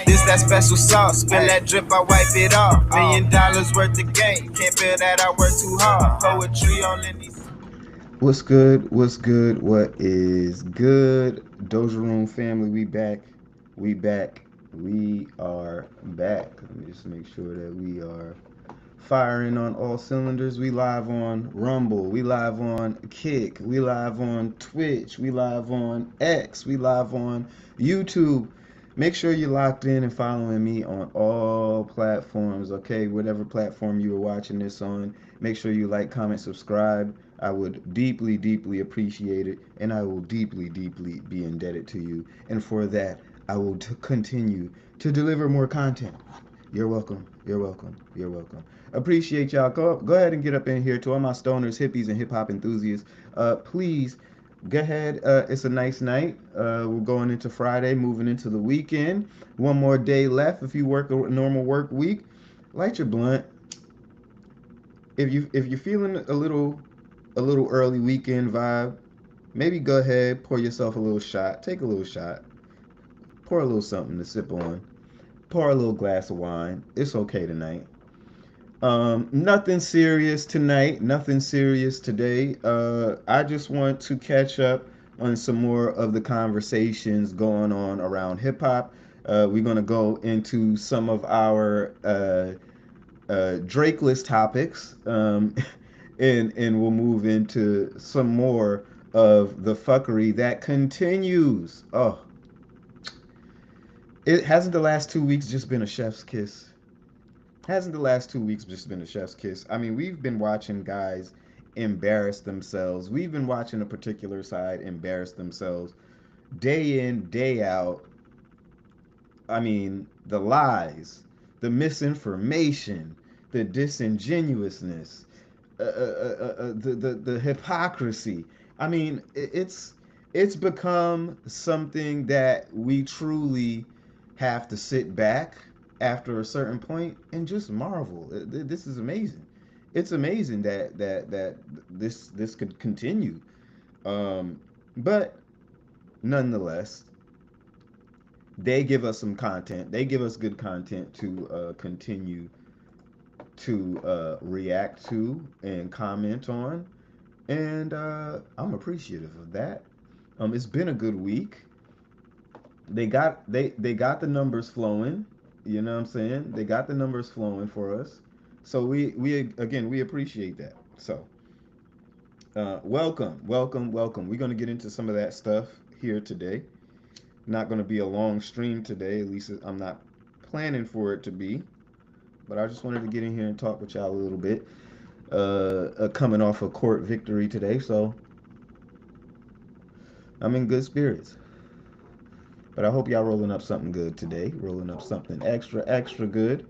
This that special sauce, spill that drip, I wipe it off. $1 million worth of game, can't feel that I work too hard. Poetry on these. What's good? What's good? What is good? Doja Room family, we back. We back. We are back. Let me just make sure that we are firing on all cylinders. We live on Rumble. We live on Kick. We live on Twitch. We live on X. We live on YouTube. Make sure you're locked in and following me on all platforms, okay? Whatever platform you are watching this on, make sure you like, comment, subscribe. I would deeply, deeply appreciate it, and I will deeply, deeply be indebted to you. And for that, I will continue to deliver more content. You're welcome. You're welcome. You're welcome. Appreciate y'all. Go ahead and get up in here to all my stoners, hippies, and hip hop enthusiasts. Please go ahead. It's a nice night. We're going into Friday, moving into the weekend. One more day left. If you work a normal work week, light your blunt. If you're feeling a little early weekend vibe, maybe go ahead, pour yourself a little shot. Take a little shot. Pour a little something to sip on. Pour a little glass of wine. It's okay tonight. Nothing serious tonight. Nothing serious today. I just want to catch up on some more of the conversations going on around hip hop. We're gonna go into some of our Drakeless topics, and we'll move into some more of the fuckery that continues. Oh, it hasn't the last 2 weeks just been a chef's kiss. Hasn't the last 2 weeks just been a chef's kiss? I mean, we've been watching guys embarrass themselves. We've been watching a particular side embarrass themselves day in, day out. I mean, the lies, the misinformation, the disingenuousness, the hypocrisy. I mean, it's become something that we truly have to sit back after a certain point and just marvel. This is amazing. It's amazing that this could continue. But nonetheless, they give us some content. They give us good content to continue to react to and comment on, and I'm appreciative of that. It's been a good week. They got the numbers flowing. You know what I'm saying? They got the numbers flowing for us. So we again we appreciate that. So welcome, welcome, welcome. We're gonna get into some of that stuff here today. Not gonna be a long stream today. At least I'm not planning for it to be. But I just wanted to get in here and talk with y'all a little bit. Coming off a court victory today, so I'm in good spirits. But I hope y'all rolling up something good today, rolling up something extra, extra good.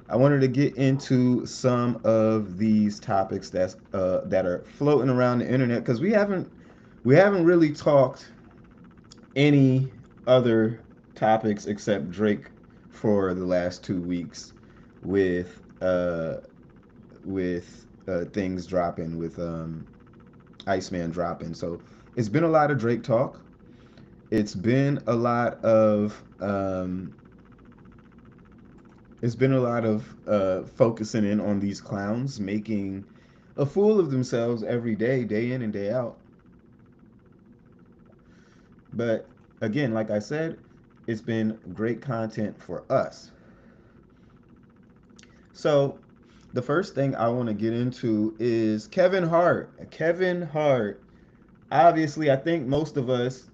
I wanted to get into some of these topics that are floating around the internet because we haven't really talked any other topics except Drake for the last 2 weeks with things dropping with Iceman dropping. So it's been a lot of Drake talk. It's been a lot of focusing in on these clowns making a fool of themselves every day, day in and day out. But again, like I said, it's been great content for us. So the first thing I want to get into is Kevin Hart. Kevin Hart. Obviously, I think most of us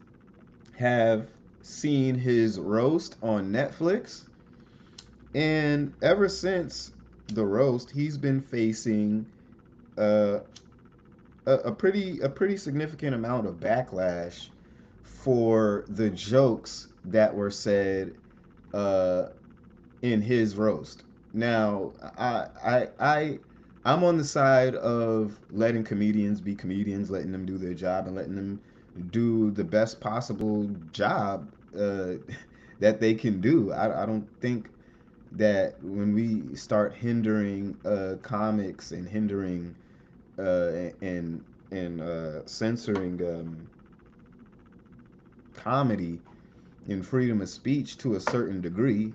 have seen his roast on Netflix. And ever since the roast, he's been facing uh, a pretty significant amount of backlash for the jokes that were said uh, in his roast. Now, I'm on the side of letting comedians be comedians, letting them do their job, and letting them do the best possible job that they can do. I don't think that when we start hindering comics and hindering and censoring comedy, in freedom of speech to a certain degree.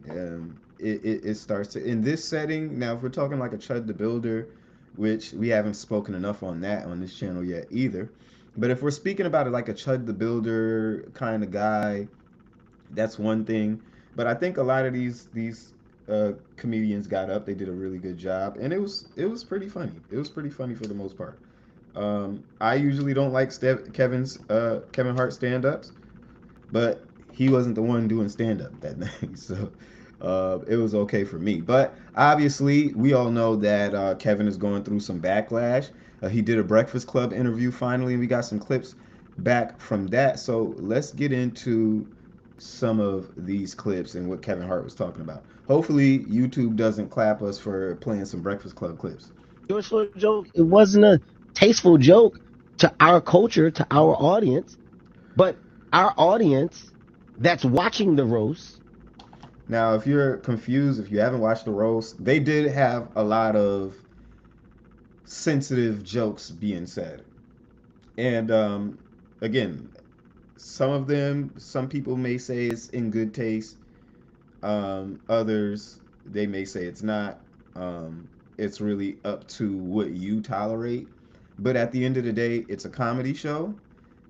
It starts to, in this setting. Now, if we're talking like a Chud the Builder, which we haven't spoken enough on that on this channel yet either. But if we're speaking about it like a Chud the Builder kind of guy, that's one thing. But I think a lot of these comedians got up. They did a really good job, and it was pretty funny. It was pretty funny for the most part. I usually don't like Kevin Hart stand ups, but he wasn't the one doing stand up that night, so it was okay for me. But obviously, we all know that Kevin is going through some backlash. He did a Breakfast Club interview finally, and we got some clips back from that. So let's get into some of these clips and what Kevin Hart was talking about. Hopefully, YouTube doesn't clap us for playing some Breakfast Club clips. George Floyd joke, it wasn't a tasteful joke to our culture, to our audience, but our audience that's watching the roast. Now, if you're confused, if you haven't watched the roast, they did have a lot of sensitive jokes being said. And again, some of them, some people may say it's in good taste. Others, they may say it's not. It's really up to what you tolerate. But at the end of the day, it's a comedy show.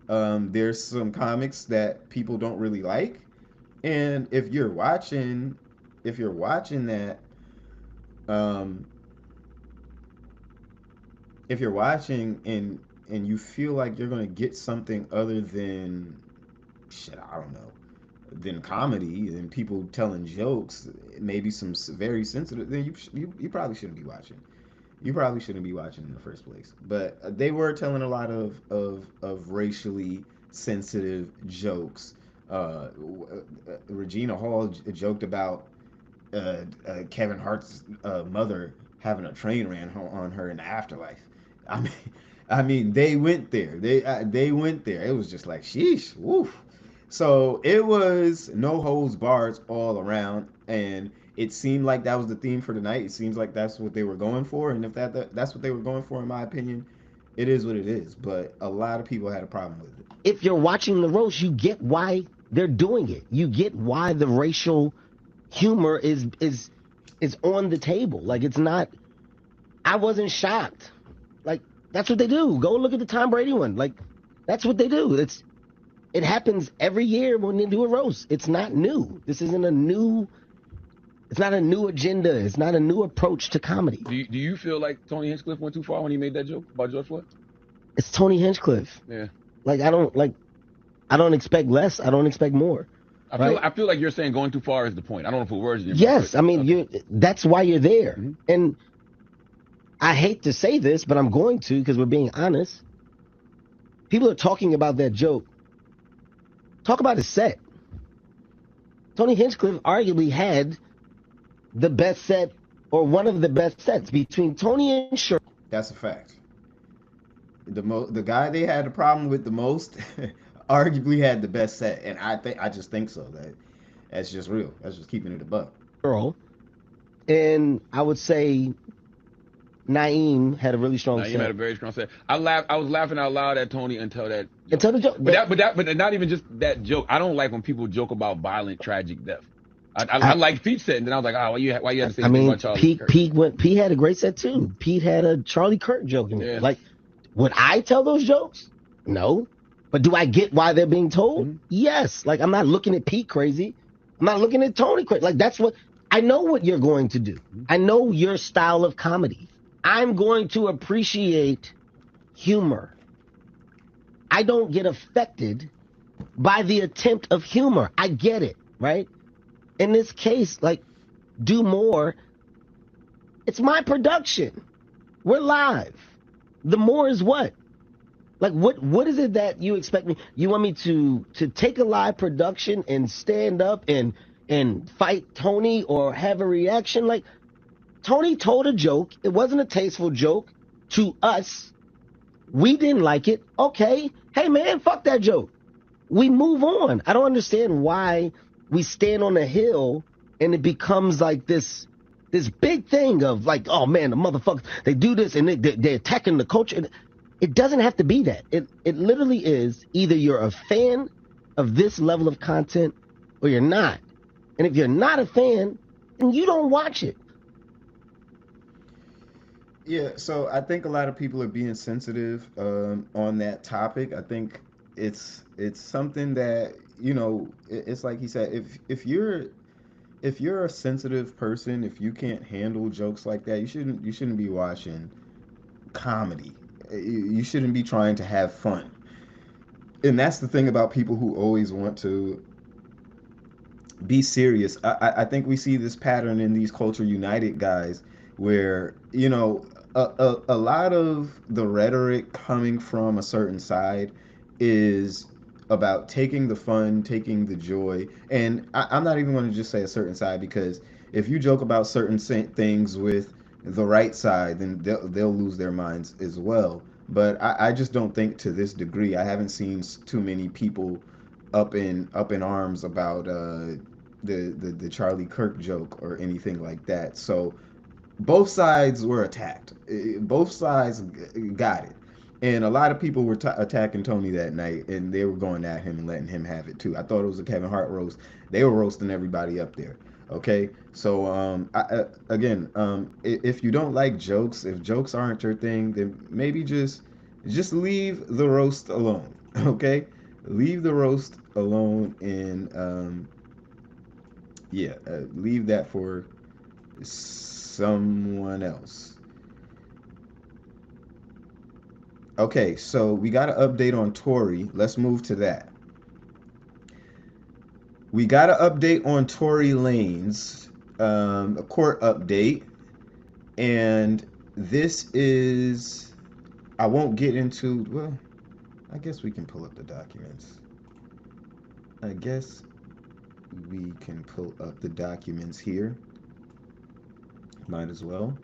There's some comics that people don't really like, and if you're watching that, um, if you're watching and you feel like you're gonna get something other than shit, I don't know, than comedy and people telling jokes, maybe some very sensitive, then you probably shouldn't be watching. You probably shouldn't be watching in the first place. But they were telling a lot of racially sensitive jokes. Regina Hall joked about Kevin Hart's mother having a train ran on her in the afterlife. I mean, I mean, they went there. They went there. It was just like, sheesh, woof. So it was no holds bars all around, and it seemed like that was the theme for tonight. It seems like that's what they were going for, and if that's what they were going for, in my opinion, it is what it is. But a lot of people had a problem with it. If you're watching the roast, you get why they're doing it. You get why the racial humor is on the table. Like, it's not. I wasn't shocked. Like, that's what they do. Go look at the Tom Brady one. Like, that's what they do. It happens every year when they do a roast. It's not new. This isn't a new. It's not a new agenda. It's not a new approach to comedy. Do you feel like Tony Hinchcliffe went too far when he made that joke about George Floyd? It's Tony Hinchcliffe. Yeah. Like, I don't expect less. I don't expect more. I feel like you're saying going too far is the point. I don't know if it words. Yes, I mean, okay. That's why you're there. Mm-hmm. And I hate to say this, but I'm going to, because we're being honest. People are talking about that joke. Talk about his set. Tony Hinchcliffe arguably had the best set, or one of the best sets, between Tony and Sher. That's a fact. The guy they had a problem with the most arguably had the best set, and I just think so. That's just real. That's just keeping it a buck. And I would say Naeem had a really strong set. Naeem had a very strong set. I was laughing out loud at Tony until that. Until the joke. But not even just that joke. I don't like when people joke about violent, tragic death. I like Pete's set, and then I was like, why you had to say something about Charlie Kirk? Pete had a great set too. Pete had a Charlie Kirk joke in there. Yeah. Like, would I tell those jokes? No. But do I get why they're being told? Mm-hmm. Yes. Like, I'm not looking at Pete crazy. I'm not looking at Tony crazy. Like, that's what I know what you're going to do. Mm-hmm. I know your style of comedy. I'm going to appreciate humor. I don't get affected by the attempt of humor. I get it, right? In this case, like, do more. It's my production. We're live. The more is what? Like, what is it that you expect me? You want me to take a live production and stand up and fight Tony or have a reaction? Like, Tony told a joke. It wasn't a tasteful joke to us. We didn't like it. Okay. Hey, man, fuck that joke. We move on. I don't understand why we stand on a hill and it becomes like this big thing of like, oh, man, the motherfuckers, they do this and they're attacking the culture. It doesn't have to be that. It literally is either you're a fan of this level of content or you're not. And if you're not a fan, then you don't watch it. Yeah, so I think a lot of people are being sensitive on that topic. I think it's something that, it's like he said, if you're a sensitive person, if you can't handle jokes like that, you shouldn't be watching comedy. You shouldn't be trying to have fun. And that's the thing about people who always want to be serious. I think we see this pattern in these Culture United guys where, a lot of the rhetoric coming from a certain side is about taking the fun, taking the joy. And I'm not even going to just say a certain side, because if you joke about certain things with the right side, then they'll lose their minds as well. But I just don't think to this degree. I haven't seen too many people up in arms about the Charlie Kirk joke or anything like that. So both sides were attacked. Both sides got it. And a lot of people were attacking Tony that night, and they were going at him and letting him have it too. I thought it was a Kevin Hart roast. They were roasting everybody up there. Okay, so again, if you don't like jokes, if jokes aren't your thing, then maybe just leave the roast alone. Okay, leave the roast alone, and yeah, leave that for someone else. Okay, so we got an update on Tory. Let's move to that. We got an update on Tory Lanez, a court update, and this is. I won't get into. Well, I guess we can pull up the documents. I guess we can pull up the documents here. Might as well.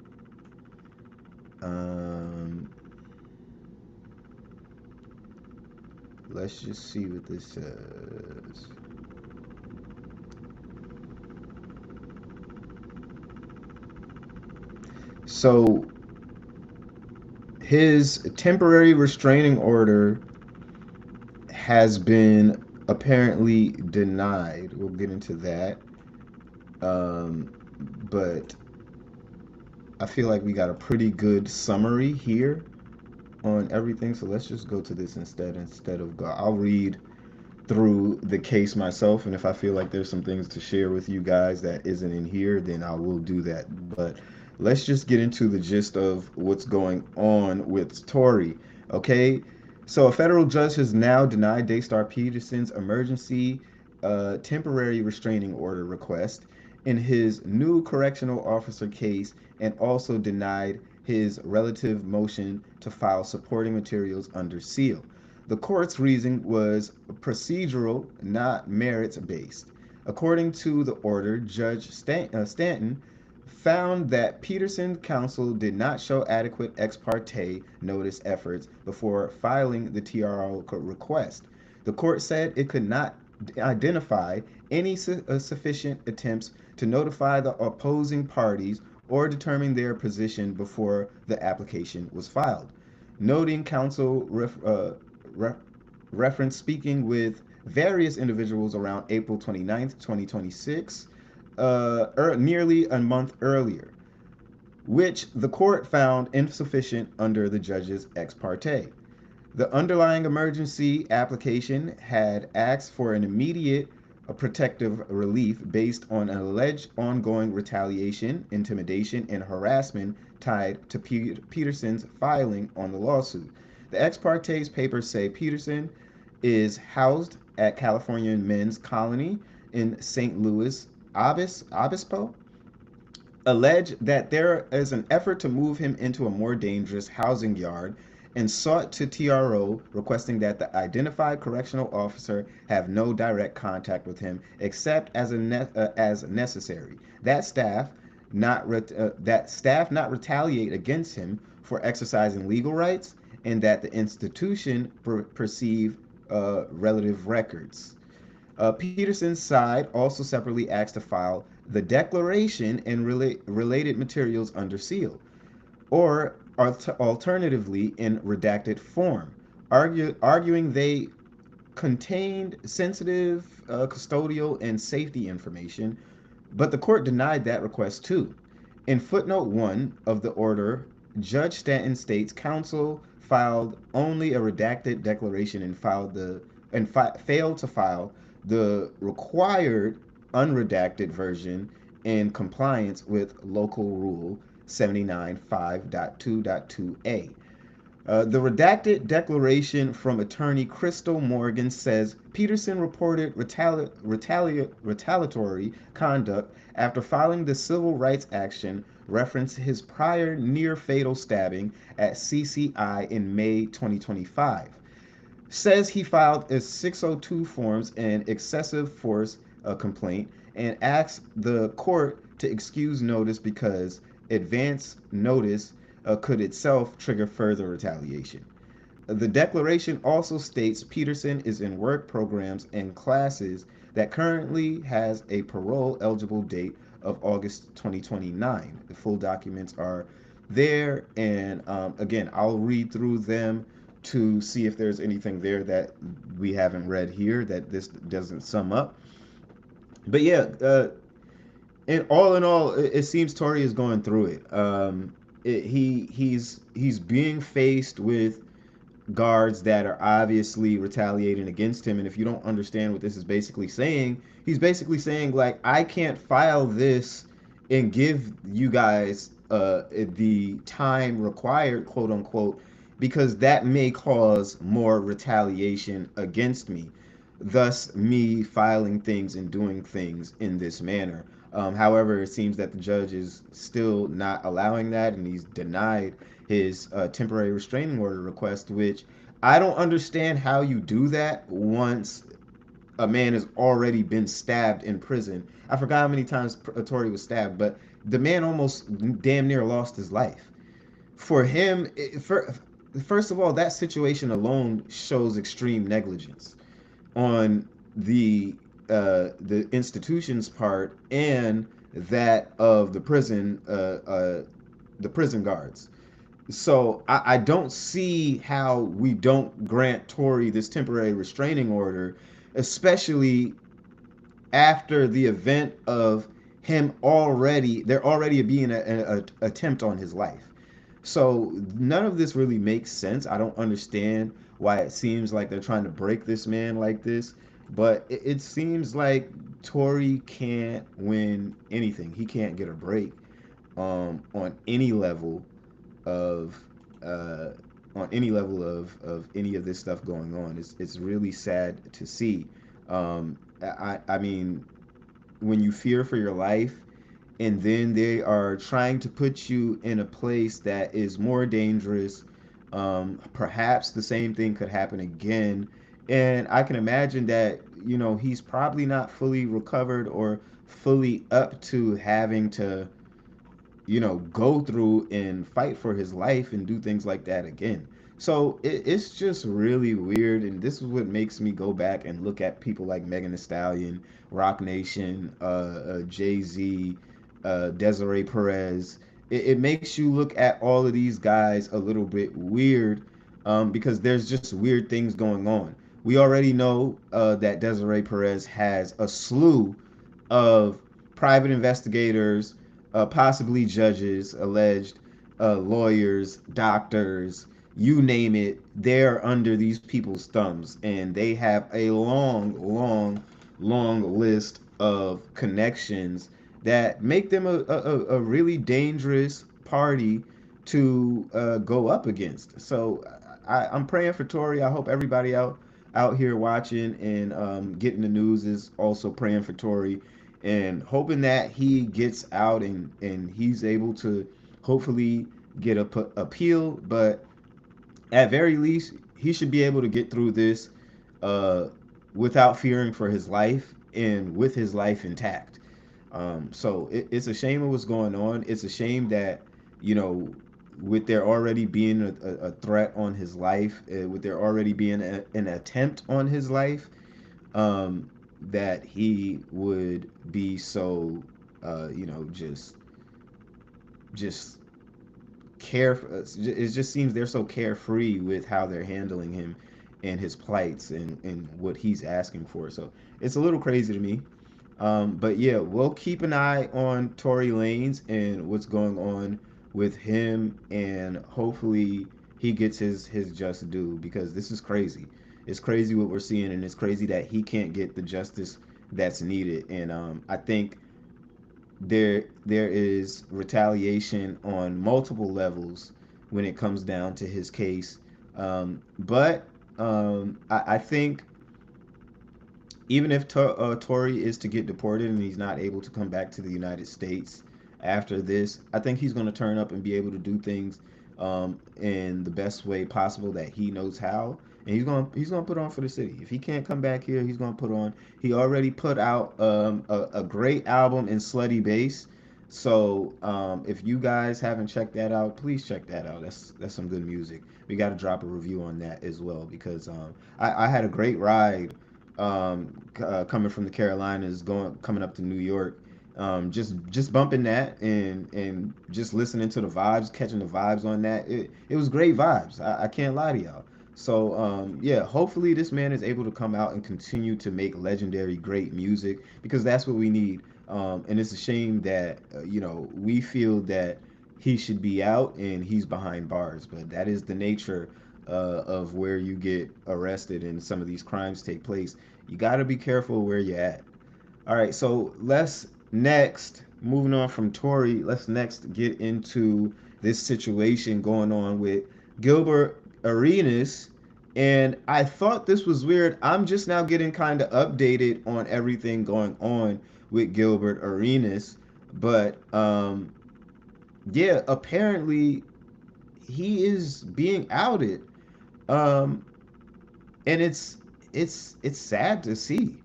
Let's just see what this says. So his temporary restraining order has been apparently denied. We'll get into that. But I feel like we got a pretty good summary here on everything. So let's just go to this instead of go. I'll read through the case myself, and if I feel like there's some things to share with you guys that isn't in here, then I will do that. But let's just get into the gist of what's going on with Tory. Okay, so a federal judge has now denied Daystar Peterson's emergency temporary restraining order request in his new correctional officer case, and also denied his relative motion to file supporting materials under seal. The court's reasoning was procedural, not merits-based. According to the order, Judge Stanton found that Peterson's counsel did not show adequate ex parte notice efforts before filing the TRO request. The court said it could not identify any sufficient attempts to notify the opposing parties or determine their position before the application was filed. Noting counsel referenced speaking with various individuals around April 29th, 2026, nearly a month earlier, which the court found insufficient under the judge's ex parte. The underlying emergency application had asked for an immediate protective relief based on an alleged ongoing retaliation, intimidation, and harassment tied to Peterson's filing on the lawsuit. The ex parte's papers say Peterson is housed at California Men's Colony in St. Louis Obispo, alleged that there is an effort to move him into a more dangerous housing yard, and sought to TRO, requesting that the identified correctional officer have no direct contact with him except as necessary. That staff not retaliate against him for exercising legal rights, and that the institution perceive relative records. Peterson's side also separately asked to file the declaration and related materials under seal, or alternatively in redacted form, arguing they contained sensitive custodial and safety information, but the court denied that request too. In footnote 1 of the order, Judge Stanton states counsel filed only a redacted declaration and failed to file the required unredacted version in compliance with Local Rule 79.5.2.2a. The redacted declaration from attorney Crystal Morgan says Peterson reported retaliatory conduct after filing the civil rights action referenced his prior near-fatal stabbing at CCI in May 2025. Says he filed a 602 forms and excessive force complaint and asked the court to excuse notice because advance notice could itself trigger further retaliation. The declaration also states Peterson is in work programs and classes that currently has a parole eligible date of August 2029. The full documents are there, and again, I'll read through them to see if there's anything there that we haven't read here that this doesn't sum up. But yeah, in all, it seems Tory is going through it. He's being faced with guards that are obviously retaliating against him, and if you don't understand what this is basically saying, he's basically saying like, I can't file this and give you guys the time required, quote unquote, because that may cause more retaliation against me, thus me filing things and doing things in this manner. However, it seems that the judge is still not allowing that, and he's denied his temporary restraining order request, which I don't understand how you do that once a man has already been stabbed in prison. I forgot how many times Tory was stabbed, but the man almost damn near lost his life. For him, first of all, that situation alone shows extreme negligence on the institution's part and that of the prison guards. So I don't see how we don't grant Tory this temporary restraining order, especially after the event of there already being an attempt on his life. So none of this really makes sense. I don't understand why it seems like they're trying to break this man like this, but it seems like Tory can't win anything. He can't get a break on any level of any of this stuff going on. It's really sad to see. I mean, when you fear for your life and then they are trying to put you in a place that is more dangerous, perhaps the same thing could happen again. And I can imagine that, he's probably not fully recovered or fully up to having to go through and fight for his life and do things like that again. So it's just really weird, and this is what makes me go back and look at people like Megan Thee Stallion, Rock Nation, Jay Z, Desiree Perez. It makes you look at all of these guys a little bit weird, because there's just weird things going on. We already know that Desiree Perez has a slew of private investigators, possibly judges, alleged lawyers, doctors, you name it, they're under these people's thumbs. And they have a long list of connections that make them a really dangerous party to go up against. So I'm praying for Tory. I hope everybody out here watching and getting the news is also praying for Tory and hoping that he gets out and he's able to hopefully get a appeal. But at very least, he should be able to get through this without fearing for his life and with his life intact. So it's a shame of what's going on. It's a shame that, with there already being a threat on his life, with there already being an attempt on his life, that he would be so, just it just seems they're so carefree with how they're handling him. and his plights and what he's asking for. So it's a little crazy to me. But yeah, we'll keep an eye on Tory Lanez and what's going on with him, and hopefully he gets his just due, because this is crazy. It's crazy what we're seeing, and it's crazy that he can't get the justice that's needed. And I think there is retaliation on multiple levels when it comes down to his case. But I think even if Tory is to get deported and he's not able to come back to the United States after this, I think he's going to turn up and be able to do things in the best way possible that he knows how. And he's going to put on for the city. If he can't come back here, he's going to put on. He already put out a great album in Slutty Bass. So if you guys haven't checked that out, please check that out. That's some good music. We got to drop a review on that as well, because I had a great ride coming from the Carolinas, coming up to New York, just bumping that and just listening to the vibes, catching the vibes on that. It was great vibes. I can't lie to y'all. So yeah, hopefully this man is able to come out and continue to make legendary great music, because that's what we need. And it's a shame that we feel that he should be out and he's behind bars, but that is the nature of where you get arrested and some of these crimes take place. You got to be careful where you're at. All right, so moving on from Tory, let's next get into this situation going on with Gilbert Arenas. And I thought this was weird. I'm just now getting kind of updated on everything going on with Gilbert Arenas. But yeah, apparently he is being outed. Um, and it's sad to see.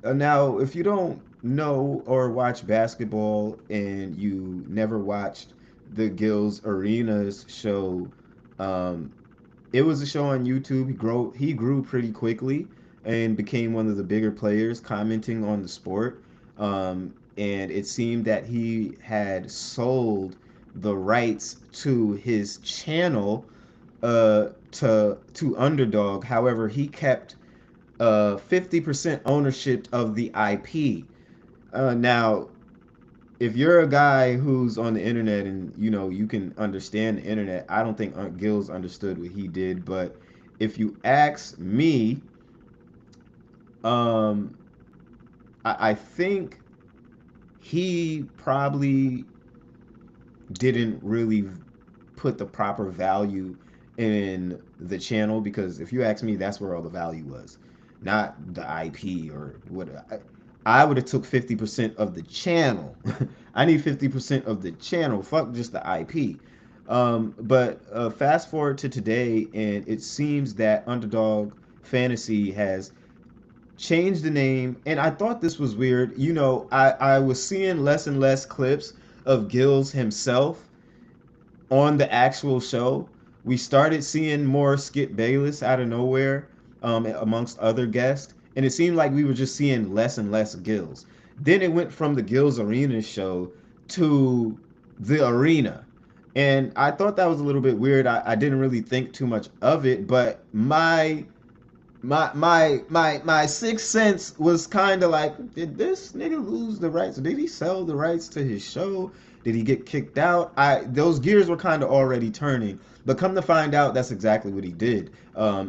Now, if you don't know or watch basketball and you never watched the Gills Arenas show, um, it was a show on YouTube. He grew pretty quickly and became one of the bigger players, commenting on the sport. And it seemed that he had sold the rights to his channel to Underdog. However, he kept 50% ownership of the IP. Now, if you're a guy who's on the internet and you can understand the internet, I don't think Gills understood what he did. But if you ask me, um, I think he probably didn't really put the proper value in the channel, because if you ask me, that's where all the value was, not the IP or what. I would have took 50% of the channel. I need 50% of the channel. Fuck just the IP. But fast forward to today, and it seems that Underdog Fantasy has changed the name. And I thought this was weird. I was seeing less and less clips of Gills himself on the actual show. We started seeing more Skip Bayless out of nowhere, amongst other guests, and it seemed like we were just seeing less and less Gills. Then it went from the Gills Arena show to the arena, and I thought that was a little bit weird. I didn't really think too much of it, but my sixth sense was kind of like, did this nigga lose the rights? Did he sell the rights to his show? Did he get kicked out? Those gears were kind of already turning, but come to find out, that's exactly what he did.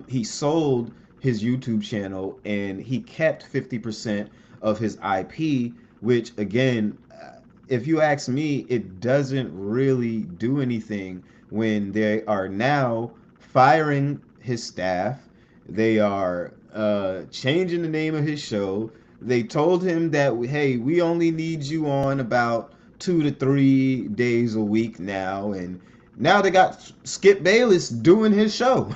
He sold his YouTube channel and he kept 50% of his IP, which again, if you ask me, it doesn't really do anything when they are now firing his staff. They are changing the name of his show. They told him that, hey, we only need you on about 2 to 3 days a week now. And now they got Skip Bayless doing his show.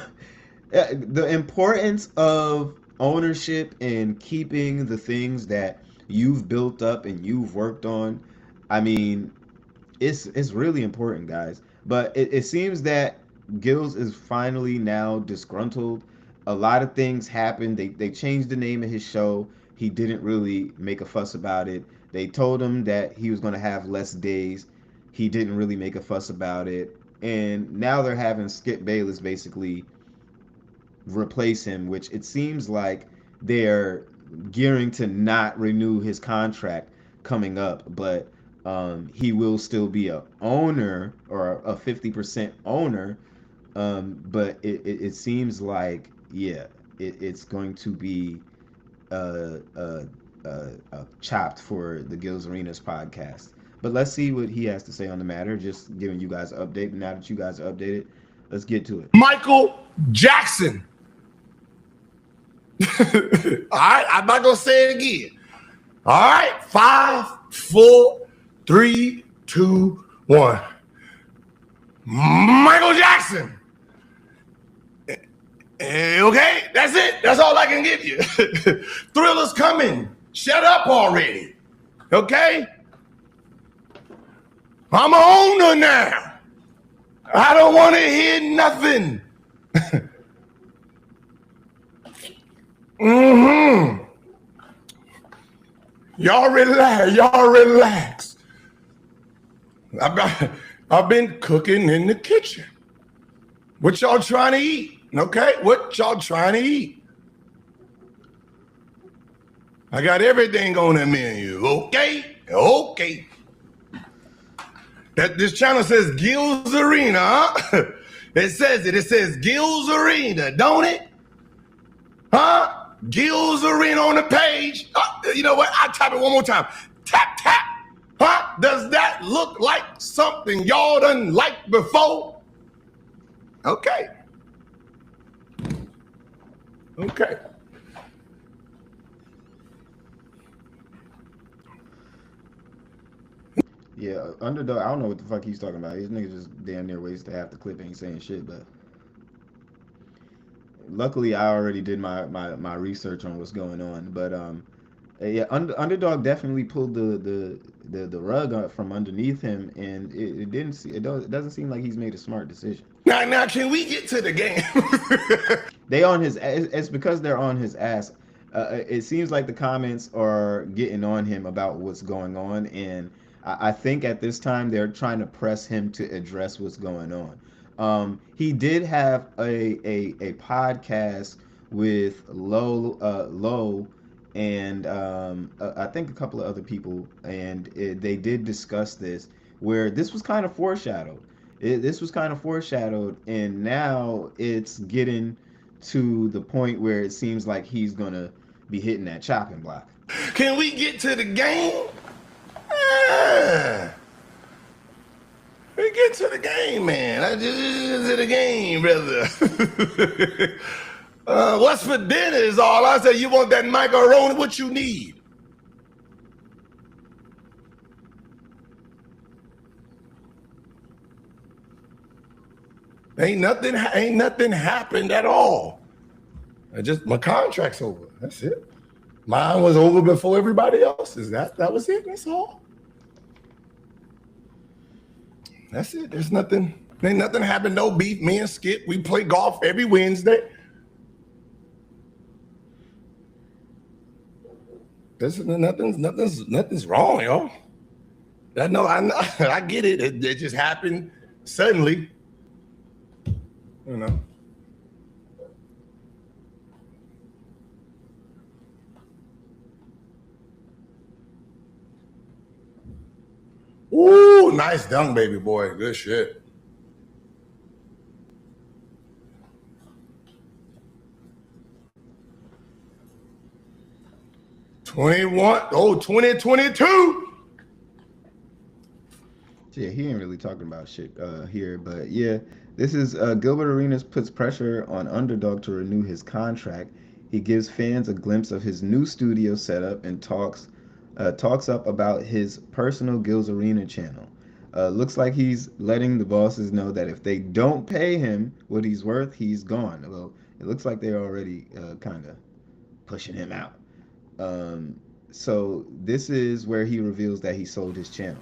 The importance of ownership and keeping the things that you've built up and you've worked on, I mean, it's really important, guys. But it seems that Gills is finally now disgruntled. A lot of things happened. They changed the name of his show. He didn't really make a fuss about it. They told him that he was going to have less days. He didn't really make a fuss about it. And now they're having Skip Bayless basically replace him, which it seems like they're gearing to not renew his contract coming up, but he will still be a owner or a 50% owner. But it seems like, yeah, it's going to be chopped for the Gills Arenas podcast. But let's see what he has to say on the matter. Just giving you guys an update. Now that you guys are updated, let's get to it. Michael Jackson. All right, I'm not gonna say it again. All right, 5, 4, 3, 2, 1. Michael Jackson. Okay, that's it. That's all I can give you. Thriller's coming. Shut up already. Okay? I'm an owner now. I don't want to hear nothing. Y'all relax. Y'all relax. I've been cooking in the kitchen. What y'all trying to eat? Okay, what y'all trying to eat? I got everything on the menu. Okay, okay. That this channel says Gills Arena, huh? It says it. It says Gills Arena, don't it? Huh? Gills Arena on the page. You know what? I'll tap it one more time. Tap, tap. Huh? Does that look like something y'all done liked before? Okay. Okay. Yeah, Underdog, I don't know what the fuck he's talking about. These niggas just damn near wasted half the clip, ain't saying shit, but luckily I already did my research on what's going on. But yeah, Underdog definitely pulled the rug up from underneath him, and it doesn't seem like he's made a smart decision. Now, can we get to the game? They on his. It's because they're on his ass. It seems like the comments are getting on him about what's going on, and I think at this time they're trying to press him to address what's going on. He did have a podcast with Low and I think a couple of other people, and they did discuss this, where this was kind of foreshadowed. This was kind of foreshadowed, and now it's getting to the point where it seems like he's gonna be hitting that chopping block. Can we get to the game? Yeah. We get to the game, man. I just to the game, brother. What's for dinner is all I say. You want that macaroni? What you need? Ain't nothing happened at all. My contract's over. That's it. Mine was over before everybody else's. That was it. That's all. That's it. Ain't nothing happened. No beef. Me and Skip, we play golf every Wednesday. Nothing's wrong, y'all. I know. I get it. It just happened suddenly. You know. Ooh, nice dunk, baby boy. Good shit. Oh, 2022. Yeah, he ain't really talking about shit here, but yeah, this is Gilbert Arenas puts pressure on Underdog to renew his contract. He gives fans a glimpse of his new studio setup and talks up about his personal Gills Arena channel. Looks like he's letting the bosses know that if they don't pay him what he's worth, he's gone. Well, it looks like they're already kind of pushing him out. So this is where he reveals that he sold his channel.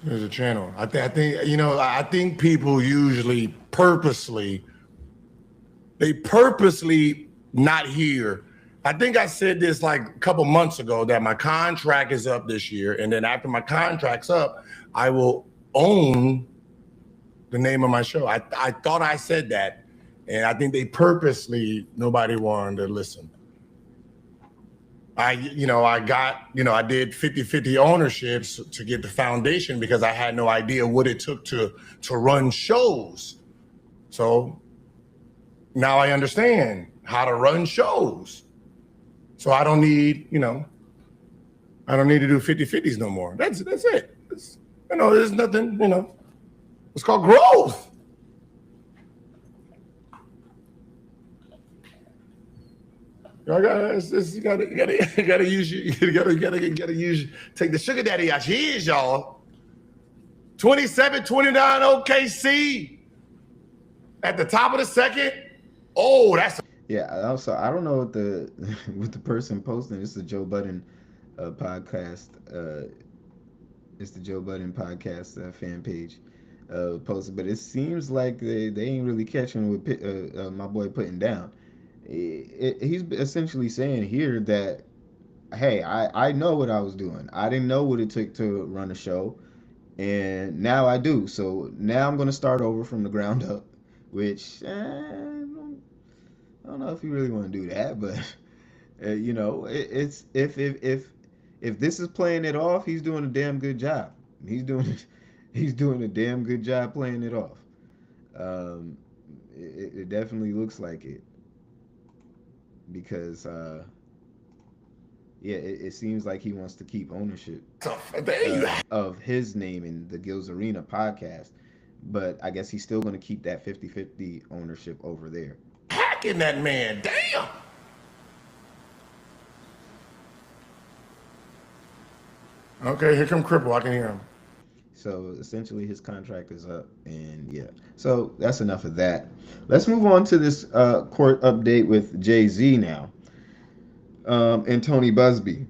There's a channel. I think people usually purposely not hear. I think I said this like a couple months ago that my contract is up this year, and then after my contract's up, I will own the name of my show. I thought I said that, and I think they purposely, nobody wanted to listen. I did 50-50 ownerships to get the foundation because I had no idea what it took to run shows. So now I understand how to run shows. So I don't need, I don't need to do 50-50s no more. That's it. There's nothing, it's called growth. You gotta use, take the sugar daddy out. Here's y'all. 27-29 OKC at the top of the second. Oh, that's Also, I don't know what the person posting. It's the Joe Budden podcast. It's the Joe Budden podcast fan page posted, but it seems like they ain't really catching what my boy putting down. He's essentially saying here that, hey, I know what I was doing. I didn't know what it took to run a show, and now I do. So now I'm going to start over from the ground up, which I don't know if you really want to do that, but it's if this is playing it off, he's doing a damn good job. He's doing a damn good job playing it off. It definitely looks like it. Because it seems like he wants to keep ownership of his name in the Gills Arena podcast, but I guess he's still going to keep that 50-50 ownership over there. Hacking that man, damn. Okay, here come Cripple. I can hear him. So essentially his contract is up, and so that's enough of that. Let's move on to this court update with Jay-Z now, and Tony Busby.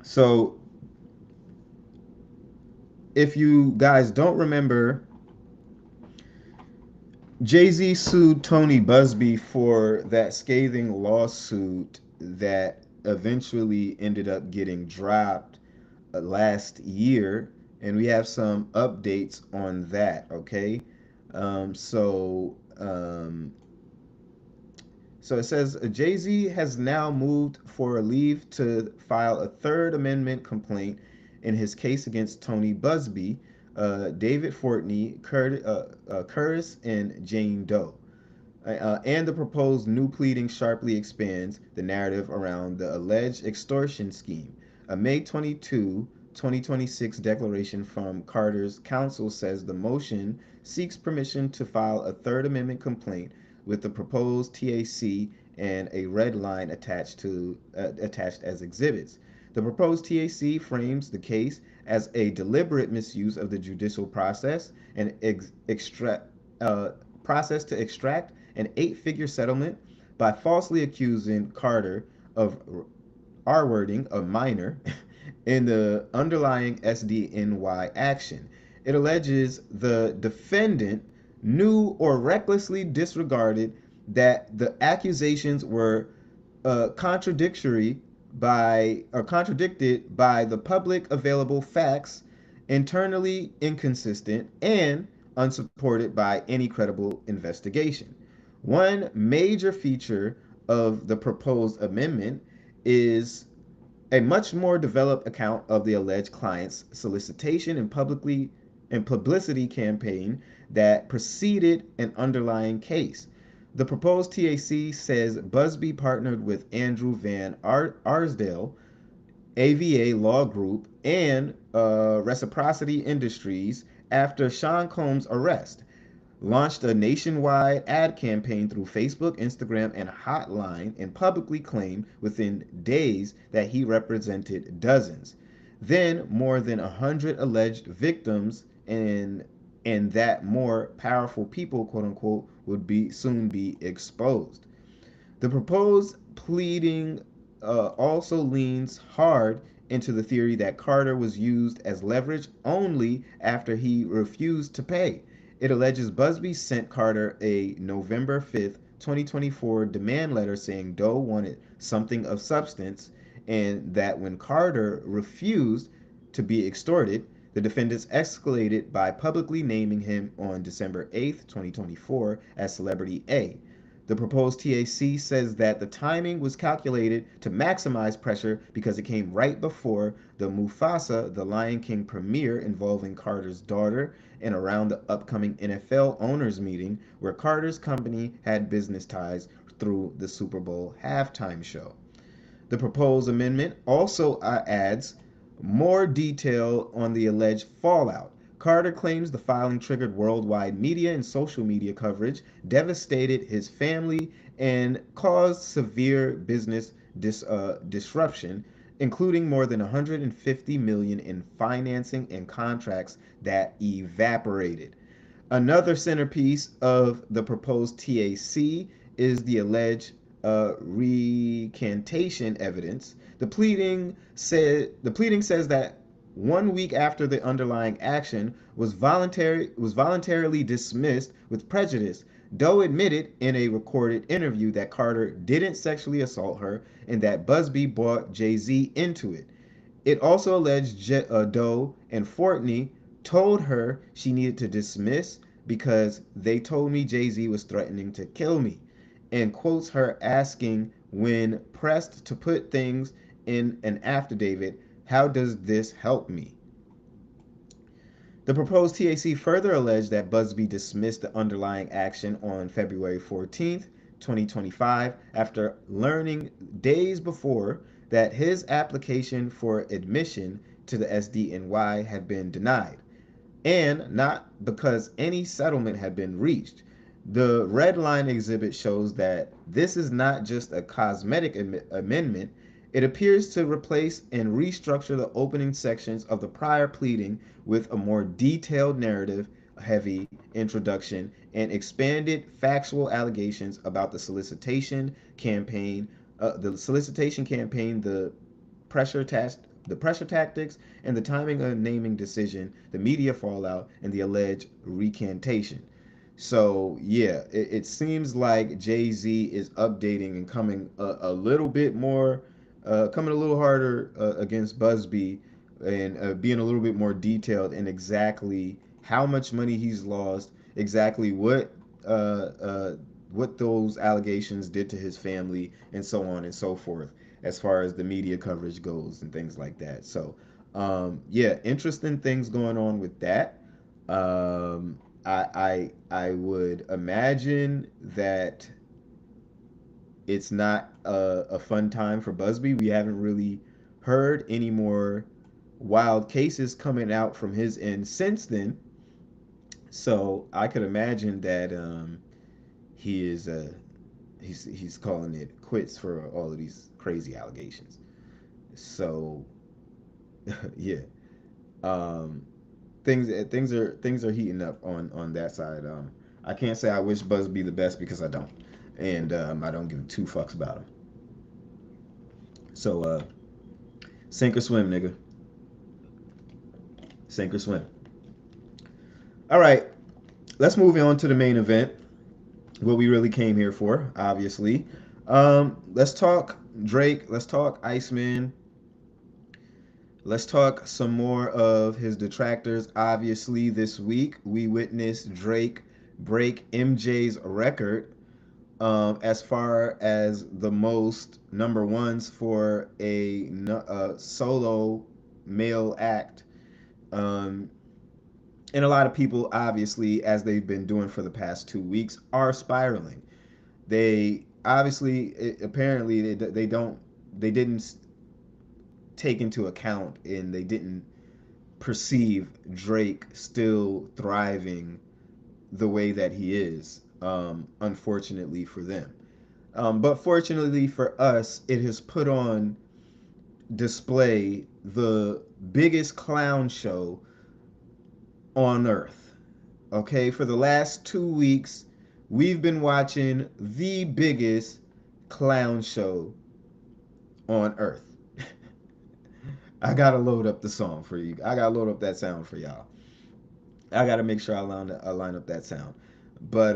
So if you guys don't remember, Jay-Z sued Tony Busby for that scathing lawsuit that eventually ended up getting dropped last year, and we have some updates on that. Okay, so it says Jay-Z has now moved for a leave to file a Third Amendment complaint in his case against Tony Busby, David Fortney, Curtis, and Jane Doe. And the proposed new pleading sharply expands the narrative around the alleged extortion scheme. A May 22, 2026 declaration from Carter's counsel says the motion seeks permission to file a Third Amendment complaint with the proposed TAC and a red line attached as exhibits. The proposed TAC frames the case as a deliberate misuse of the judicial process and process to extract an 8-figure settlement by falsely accusing Carter of R-wording a minor in the underlying SDNY action. It alleges the defendant knew or recklessly disregarded that the accusations were contradicted by the public available facts, internally inconsistent, and unsupported by any credible investigation. One major feature of the proposed amendment is a much more developed account of the alleged client's solicitation and publicity campaign that preceded an underlying case. The proposed TAC says Busby partnered with Andrew Van Arsdale, AVA Law Group, and Reciprocity Industries after Sean Combs' arrest, launched a nationwide ad campaign through Facebook, Instagram, and hotline, and publicly claimed within days that he represented dozens. Then more than 100 alleged victims, and that more powerful people, quote unquote, would soon be exposed. The proposed pleading also leans hard into the theory that Carter was used as leverage only after he refused to pay. It alleges Busby sent Carter a November 5th, 2024 demand letter saying Doe wanted something of substance, and that when Carter refused to be extorted, The defendants escalated by publicly naming him on December 8th, 2024 as Celebrity A. The proposed TAC says that the timing was calculated to maximize pressure because it came right before the Mufasa, the Lion King premiere involving Carter's daughter and around the upcoming NFL owners meeting where Carter's company had business ties through the Super Bowl halftime show. The proposed amendment also adds more detail on the alleged fallout. Carter claims the filing triggered worldwide media and social media coverage, devastated his family, and caused severe business disruption, including more than $150 million in financing and contracts that evaporated. Another centerpiece of the proposed TAC is the alleged recantation evidence. The pleading says that 1 week after the underlying action was voluntarily dismissed with prejudice. Doe admitted in a recorded interview that Carter didn't sexually assault her and that Busby brought Jay-Z into it. It also alleged Doe and Fortney told her she needed to dismiss because they told me Jay-Z was threatening to kill me, and quotes her asking when pressed to put things in an affidavit, how does this help me? The proposed TAC further alleged that Busby dismissed the underlying action on February 14th, 2025, after learning days before that his application for admission to the SDNY had been denied, and not because any settlement had been reached. The red line exhibit shows that this is not just a cosmetic amendment. It appears to replace and restructure the opening sections of the prior pleading with a more detailed narrative, heavy introduction, and expanded factual allegations about the solicitation campaign, the pressure tactics, and the timing of naming decision, the media fallout, and the alleged recantation. So yeah, it seems like Jay-Z is updating and coming a little bit more, coming a little harder against Busby, and being a little bit more detailed in exactly how much money he's lost, exactly what those allegations did to his family, and so on and so forth, as far as the media coverage goes and things like that. So yeah, interesting things going on with that. I would imagine that it's not a fun time for Busby. We haven't really heard any more wild cases coming out from his end since then. So I could imagine that he's calling it quits for all of these crazy allegations. So yeah. Um, things are heating up on that side. I can't say I wish Busby the best because I don't, and I don't give two fucks about him. So sink or swim, nigga. Sink or swim. All right, let's move on to the main event. What we really came here for, obviously. Let's talk Drake. Let's talk Iceman. Let's talk some more of his detractors. Obviously, this week we witnessed Drake break MJ's record as far as the most number ones for a solo male act. Um, and a lot of people, obviously, as they've been doing for the past 2 weeks, are spiraling. They obviously, apparently, they didn't take into account, and they didn't perceive Drake still thriving the way that he is, unfortunately for them. But fortunately for us, it has put on display the biggest clown show on earth. Okay, for the last 2 weeks, we've been watching the biggest clown show on earth. I gotta load up the song for you. I gotta load up that sound for y'all. I gotta make sure I line up that sound. But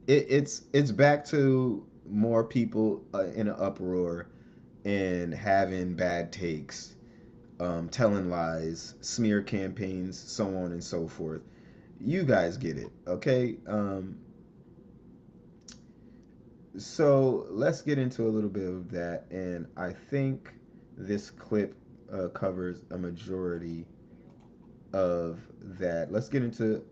it's back to more people in an uproar and having bad takes. telling lies, smear campaigns, so on and so forth. You guys get it, okay? So let's get into a little bit of that, and I think this clip covers a majority of that. Let's get into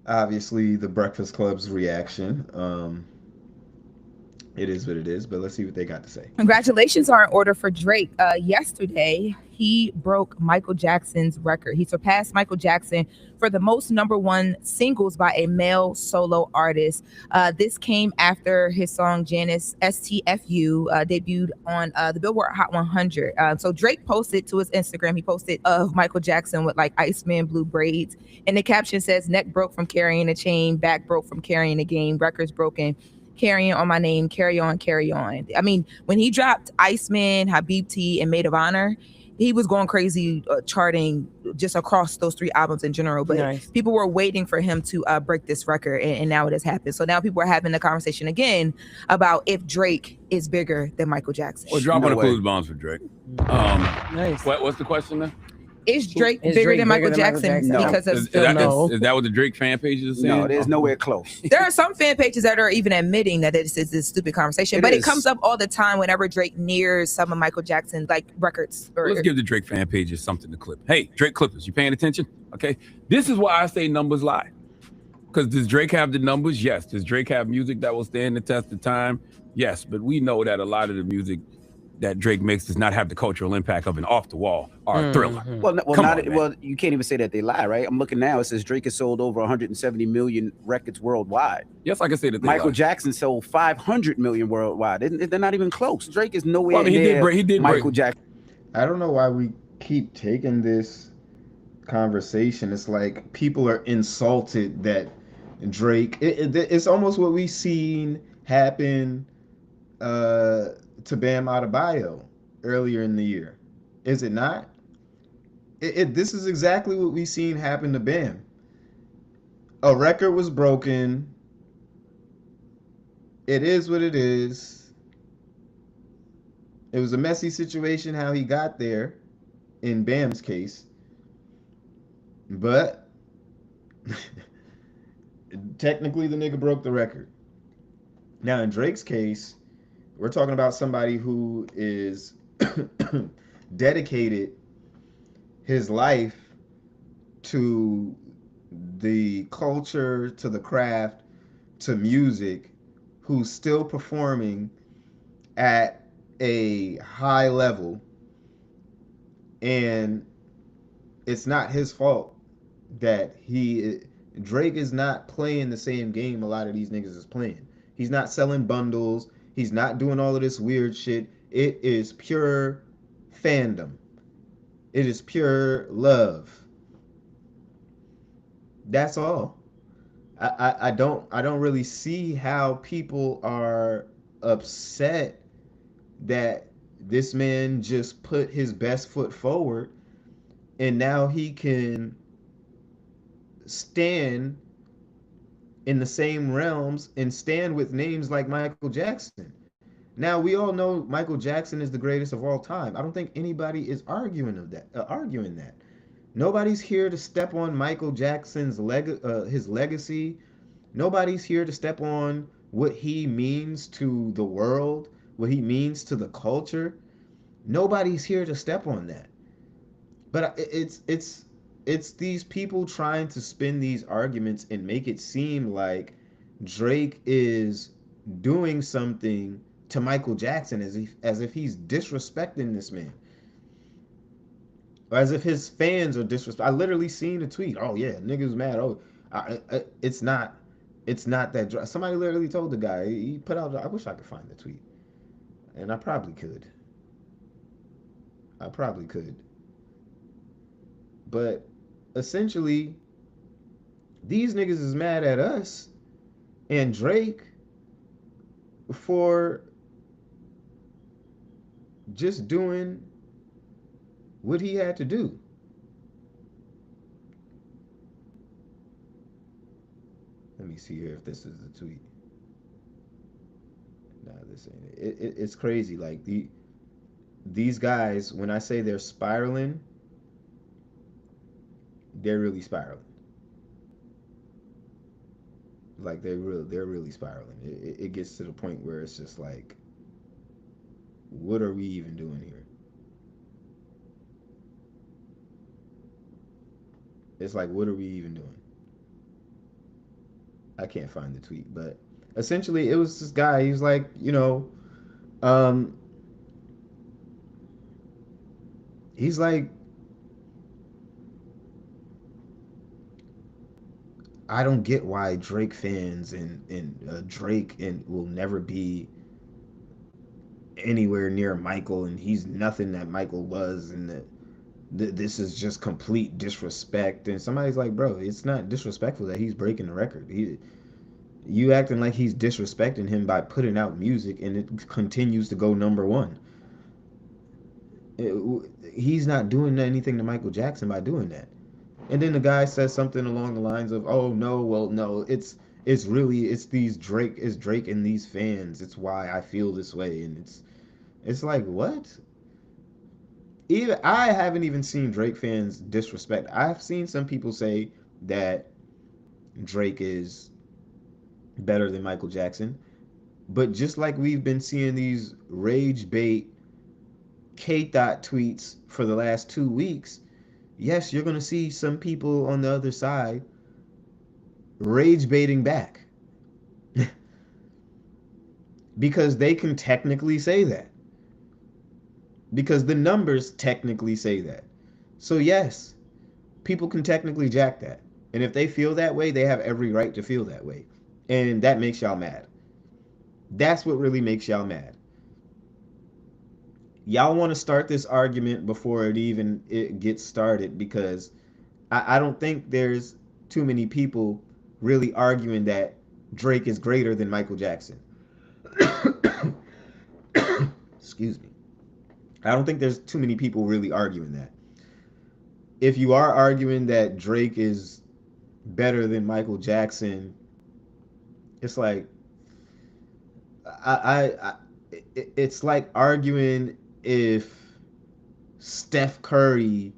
obviously the Breakfast Club's reaction. It is what it is, but let's see what they got to say. Congratulations are in order for Drake. Yesterday, he broke Michael Jackson's record. He surpassed Michael Jackson for the most #1 singles by a male solo artist. This came after his song Janice STFU debuted on the Billboard Hot 100. So Drake posted to his Instagram, he posted of Michael Jackson with like Iceman blue braids. And the caption says, neck broke from carrying a chain, back broke from carrying a game, records broken. Carrying on my name, carry on, carry on. I mean, when he dropped Iceman, Habibti, and Maid of Honor, he was going crazy charting just across those 3 albums in general. But people were waiting for him to break this record, and now it has happened. So now people are having the conversation again about if Drake is bigger than Michael Jackson. Well, drop on the clues bombs for Drake. Nice. What's the question then? Is Drake bigger than Michael Jackson? No. Because of is that what the Drake fan pages are saying? No, there's nowhere close. There are some fan pages that are even admitting that this is a stupid conversation, but it comes up all the time whenever Drake nears some of Michael Jackson's like records. Let's give the Drake fan pages something to clip. Hey, Drake clippers, you paying attention? Okay, this is why I say numbers lie. Because does Drake have the numbers? Yes. Does Drake have music that will stand the test of time? Yes. But we know that a lot of the music that Drake makes does not have the cultural impact of an Off the Wall or a Thriller. Well, you can't even say that they lie, right? I'm looking now. It says Drake has sold over 170 million records worldwide. Yes, I can say that. Michael Jackson sold 500 million worldwide. They're not even close. Drake is nowhere near he did Michael Jackson. I don't know why we keep taking this conversation. It's like people are insulted that Drake. It's almost what we seen happen to Bam Adebayo earlier in the year, is it not? This is exactly what we've seen happen to Bam. A record was broken. It is what it is. It was a messy situation how he got there in Bam's case. But technically the nigga broke the record. Now in Drake's case, we're talking about somebody who is dedicated his life to the culture, to the craft, to music, who's still performing at a high level. And it's not his fault that Drake is not playing the same game a lot of these niggas is playing. He's not selling bundles. He's not doing all of this weird shit. It is pure fandom. It is pure love. That's all. I don't really see how people are upset that this man just put his best foot forward and now he can stand in the same realms and stand with names like Michael Jackson. Now we all know Michael Jackson is the greatest of all time. I don't think anybody is arguing that. Nobody's here to step on Michael Jackson's his legacy. Nobody's here to step on what he means to the world, what he means to the culture. Nobody's here to step on that. But it's these people trying to spin these arguments and make it seem like Drake is doing something to Michael Jackson as if he's disrespecting this man. Or as if his fans are disrespecting. I literally seen a tweet. Oh yeah, niggas mad. Oh, it's not that. Somebody literally told the guy. He put out. I wish I could find the tweet, and I probably could. But essentially, these niggas is mad at us and Drake for just doing what he had to do. Let me see here if this is the tweet. Nah, this ain't it. It's crazy. Like these guys, when I say they're spiraling, they're really spiraling. Like they're really spiraling. It gets to the point where it's just like, what are we even doing here? It's like, what are we even doing? I can't find the tweet, but essentially it was this guy. He's like, he's like, I don't get why Drake fans and Drake and will never be anywhere near Michael, and he's nothing that Michael was, and this is just complete disrespect. And somebody's like, bro, it's not disrespectful that he's breaking the record. You acting like he's disrespecting him by putting out music and it continues to go number one. He's not doing anything to Michael Jackson by doing that. And then the guy says something along the lines of, "Oh no, well no, it's Drake and these fans. It's why I feel this way." And it's like, what? Even I haven't even seen Drake fans disrespect. I've seen some people say that Drake is better than Michael Jackson, but just like we've been seeing these rage bait K-Thot tweets for the last 2 weeks, yes, you're gonna see some people on the other side rage baiting back. Because they can technically say that. Because the numbers technically say that. So yes, people can technically jack that. And if they feel that way, they have every right to feel that way. And that makes y'all mad. That's what really makes y'all mad. Y'all want to start this argument before it gets started, because I don't think there's too many people really arguing that Drake is greater than Michael Jackson. Excuse me. I don't think there's too many people really arguing that. If you are arguing that Drake is better than Michael Jackson, it's like it's like arguing if Steph Curry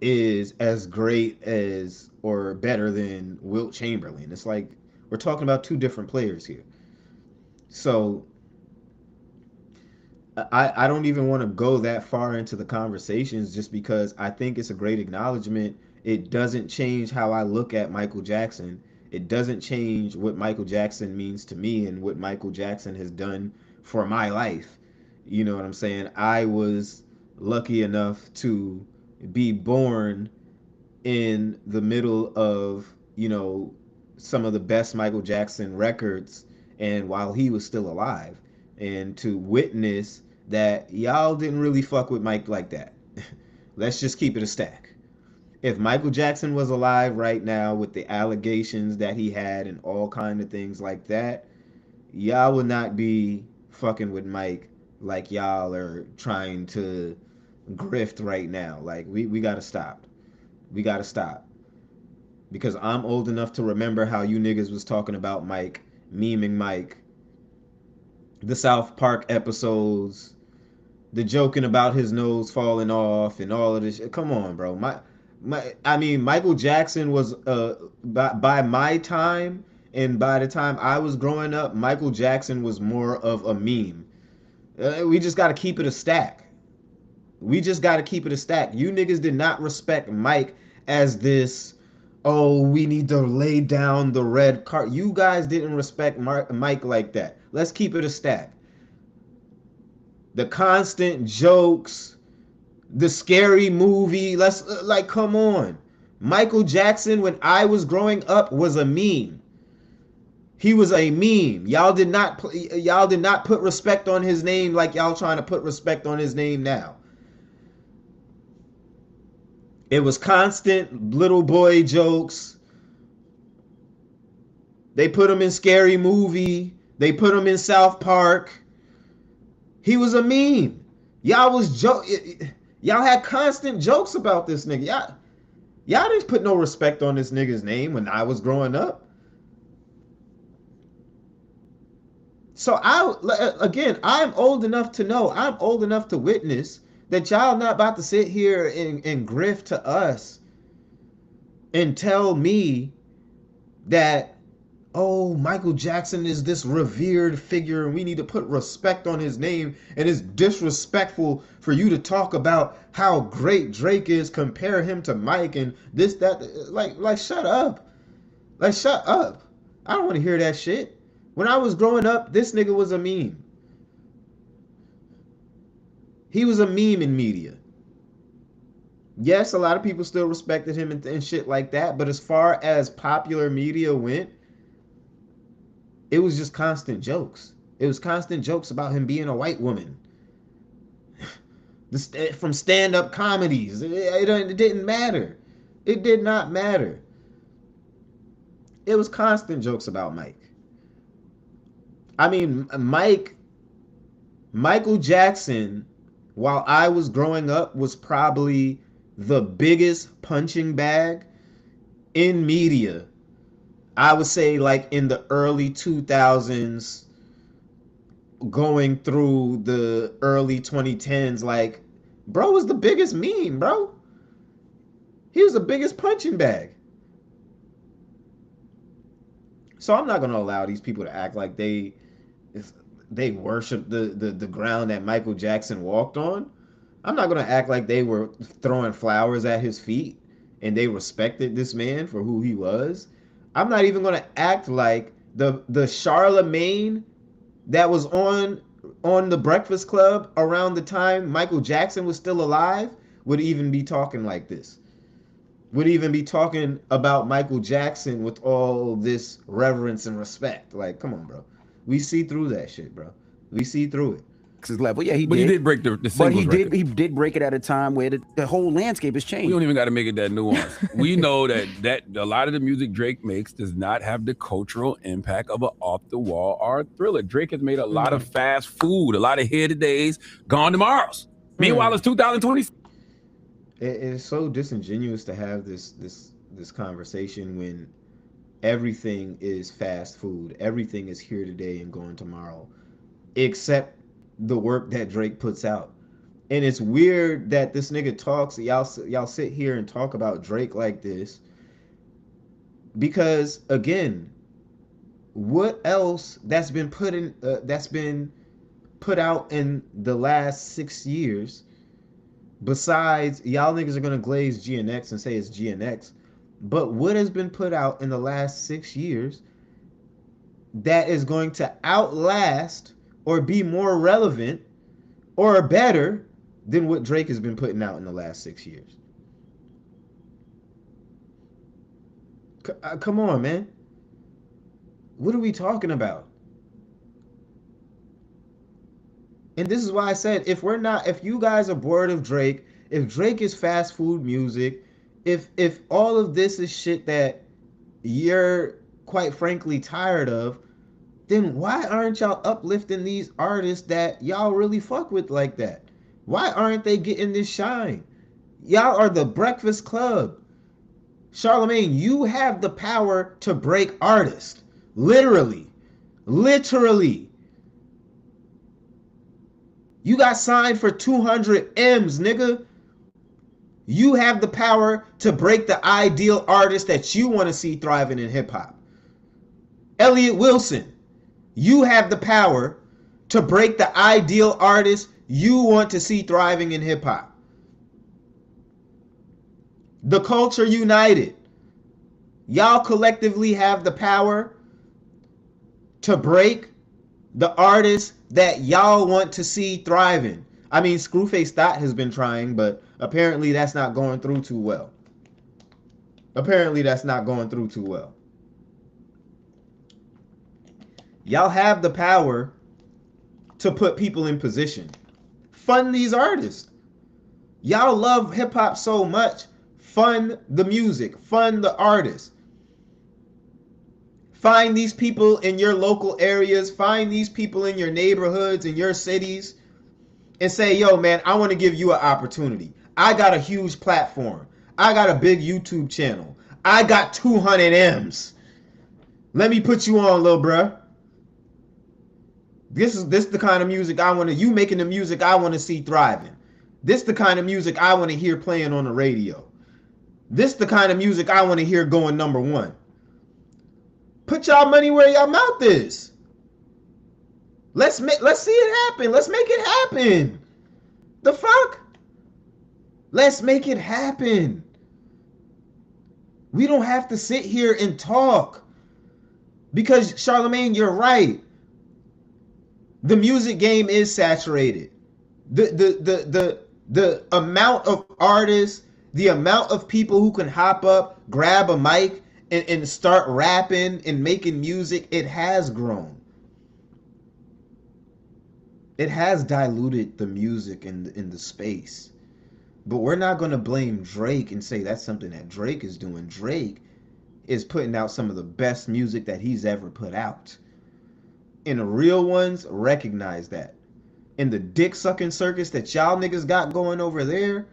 is as great as or better than Wilt Chamberlain. It's like we're talking about two different players here. So I don't even want to go that far into the conversations, just because I think it's a great acknowledgement. It doesn't change how I look at Michael Jackson. It doesn't change what Michael Jackson means to me and what Michael Jackson has done for my life. You know what I'm saying? I was lucky enough to be born in the middle of, some of the best Michael Jackson records, and while he was still alive, and to witness that y'all didn't really fuck with Mike like that. Let's just keep it a stack. If Michael Jackson was alive right now with the allegations that he had and all kind of things like that, y'all would not be fucking with Mike like y'all are trying to grift right now. Like we gotta stop. We gotta stop. Because I'm old enough to remember how you niggas was talking about Mike, memeing Mike, the South Park episodes, the joking about his nose falling off and all of this shit. Come on, bro. I mean, Michael Jackson was by my time and by the time I was growing up, Michael Jackson was more of a meme. We just got to keep it a stack. We just got to keep it a stack. You niggas did not respect Mike as this, oh, we need to lay down the red card. You guys didn't respect Mike like that. Let's keep it a stack. The constant jokes, the scary movie. Come on. Michael Jackson, when I was growing up, was a meme. He was a meme. Y'all did not put respect on his name like y'all trying to put respect on his name now. It was constant little boy jokes. They put him in Scary Movie. They put him in South Park. He was a meme. Y'all had constant jokes about this nigga. Y'all didn't put no respect on this nigga's name when I was growing up. So I'm old enough to know, I'm old enough to witness that y'all not about to sit here and grift to us and tell me that, oh, Michael Jackson is this revered figure and we need to put respect on his name, and it's disrespectful for you to talk about how great Drake is, compare him to Mike and this, that. Like shut up. Like, shut up. I don't want to hear that shit. When I was growing up, this nigga was a meme. He was a meme in media. Yes, a lot of people still respected him and shit like that, but as far as popular media went, it was just constant jokes. It was constant jokes about him being a white woman. From stand-up comedies. It didn't matter. It did not matter. It was constant jokes about Mike. I mean, Michael Jackson, while I was growing up, was probably the biggest punching bag in media. I would say like in the early 2000s, going through the early 2010s, like, bro was the biggest meme, bro. He was the biggest punching bag. So I'm not going to allow these people to act like they worship the ground that Michael Jackson walked on. I'm not going to act like they were throwing flowers at his feet and they respected this man for who he was. I'm not even going to act like the Charlemagne that was on the Breakfast Club around the time Michael Jackson was still alive would even be talking like this. Would even be talking about Michael Jackson with all this reverence and respect. Like, come on, bro. We see through that shit, bro. We see through it. Level. Yeah, he did break the singles record. He did break it at a time where the whole landscape has changed. We don't even got to make it that nuanced. We know that a lot of the music Drake makes does not have the cultural impact of an off-the-wall or a Thriller. Drake has made a lot of fast food, a lot of here todays, gone tomorrows. Meanwhile, it's 2020. It is so disingenuous to have this conversation when everything is fast food. Everything is here today and gone tomorrow, except the work that Drake puts out. And it's weird that this nigga talks, y'all sit here and talk about Drake like this, because again, what else that's been put out in the last 6 years besides, y'all niggas are gonna glaze GNX and say it's GNX, but what has been put out in the last 6 years that is going to outlast or be more relevant or better than what Drake has been putting out in the last 6 years? Come on, man. What are we talking about? And this is why I said, if you guys are bored of Drake, if Drake is fast food music, if all of this is shit that you're quite frankly tired of, then why aren't y'all uplifting these artists that y'all really fuck with like that? Why aren't they getting this shine? Y'all are the Breakfast Club. Charlemagne, you have the power to break artists. Literally. You got signed for 200 M's, nigga. You have the power to break the ideal artist that you want to see thriving in hip hop. Elliott Wilson, you have the power to break the ideal artist you want to see thriving in hip hop. The Culture United, y'all collectively have the power to break the artists that y'all want to see thriving. I mean, Screwface Thot has been trying, but apparently that's not going through too well. Y'all have the power to put people in position. Fund these artists. Y'all love hip hop so much. Fund the music. Fund the artists. Find these people in your local areas. Find these people in your neighborhoods, in your cities, and say, yo, man, I want to give you an opportunity. I got a huge platform. I got a big YouTube channel. I got 200 M's. Let me put you on, little bruh. This the kind of music I want to, you making the music I want to see thriving. This the kind of music I want to hear playing on the radio. This the kind of music I want to hear going #1. Put y'all money where y'all mouth is. Let's see it happen. Let's make it happen. The fuck? Let's make it happen. We don't have to sit here and talk. Because Charlamagne, you're right. The music game is saturated. The amount of artists, the amount of people who can hop up, grab a mic, and start rapping and making music, it has grown. It has diluted the music in the space. But we're not going to blame Drake and say that's something that Drake is doing. Drake is putting out some of the best music that he's ever put out. And the real ones recognize that. And the dick-sucking circus that y'all niggas got going over there,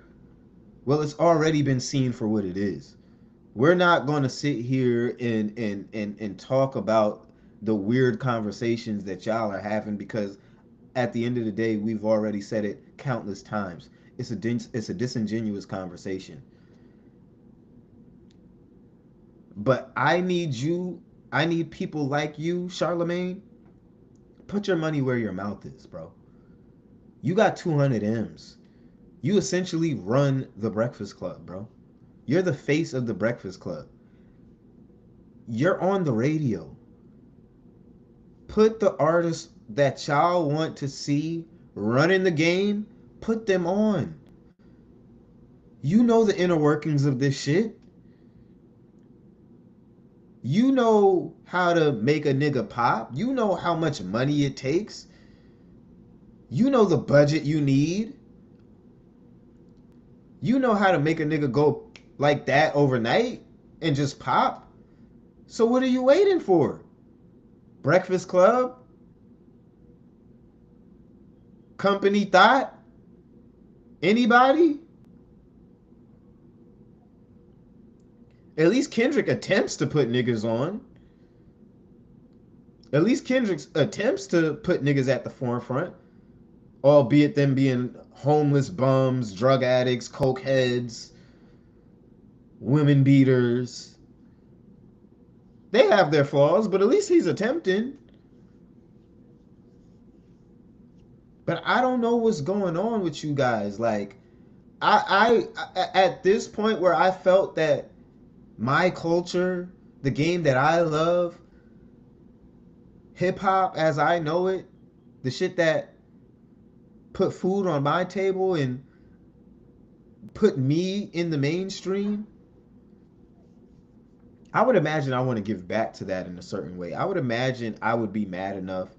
well, it's already been seen for what it is. We're not going to sit here and talk about the weird conversations that y'all are having, because at the end of the day, we've already said it countless times. It's a disingenuous conversation. But I need people like you, Charlamagne. Put your money where your mouth is, bro. You got 200 M's. You essentially run the Breakfast Club, bro. You're the face of the Breakfast Club. You're on the radio. Put the artists that y'all want to see running the game, put them on. You know the inner workings of this shit. You know how to make a nigga pop. You know how much money it takes. You know the budget you need. You know how to make a nigga go like that overnight and just pop. So what are you waiting for? Breakfast Club? Company Thought? Anybody? At least Kendrick attempts to put niggas on. At least Kendrick attempts to put niggas at the forefront. Albeit them being homeless bums, drug addicts, coke heads, women beaters. They have their flaws, but at least he's attempting. But I don't know what's going on with you guys. Like, I at this point where I felt that my culture, the game that I love, hip hop as I know it, the shit that put food on my table and put me in the mainstream, I would imagine I want to give back to that in a certain way. I would imagine I would be mad enough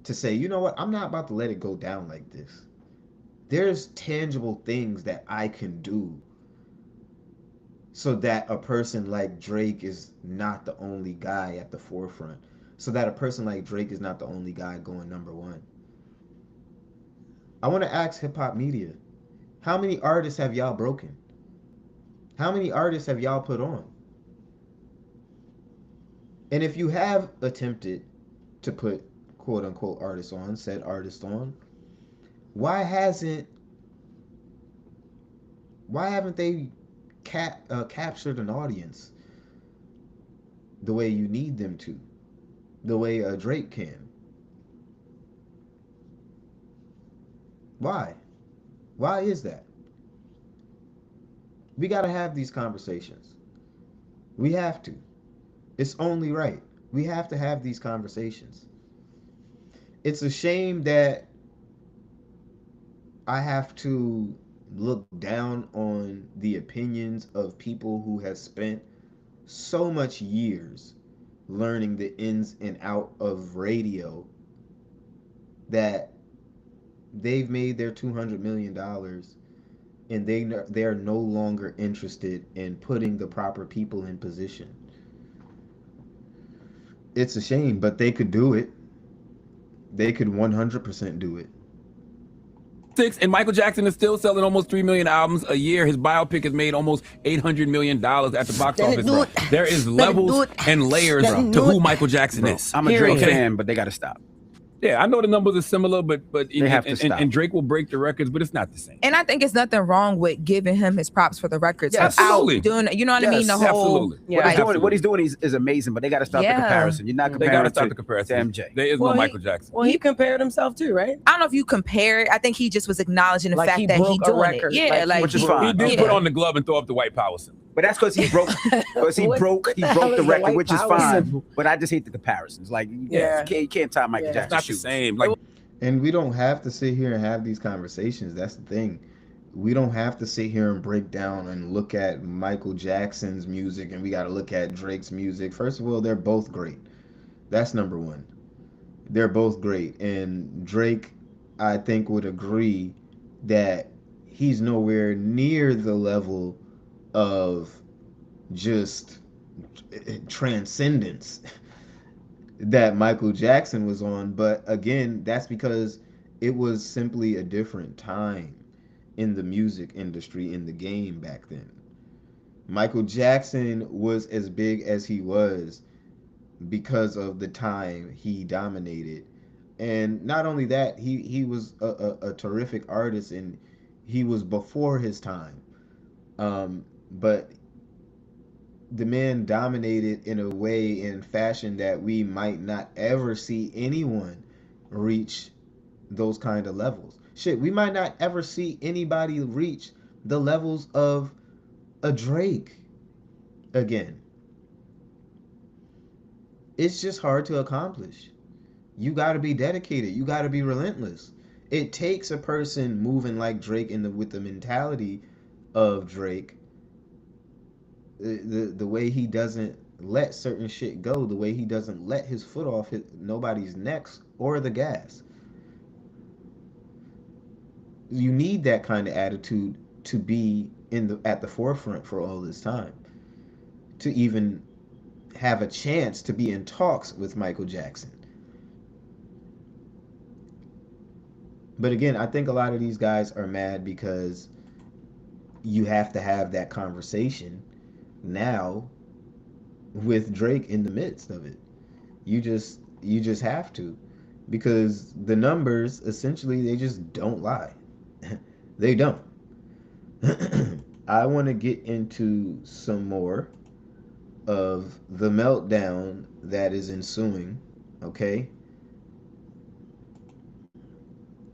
to say, you know what, I'm not about to let it go down like this. There's tangible things that I can do so that a person like Drake is not the only guy at the forefront. So that a person like Drake is not the only guy going #1. I want to ask hip hop media, how many artists have y'all broken? How many artists have y'all put on? And if you have attempted to put quote unquote artists on, said artists on, why haven't they captured an audience the way you need them to, the way Drake can? Why is that? We got to have these conversations. We have to. It's only right. We have to have these conversations. It's a shame that I have to look down on the opinions of people who have spent so much years learning the ins and out of radio that they've made their $200 million and they are no longer interested in putting the proper people in position. It's a shame, but they could do it. They could 100% do it. And Michael Jackson is still selling almost 3 million albums a year. His biopic has made almost $800 million at the box office, bro. There is levels and layers to who Michael Jackson is. I'm a Drake fan, but they got to stop. Yeah, I know the numbers are similar, but They have to stop. And Drake will break the records, but it's not the same. And I think it's nothing wrong with giving him his props for the records. Yeah, absolutely. Doing, you know what I mean? The whole, absolutely. Yeah. What he's doing is amazing, but they got to stop the comparison. You're not comparing. They got to stop the comparison to MJ. There is no Michael Jackson. Well, he compared himself too, right? I don't know if you compare it. I think he just was acknowledging the Like fact he that he broke a doing record. it. Yeah, like which is fine. He did put on the glove and throw up the white power symbol. But that's because he broke. Because he broke the record, which is fine. But I just hate the comparisons. Like, you can't tie Michael Jackson. It's not the same. Like, and we don't have to sit here and have these conversations. That's the thing. We don't have to sit here and break down and look at Michael Jackson's music, and we got to look at Drake's music. First of all, they're both great. That's number one. They're both great, and Drake, I think, would agree that he's nowhere near the level of just transcendence that Michael Jackson was on. But again, that's because it was simply a different time in the music industry, in the game back then. Michael Jackson was as big as he was because of the time he dominated. And not only that, he was a terrific artist, and he was before his time. But the man dominated in a way, in fashion, that we might not ever see anyone reach those kind of levels. Shit, we might not ever see anybody reach the levels of a Drake again. It's just hard to accomplish. You got to be dedicated. You got to be relentless. It takes a person moving like Drake with the mentality of Drake, the way he doesn't let certain shit go, the way he doesn't let his foot off nobody's necks or the gas. You need that kind of attitude to be at the forefront for all this time, to even have a chance to be in talks with Michael Jackson. But again, I think a lot of these guys are mad because you have to have that conversation now with Drake in the midst of it. You just have to, because the numbers, essentially, they just don't lie. They don't. I want to get into some more of the meltdown that is ensuing, okay?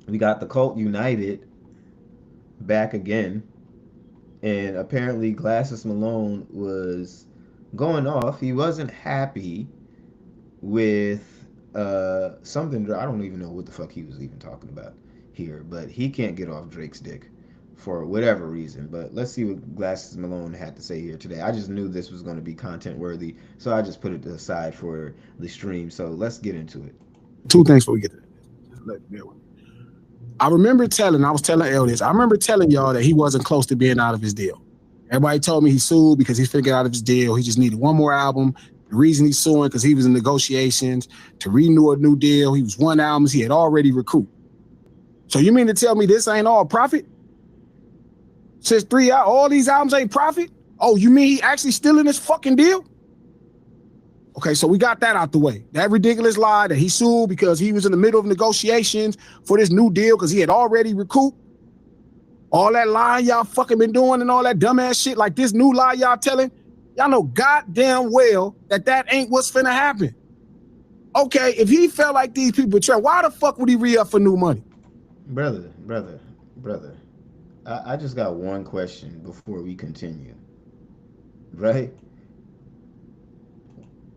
We got the cult united back again, and apparently Glasses Malone was going off. He wasn't happy with something. I don't even know what the fuck he was even talking about here, but he can't get off Drake's dick for whatever reason. But let's see what Glasses Malone had to say here today. I just knew this was going to be content worthy, so I just put it aside for the stream. So let's get into it. Two things before we get to that. I remember I was telling Elle this. I remember telling y'all that he wasn't close to being out of his deal. Everybody told me he sued because he's figured out of his deal. He just needed one more album. The reason he's suing because he was in negotiations to renew a new deal. He was one album he had already recouped. So you mean to tell me this ain't all profit? Since all these albums ain't profit? Oh, you mean he actually still in this fucking deal? Okay, so we got that out the way. That ridiculous lie that he sued because he was in the middle of negotiations for this new deal because he had already recouped. All that lying y'all fucking been doing and all that dumbass shit, like this new lie y'all telling, y'all know goddamn well that ain't what's finna happen. Okay, if he felt like these people betrayed, why the fuck would he re-up for new money? Brother. I just got one question before we continue. Right?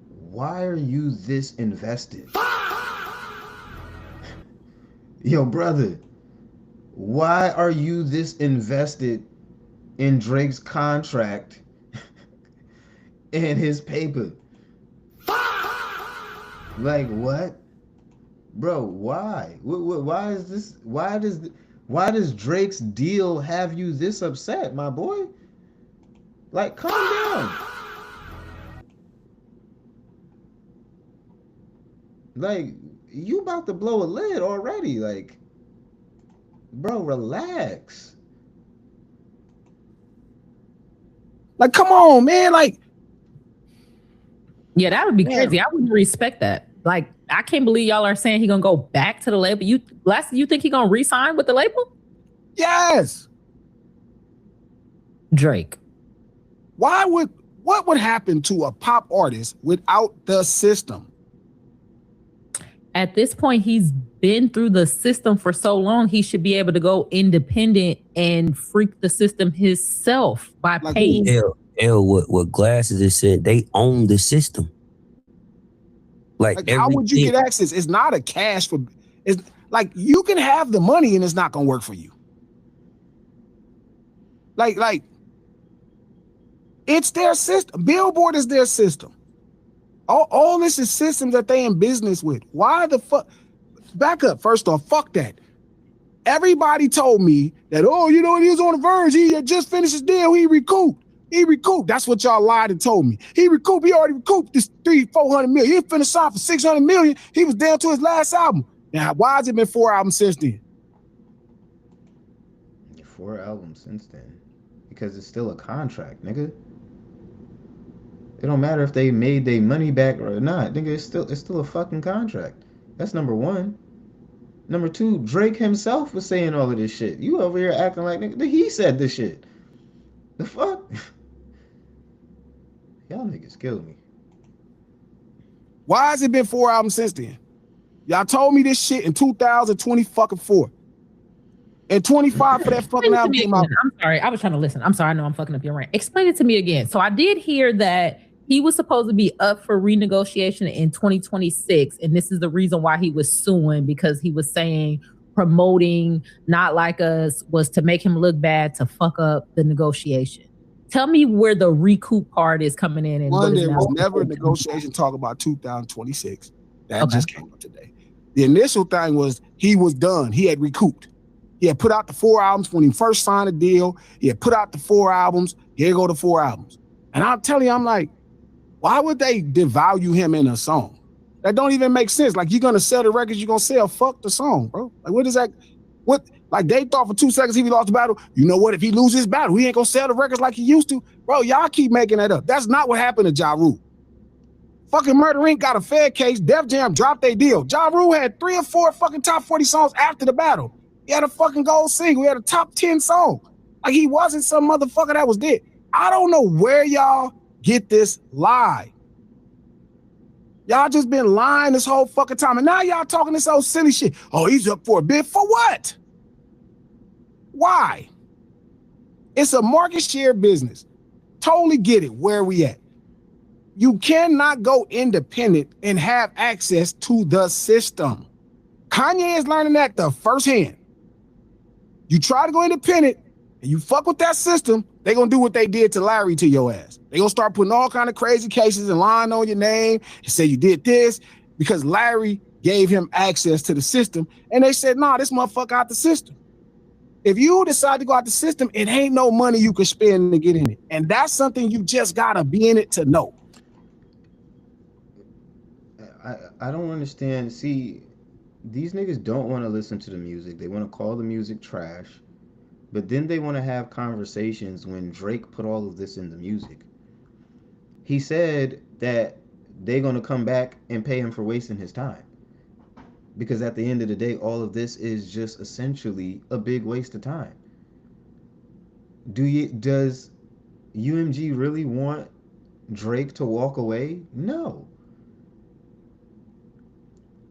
Why are you this invested? Yo, brother, why are you this invested in Drake's contract and his paper? Like, what? Bro, why? Why is this? Why does Drake's deal have you this upset, my boy? Like, calm down. Like, you about to blow a lid already. Like, bro, relax. Like, come on, man. Like, yeah, that would be crazy. I wouldn't respect that. Like, I can't believe y'all are saying he gonna go back to the label. You think he gonna re-sign with the label? Yes. Drake. What would happen to a pop artist without the system? At this point, he's been through the system for so long, he should be able to go independent and freak the system himself by paying. What Glasses has said, they own the system. Like how would you get access? It's not a cash for. It's like you can have the money and it's not gonna work for you. Like it's their system. Billboard is their system. All this is systems that they in business with. Why the fuck? Back up. First off, fuck that. Everybody told me that, oh, you know, he was on the verge. He had just finished his deal. He recouped. That's what y'all lied and told me. He recouped. He already recouped this 300-400 million. He finished off for 600 million. He was down to his last album. Now, why has it been 4 albums since then? 4 albums since then. Because it's still a contract, nigga. It don't matter if they made their money back or not. Nigga, it's still a fucking contract. That's number one. Number two, Drake himself was saying all of this shit. You over here acting like nigga, he said this shit. The fuck? Y'all niggas kill me. Why has it been 4 albums since then? Y'all told me this shit in 2024. And 25 for that fucking album came out. I'm sorry, I was trying to listen. I'm sorry, I know I'm fucking up your rant. Explain it to me again. So I did hear that he was supposed to be up for renegotiation in 2026, and this is the reason why he was suing, because he was saying promoting Not Like Us was to make him look bad, to fuck up the negotiation. Tell me where the recoup part is coming in. And one, there was never a negotiation talk about 2026. That just came up today. The initial thing was he was done. He had recouped. He had put out the 4 albums when he first signed a deal. He had put out the 4 albums. Here go the 4 albums. And I'm telling you, I'm like, why would they devalue him in a song? That don't even make sense. Like, you're going to sell the records you're going to sell. Fuck the song, bro. Like, what is that? What? Like, they thought for 2 seconds he lost the battle. You know what? If he loses his battle, he ain't going to sell the records like he used to. Bro, y'all keep making that up. That's not what happened to Ja Rule. Fucking Murder Inc. got a Fed case. Def Jam dropped their deal. Ja Rule had 3 or 4 fucking top 40 songs after the battle. He had a fucking gold single. He had a top 10 song. Like, he wasn't some motherfucker that was dead. I don't know where y'all get this lie. Y'all just been lying this whole fucking time. And now y'all talking this old silly shit. Oh, he's up for a bid. For what? Why? It's a market share business. Totally get it. Where we at? You cannot go independent and have access to the system. Kanye is learning that the first hand. You try to go independent and you fuck with that system, they gonna do what they did to Larry to your ass. They gonna start putting all kind of crazy cases and lying on your name and say you did this because Larry gave him access to the system. And they said, nah, this motherfucker out the system. If you decide to go out the system, it ain't no money you can spend to get in it. And that's something you just gotta be in it to know. I don't understand. See, these niggas don't want to listen to the music. They want to call the music trash. But then they want to have conversations when Drake put all of this in the music. He said that they're going to come back and pay him for wasting his time. Because at the end of the day, all of this is just essentially a big waste of time. Does UMG really want Drake to walk away? No.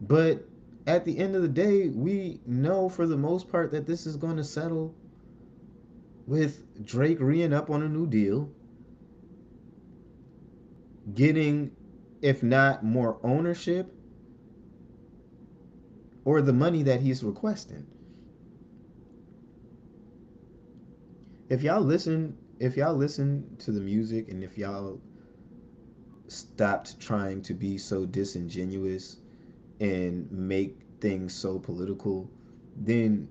But at the end of the day, we know for the most part that this is going to settle with Drake re-ing up on a new deal, getting, if not more ownership, or the money that he's requesting. If y'all listen to the music, and if y'all stopped trying to be so disingenuous and make things so political, then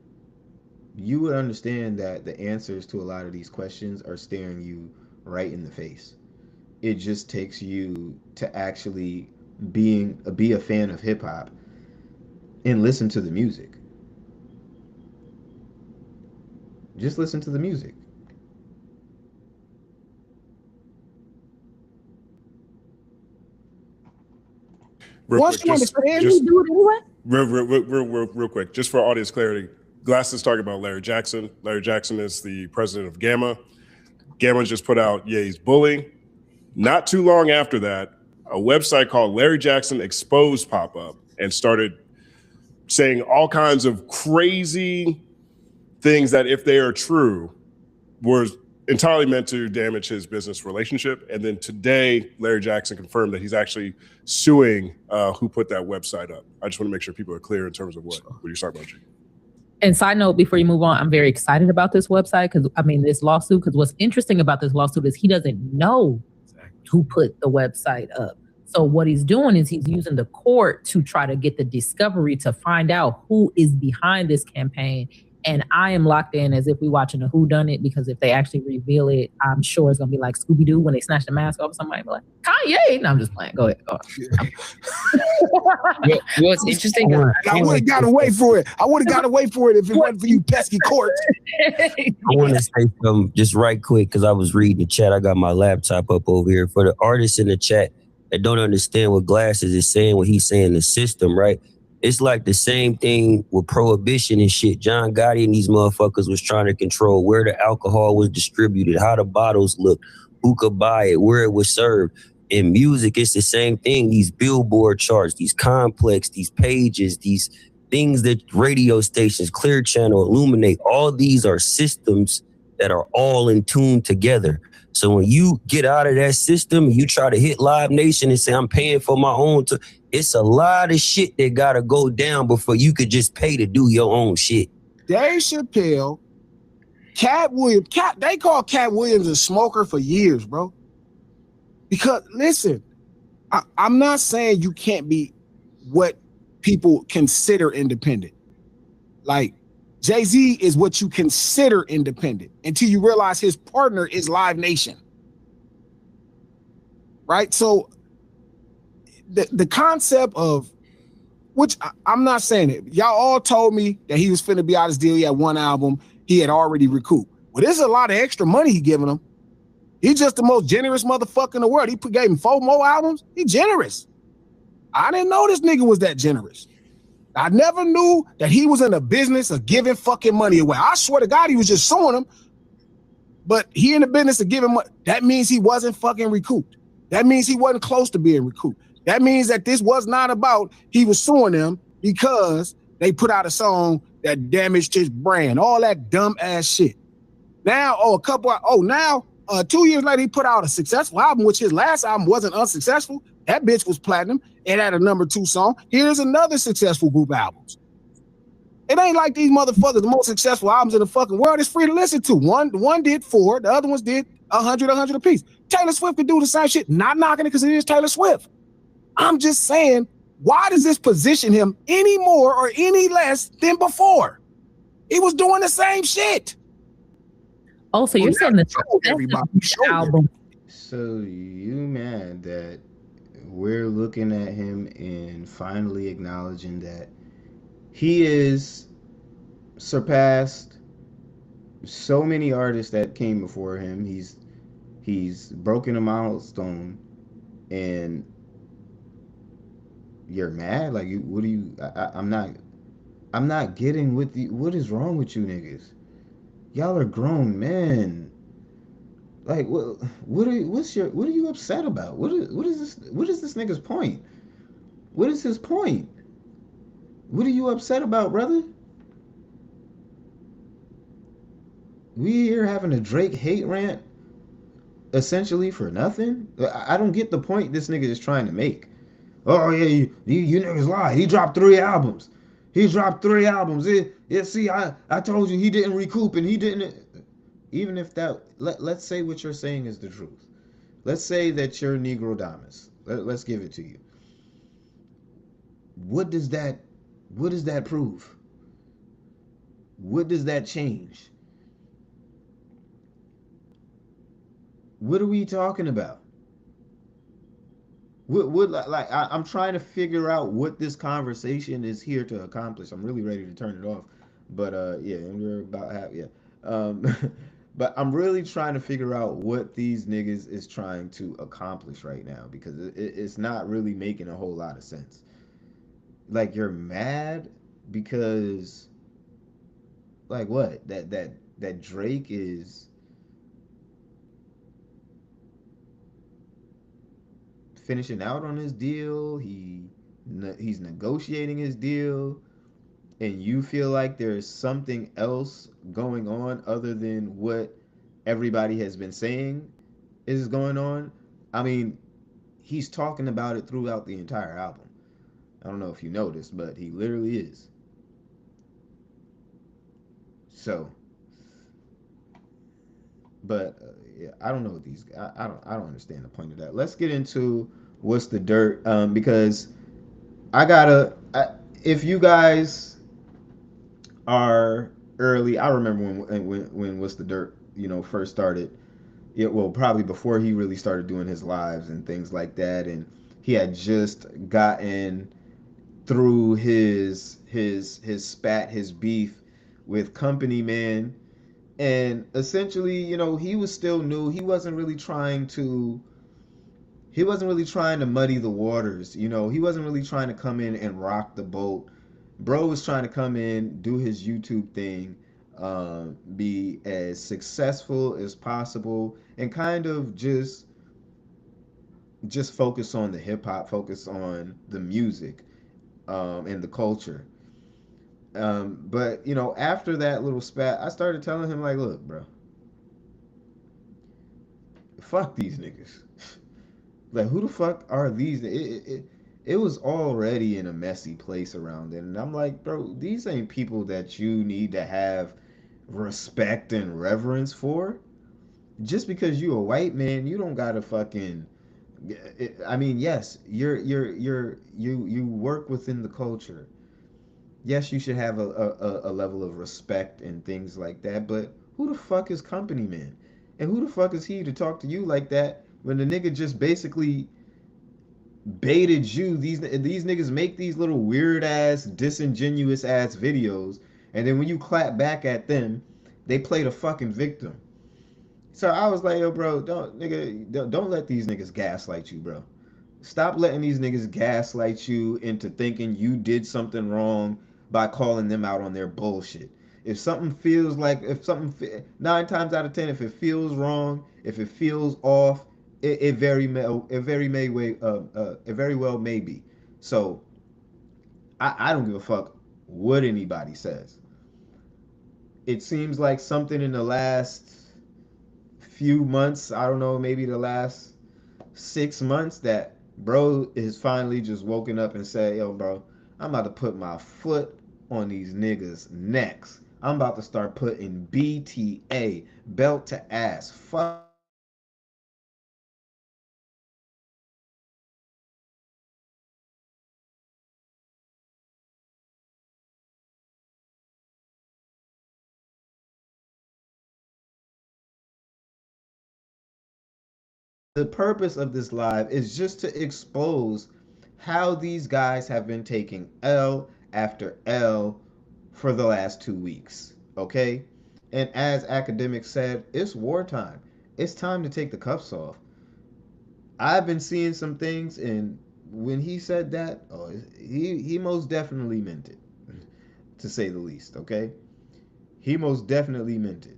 you would understand that the answers to a lot of these questions are staring you right in the face. It just takes you to actually be a fan of hip hop and listen to the music. Just listen to the music. Once you understand, you do it anyway. Real quick, just for audience clarity, Glass is talking about Larry Jackson. Larry Jackson is the president of Gamma. Gamma just put out Ye's Bully. Not too long after that, a website called Larry Jackson Exposed pop up and started saying all kinds of crazy things that, if they are true, were entirely meant to damage his business relationship. And then today, Larry Jackson confirmed that he's actually suing who put that website up. I just want to make sure people are clear in terms of what you're talking about, G. And side note, before you move on, I'm very excited about this website this lawsuit, because what's interesting about this lawsuit is he doesn't know who put the website up. So what he's doing is he's using the court to try to get the discovery to find out who is behind this campaign. And I am locked in as if we're watching a whodunit, because if they actually reveal it, I'm sure it's going to be like Scooby-Doo when they snatch the mask off somebody, like, Kanye. No, I'm just playing. Go ahead. What's interesting? I would have got away for it. I would have got away for it if it wasn't for you pesky courts. I want to say something just right quick, because I was reading the chat. I got my laptop up over here. For the artists in the chat that don't understand what Glasses is saying when he's saying the system, right? It's like the same thing with prohibition and shit. John Gotti and these motherfuckers was trying to control where the alcohol was distributed, how the bottles looked, who could buy it, where it was served. In music, it's the same thing. These Billboard charts, these Complex, these pages, these things that radio stations, Clear Channel, Illuminate, all these are systems that are all in tune together. So when you get out of that system, you try to hit Live Nation and say, I'm paying for my own. It's a lot of shit that got to go down before you could just pay to do your own shit. Dave Chappelle, Cat Williams, they call Cat Williams a smoker for years, bro. Because, listen, I'm not saying you can't be what people consider independent. Like, Jay-Z is what you consider independent until you realize his partner is Live Nation. Right? So the concept of, which I'm not saying it. Y'all all told me that he was finna be out his deal. He had one album. He had already recouped. Well, there's a lot of extra money he giving him. He's just the most generous motherfucker in the world. He gave him 4 more albums. He generous. I didn't know this nigga was that generous. I never knew that he was in the business of giving fucking money away. I swear to God, he was just suing him. But he in the business of giving money. That means he wasn't fucking recouped. That means he wasn't close to being recouped. That means that this was not about he was suing them because they put out a song that damaged his brand. All that dumb ass shit. Now, 2 years later, he put out a successful album, which his last album wasn't unsuccessful. That bitch was platinum. It had a #2 song. Here's another successful group of albums. It ain't like these motherfuckers, the most successful albums in the fucking world is free to listen to. One did 4, the other ones did 100 apiece. Taylor Swift could do the same shit. Not knocking it because it is Taylor Swift. I'm just saying, why does this position him any more or any less than before? He was doing the same shit. Oh, so you're saying the album. So you mad that we're looking at him and finally acknowledging that he is surpassed so many artists that came before him. He's broken a milestone, and you're mad? Like, what do you? I'm not getting what is wrong with you niggas? Y'all are grown men. Like, what are you upset about? What is this nigga's point? What is his point? What are you upset about, brother? We here having a Drake hate rant essentially for nothing? I don't get the point this nigga is trying to make. Oh yeah, you niggas lied. He dropped 3 albums. See, I told you he didn't recoup, and he didn't. Even if that, let's say what you're saying is the truth. Let's say that you're Negrodamus. Let's give it to you. What does that prove? What does that change? What are we talking about? I'm trying to figure out what this conversation is here to accomplish. I'm really ready to turn it off, but yeah, and we're about half. Yeah, But I'm really trying to figure out what these niggas is trying to accomplish right now because it's not really making a whole lot of sense. Like you're mad because like what? That Drake is finishing out on his deal. He's negotiating his deal, and you feel like there's something else going on other than what everybody has been saying is going on. I mean, he's talking about it throughout the entire album. I don't know if you noticed, but he literally is. So, but yeah, I don't know what these. I don't understand the point of that. Let's get into what's the dirt, because I gotta. If you guys are early, I remember when what's the dirt, first started. Yeah, well, probably before he really started doing his lives and things like that, and he had just gotten through his spat, his beef with Company Man, and essentially, he was still new. He wasn't really trying to muddy the waters. He wasn't really trying to come in and rock the boat. Bro was trying to come in, do his YouTube thing, be as successful as possible, and kind of just focus on the hip hop, focus on the music, and the culture. But after that little spat, I started telling him like, look, bro, fuck these niggas. Like, who the fuck are these? It was already in a messy place around it, and I'm like, bro, these ain't people that you need to have respect and reverence for. Just because you a white man, you don't gotta fucking. I mean, yes, you work within the culture. Yes, you should have a level of respect and things like that. But who the fuck is Company Man, and who the fuck is he to talk to you like that when the nigga just basically baited you? These niggas make these little weird ass, disingenuous ass videos, and then when you clap back at them, they play the fucking victim. So I was like, yo, bro, don't let these niggas gaslight you, bro. Stop letting these niggas gaslight you into thinking you did something wrong by calling them out on their bullshit. If something feels like, if something, 9 times out of 10, if it feels wrong, if it feels off, it very well may be. So I don't give a fuck what anybody says. It seems like something in the last few months, I don't know, maybe the last 6 months, that bro is finally just woken up and said, yo, bro, I'm about to put my foot on these niggas' necks. I'm about to start putting BTA, belt to ass. Fuck the purpose of this live is just to expose how these guys have been taking L after L for the last 2 weeks. Okay? And as academics said, it's wartime. It's time to take the cuffs off. I've been seeing some things, and when he said that, oh, he most definitely meant it, to say the least. Okay? He most definitely meant it.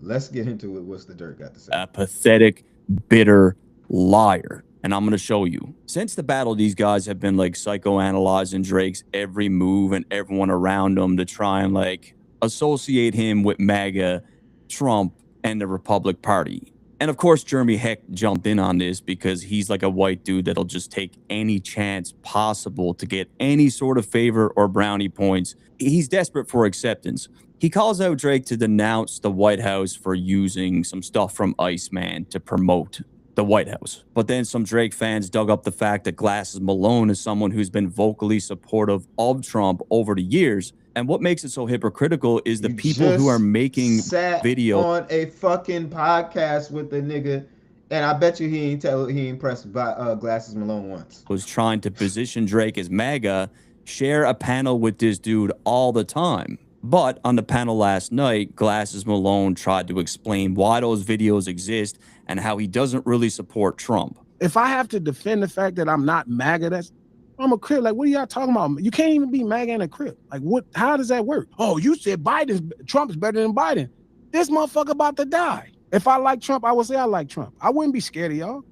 Let's get into it. What's the dirt got to say? A pathetic, bitter liar. And I'm going to show you. Since the battle, these guys have been like psychoanalyzing Drake's every move and everyone around him to try and like associate him with MAGA, Trump, and the Republic Party. And of course, Jeremy Heck jumped in on this because he's like a white dude that'll just take any chance possible to get any sort of favor or brownie points. He's desperate for acceptance. He calls out Drake to denounce the White House for using some stuff from Iceman to promote the White House. But then some Drake fans dug up the fact that Glasses Malone is someone who's been vocally supportive of Trump over the years. And what makes it so hypocritical is the people who are making videos on a fucking podcast with the nigga, and I bet you he ain't pressed by Glasses Malone once. Was trying to position Drake as MAGA, share a panel with this dude all the time. But on the panel last night, Glasses Malone tried to explain why those videos exist and how he doesn't really support Trump. If I have to defend the fact that I'm not MAGA, I'm a Crip. Like, what are y'all talking about? You can't even be MAGA and a Crip. Like, what? How does that work? Oh, you said Trump is better than Biden. This motherfucker about to die. If I like Trump, I would say I like Trump. I wouldn't be scared of y'all.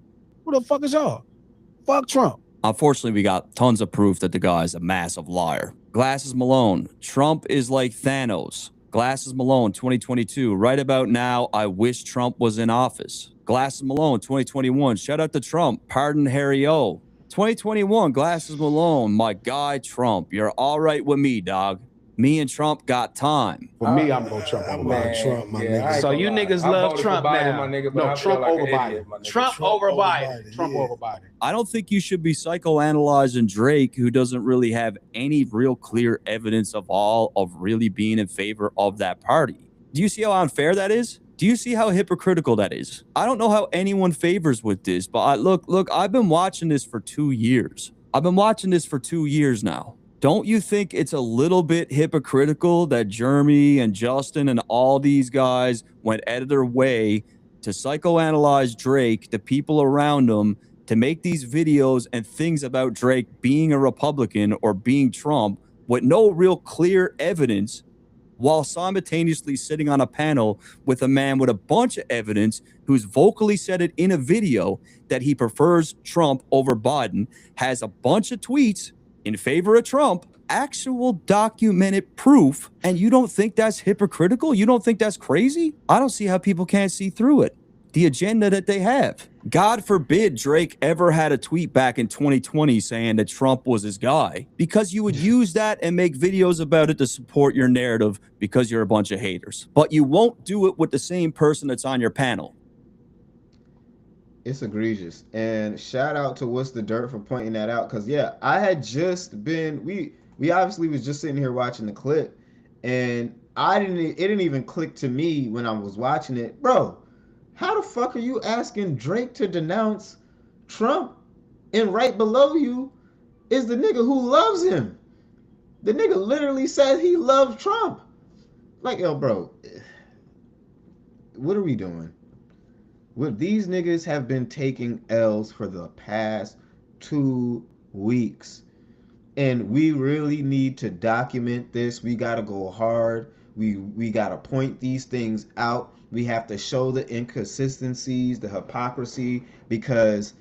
Who the fuck is y'all? Fuck Trump. Unfortunately, we got tons of proof that the guy is a massive liar. Glasses Malone, Trump is like Thanos. Glasses Malone, 2022, right about now, I wish Trump was in office. Glasses Malone, 2021, shout out to Trump, pardon Harry O. 2021, Glasses Malone, my guy Trump, you're all right with me, dog. Me and Trump got time. For me, I'm going Trump over Biden. Trump, my nigga. So you niggas love Trump now. No, Trump over Biden. Trump over Biden. Trump over Biden. I don't think you should be psychoanalyzing Drake, who doesn't really have any real clear evidence of really being in favor of that party. Do you see how unfair that is? Do you see how hypocritical that is? I don't know how anyone favors with this, but look, I've been watching this for 2 years. I've been watching this for 2 years now. Don't you think it's a little bit hypocritical that Jeremy and Justin and all these guys went out of their way to psychoanalyze Drake, the people around him, to make these videos and things about Drake being a Republican or being Trump with no real clear evidence, while simultaneously sitting on a panel with a man with a bunch of evidence who's vocally said it in a video that he prefers Trump over Biden, has a bunch of tweets in favor of Trump, actual documented proof, and you don't think that's hypocritical? You don't think that's crazy? I don't see how people can't see through it. The agenda that they have. God forbid Drake ever had a tweet back in 2020 saying that Trump was his guy, because you would use that and make videos about it to support your narrative because you're a bunch of haters. But you won't do it with the same person that's on your panel. It's egregious. And shout out to What's the Dirt for pointing that out. Because, yeah, I had just been, we obviously was just sitting here watching the clip. And it didn't even click to me when I was watching it. Bro, how the fuck are you asking Drake to denounce Trump? And right below you is the nigga who loves him. The nigga literally said he loved Trump. Like, yo, bro, what are we doing? These niggas have been taking L's for the past 2 weeks. And we really need to document this. We got to go hard. We got to point these things out. We have to show the inconsistencies, the hypocrisy, because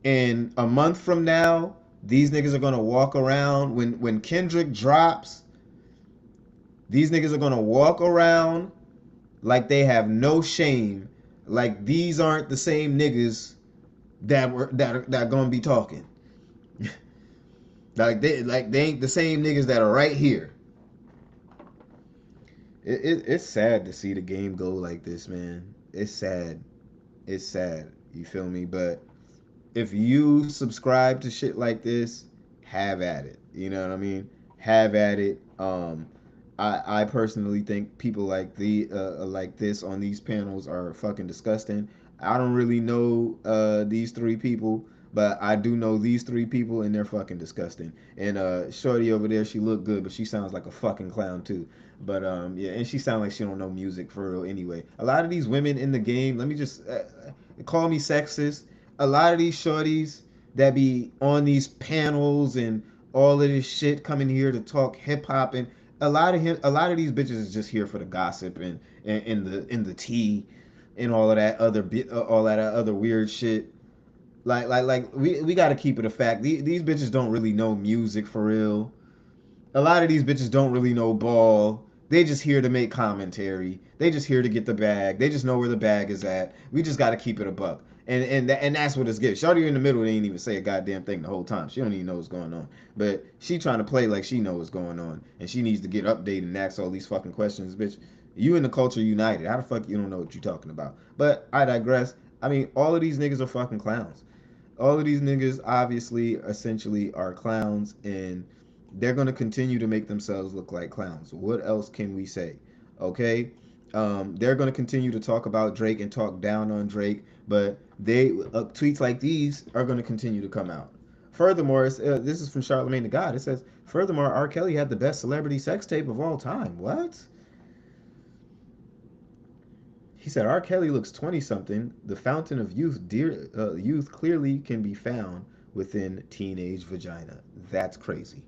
in a month from now, these niggas are going to walk around. When Kendrick drops, these niggas are going to walk around like they have no shame. Like these aren't the same niggas that are gonna be talking. like they ain't the same niggas that are right here. It's sad to see the game go like this, man. It's sad. It's sad. You feel me? But if you subscribe to shit like this, have at it. You know what I mean? Have at it. I personally think people like this on these panels are fucking disgusting. I don't really know these 3 people, but I do know these 3 people, and they're fucking disgusting. And Shorty over there, she look good, but she sounds like a fucking clown too. But yeah, and she sounds like she don't know music for real anyway. A lot of these women in the game, let me just call me sexist. A lot of these shorties that be on these panels and all of this shit coming here to talk hip hop, and a lot of these bitches is just here for the gossip and the tea and all of that other weird shit. Like we got to keep it a fact. These bitches don't really know music for real. A lot of these bitches don't really know ball. They just here to make commentary. They just here to get the bag. They just know where the bag is at. We just got to keep it a buck. And that's what it's getting. Shorty in the middle didn't even say a goddamn thing the whole time. She don't even know what's going on. But she trying to play like she knows what's going on. And she needs to get updated and ask all these fucking questions, bitch. You and the culture united. How the fuck you don't know what you're talking about? But I digress. I mean, all of these niggas are fucking clowns. All of these niggas obviously essentially are clowns, and they're going to continue to make themselves look like clowns. What else can we say? Okay? They're going to continue to talk about Drake and talk down on Drake, but tweets like these are going to continue to come out. Furthermore, this is from Charlemagne the God. It says, Furthermore, R. Kelly had the best celebrity sex tape of all time. What? He said R. Kelly looks 20-something. The fountain of youth clearly can be found within teenage vagina. That's crazy.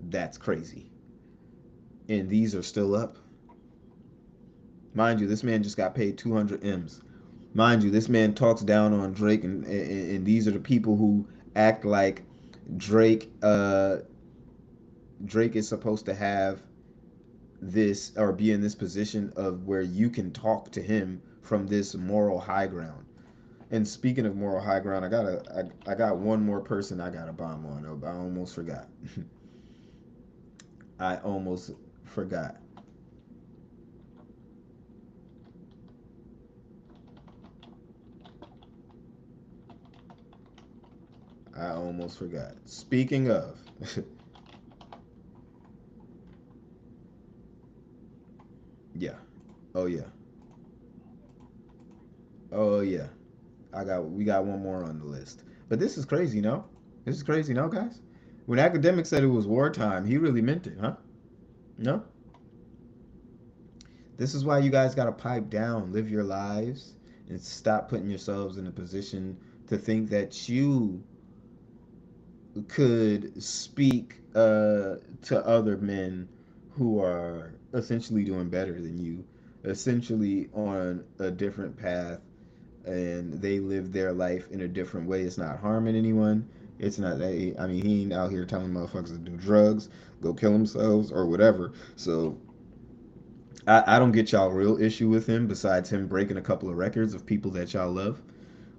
That's crazy. And these are still up. Mind you, this man just got paid 200 M's. Mind you, this man talks down on Drake, and these are the people who act like Drake Drake is supposed to have this or be in this position of where you can talk to him from this moral high ground. And speaking of moral high ground, I got one more person I got a bomb on. I almost forgot. I almost forgot. I almost forgot. Speaking of, yeah. Oh yeah. Oh yeah. We got one more on the list. But this is crazy, no? This is crazy, no, guys? When academics said it was wartime, he really meant it, huh? No? This is why you guys gotta pipe down, live your lives, and stop putting yourselves in a position to think that you could speak to other men who are essentially doing better than you, essentially on a different path, and they live their life in a different way. It's not harming anyone. It's not. I mean, he ain't out here telling motherfuckers to do drugs, go kill themselves, or whatever. So I don't get y'all real issue with him. Besides him breaking a couple of records of people that y'all love.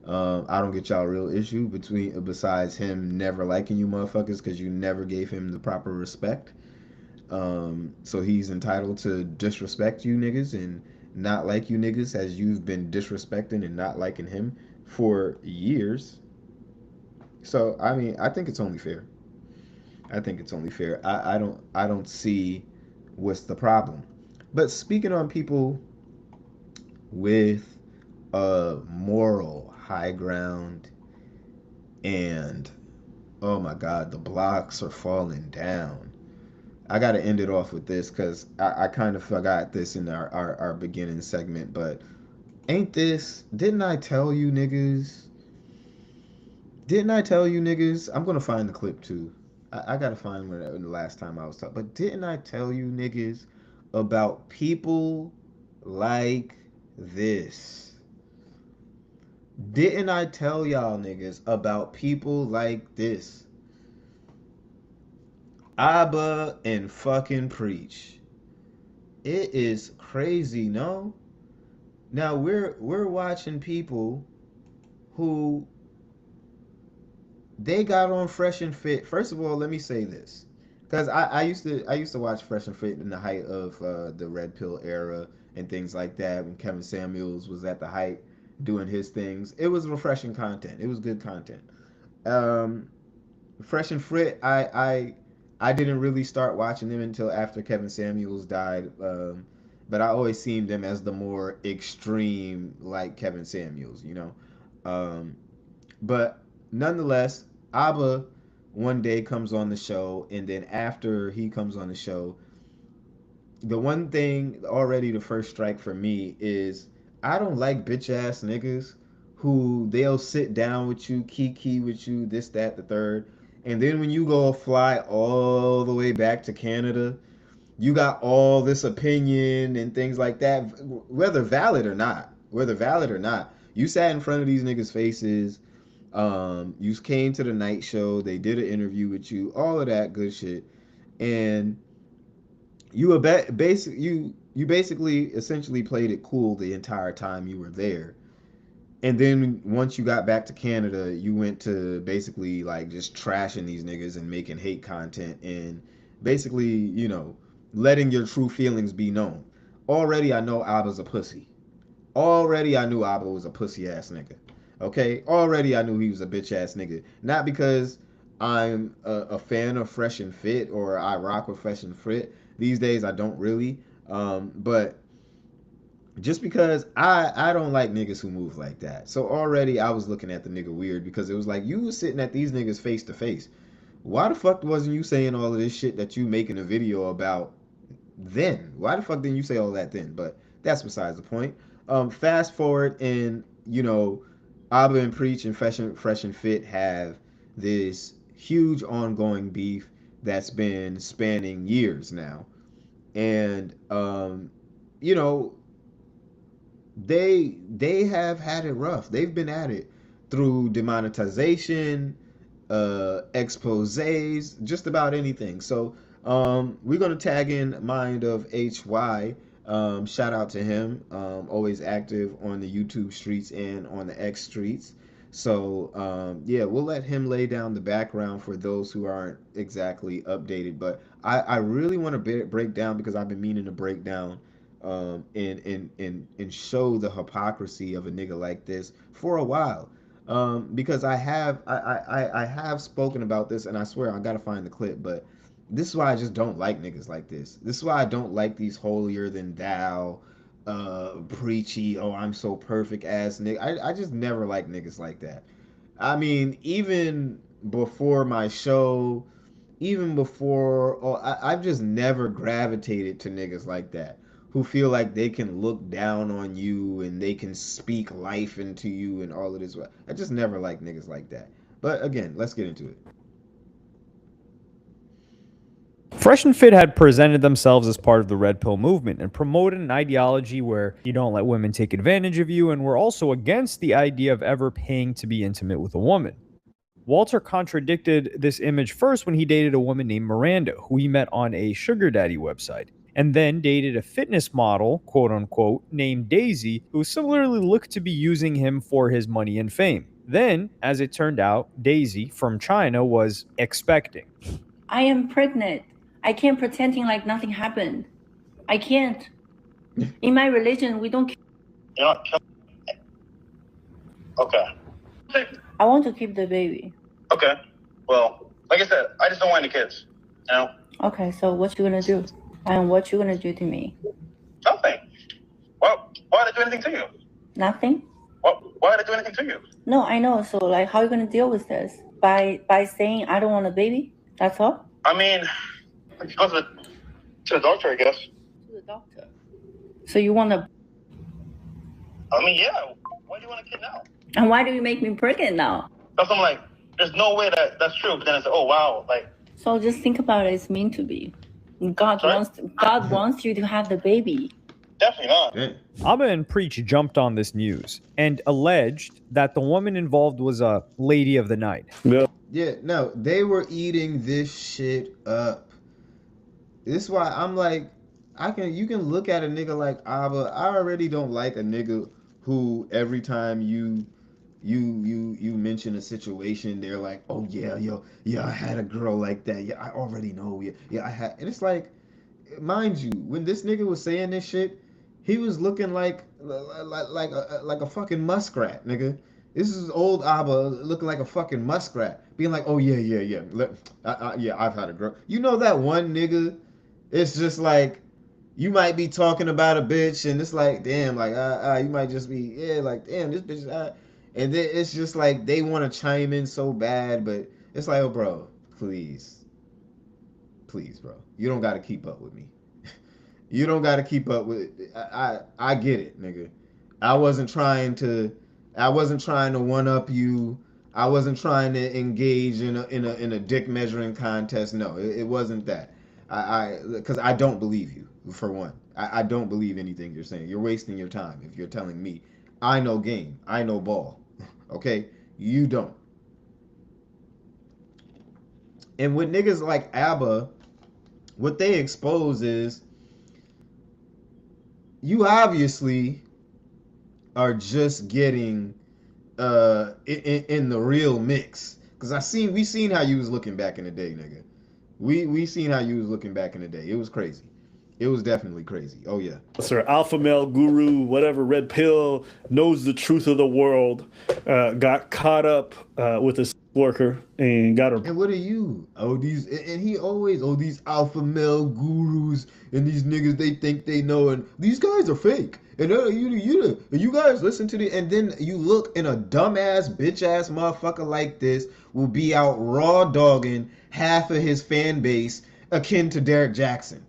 I don't get y'all real issue besides him never liking you motherfuckers because you never gave him the proper respect. So he's entitled to disrespect you niggas and not like you niggas as you've been disrespecting and not liking him for years. So I mean, I think it's only fair. I think it's only fair. I don't see what's the problem. But speaking on people with a moral high ground and oh my god, the blocks are falling down. I got to end it off with this because I kind of forgot this in our beginning segment, but didn't I tell you niggas? Didn't I tell you niggas? I'm going to find the clip too. I got to find when the last time I was talking, but didn't I tell you niggas about people like this? Didn't I tell y'all niggas about people like this? Abba and fucking preach. It is crazy, no? Now we're watching people who they got on Fresh and Fit. First of all, let me say this. Because I used to watch Fresh and Fit in the height of the Red Pill era and things like that when Kevin Samuels was at the height doing his things. It was refreshing content. It was good content. Fresh and Fit, I didn't really start watching them until after Kevin Samuels died. But I always seen them as the more extreme, like Kevin Samuels, you know. But nonetheless, Abba one day comes on the show, and then after he comes on the show, the one thing already the first strike for me is I don't like bitch ass niggas who they'll sit down with you, kiki with you, this, that, the third. And then when you go fly all the way back to Canada, you got all this opinion and things like that, whether valid or not. Whether valid or not. You sat in front of these niggas' faces. You came to the night show. They did an interview with you. All of that good shit. And you basically essentially played it cool the entire time you were there. And then once you got back to Canada, you went to basically like just trashing these niggas and making hate content and basically, you know, letting your true feelings be known. Already I know Abba's a pussy. Already I knew Abba was a pussy ass nigga. Okay? Already I knew he was a bitch ass nigga. Not because I'm a fan of Fresh and Fit or I rock with Fresh and Fit. These days I don't really. But just because I don't like niggas who move like that. So already I was looking at the nigga weird because it was like you was sitting at these niggas face to face. why the fuck wasn't you saying all of this shit that you making a video about then? Why the fuck didn't you say all that then? But that's besides the point. Fast forward, and Abba and Preach and Fresh and Fit have this huge ongoing beef that's been spanning years now, and you know they have had it rough. They've been at it through demonetization, exposés, just about anything. So we're gonna tag in Mind of HY. Shout out to him. Always active on the YouTube streets and on the X streets. So yeah, we'll let him lay down the background for those who aren't exactly updated. But I really want to break down, because I've been meaning to break down and show the hypocrisy of a nigga like this for a while. Because I have spoken about this, and I swear I gotta find the clip, but this is why I just don't like niggas like this. This is why I don't like these holier than thou, preachy, oh I'm so perfect ass nigga. I just never like niggas like that. I mean, even before my show, even before, I've just never gravitated to niggas like that, who feel like they can look down on you and they can speak life into you and all of this. I just never like niggas like that. But again, let's get into it. Fresh and Fit had presented themselves as part of the Red Pill movement and promoted an ideology where you don't let women take advantage of you, and were also against the idea of ever paying to be intimate with a woman. Walter contradicted this image first when he dated a woman named Miranda, who he met on a sugar daddy website, and then dated a fitness model, quote unquote, named Daisy, who similarly looked to be using him for his money and fame. Then, as it turned out, Daisy from China was expecting. I am pregnant. I can't pretending like nothing happened. I can't. In my religion, we don't. Okay. I want to keep the baby. Okay. Well, like I said, I just don't want any kids. You know? Okay, so what you gonna do? And what you gonna do to me? Nothing. Well, why did I do anything to you? Nothing? Why did I do anything to you? No, I know. So like, how are you gonna deal with this? By saying I don't want a baby? That's all? I mean, you go to the doctor, I guess. To the doctor. So you wanna? I mean, yeah. Why do you want a kid now? And why do you make me pregnant now? Because I'm like, there's no way that's true. But then I said, oh wow, like. So just think about it. It's meant to be. God wants you to have the baby. Definitely not. Abba and Preach jumped on this news and alleged that the woman involved was a lady of the night. Yeah, no, they were eating this shit up. This is why I'm like, you can look at a nigga like Abba. I already don't like a nigga who every time you mention a situation, they're like, oh yeah, I had a girl like that. Yeah, I already know. Yeah, I had. And it's like, mind you, when this nigga was saying this shit, he was looking like a fucking muskrat, nigga. This is old Abba looking like a fucking muskrat, being like, oh yeah. Yeah, I've had a girl. You know that one nigga? It's just like, you might be talking about a bitch, and it's like, damn, like, you might just be, like, damn, this bitch, and then it's just like they want to chime in so bad, but it's like, oh, bro, please, bro, you don't got to keep up with me. You don't got to keep up with it. I get it, nigga. I wasn't trying to one up you. I wasn't trying to engage in a dick measuring contest. No, it wasn't that. Because I don't believe you, for one. I don't believe anything you're saying. You're wasting your time if you're telling me I know game, I know ball. Okay? You don't. And with niggas like Abba, what they expose is, you obviously are just getting in the real mix. Because we seen how you was looking back in the day, nigga. We seen how you was looking back in the day. It was crazy. It was definitely crazy. Oh yeah. Sir, alpha male guru, whatever, red pill, knows the truth of the world, got caught up with a worker and got her. And what are you? Oh, these alpha male gurus, and these niggas, they think they know, and these guys are fake. And you guys listen to the, and then you look, and a dumbass, bitch ass motherfucker like this will be out raw dogging half of his fan base akin to Derek Jackson.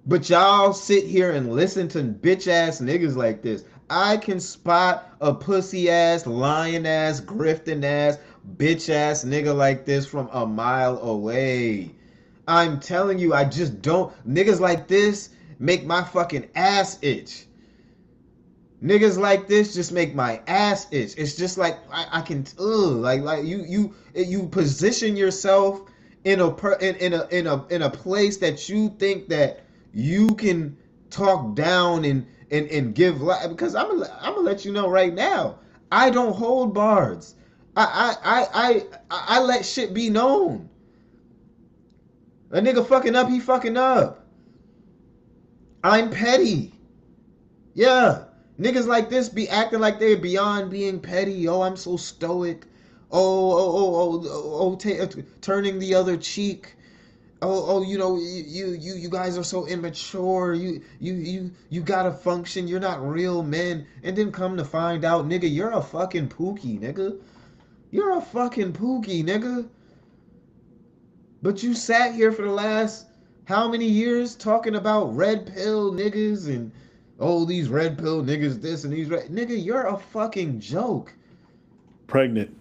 But y'all sit here and listen to bitch ass niggas like this. I can spot a pussy ass, lying ass, grifting ass, bitch ass nigga like this from a mile away. I'm telling you, I just don't. Niggas like this make my fucking ass itch. Niggas like this just make my ass itch. It's just like I can like you position yourself in a place that you think that you can talk down and give life, because I'm gonna let you know right now, I don't hold bars. I let shit be known. A nigga fucking up, he fucking up. I'm petty. Yeah. Niggas like this be acting like they're beyond being petty. Oh, I'm so stoic. Turning the other cheek. You know, you guys are so immature. You gotta function. You're not real men. And then come to find out, nigga, you're a fucking pookie, nigga. You're a fucking pookie, nigga. But you sat here for the last how many years talking about red pill niggas and these red pill niggas this and these nigga, you're a fucking joke. Pregnant,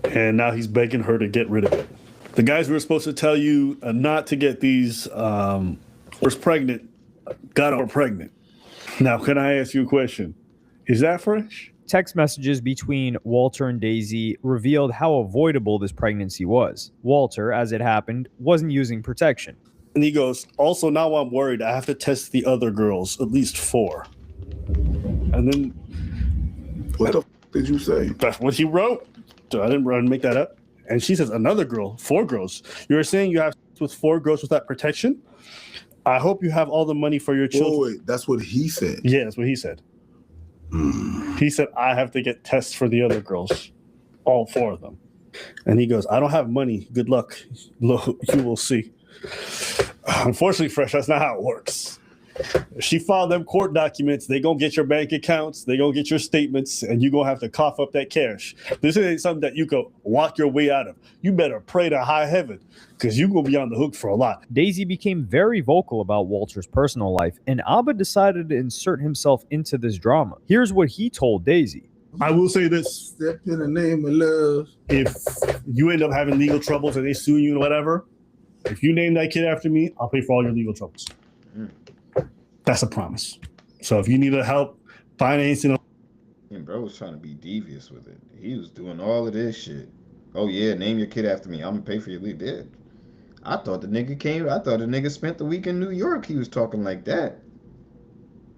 and now he's begging her to get rid of it. The guys who were supposed to tell you not to get these was pregnant, got her pregnant. Now, can I ask you a question? Is that fresh? Text messages between Walter and Daisy revealed how avoidable this pregnancy was. Walter, as it happened, wasn't using protection. And he goes, also, now I'm worried. I have to test the other girls, at least 4. And then... What the f*** did you say? That's what he wrote. So I didn't make that up. And she says, another girl, 4 girls. You're saying you have with 4 girls without protection? I hope you have all the money for your children. Wait, that's what he said? Yeah, that's what he said. He said, I have to get tests for the other girls, all 4 of them. And he goes, I don't have money. Good luck. You will see. Unfortunately, Fresh, that's not how it works. If she filed them court documents, they gonna get your bank accounts, they gonna get your statements, and you gonna have to cough up that cash. This ain't something that you can walk your way out of. You better pray to high heaven, because you gonna be on the hook for a lot. Daisy became very vocal about Walter's personal life, and Abba decided to insert himself into this drama. Here's what he told Daisy. I will say this. Step in the name of love. If you end up having legal troubles and they sue you and whatever, if you name that kid after me, I'll pay for all your legal troubles. That's a promise. So if you need help financing, and bro was trying to be devious with it. He was doing all of this shit. Oh yeah, name your kid after me. I'm gonna pay for your legal. I thought the nigga spent the week in New York. He was talking like that.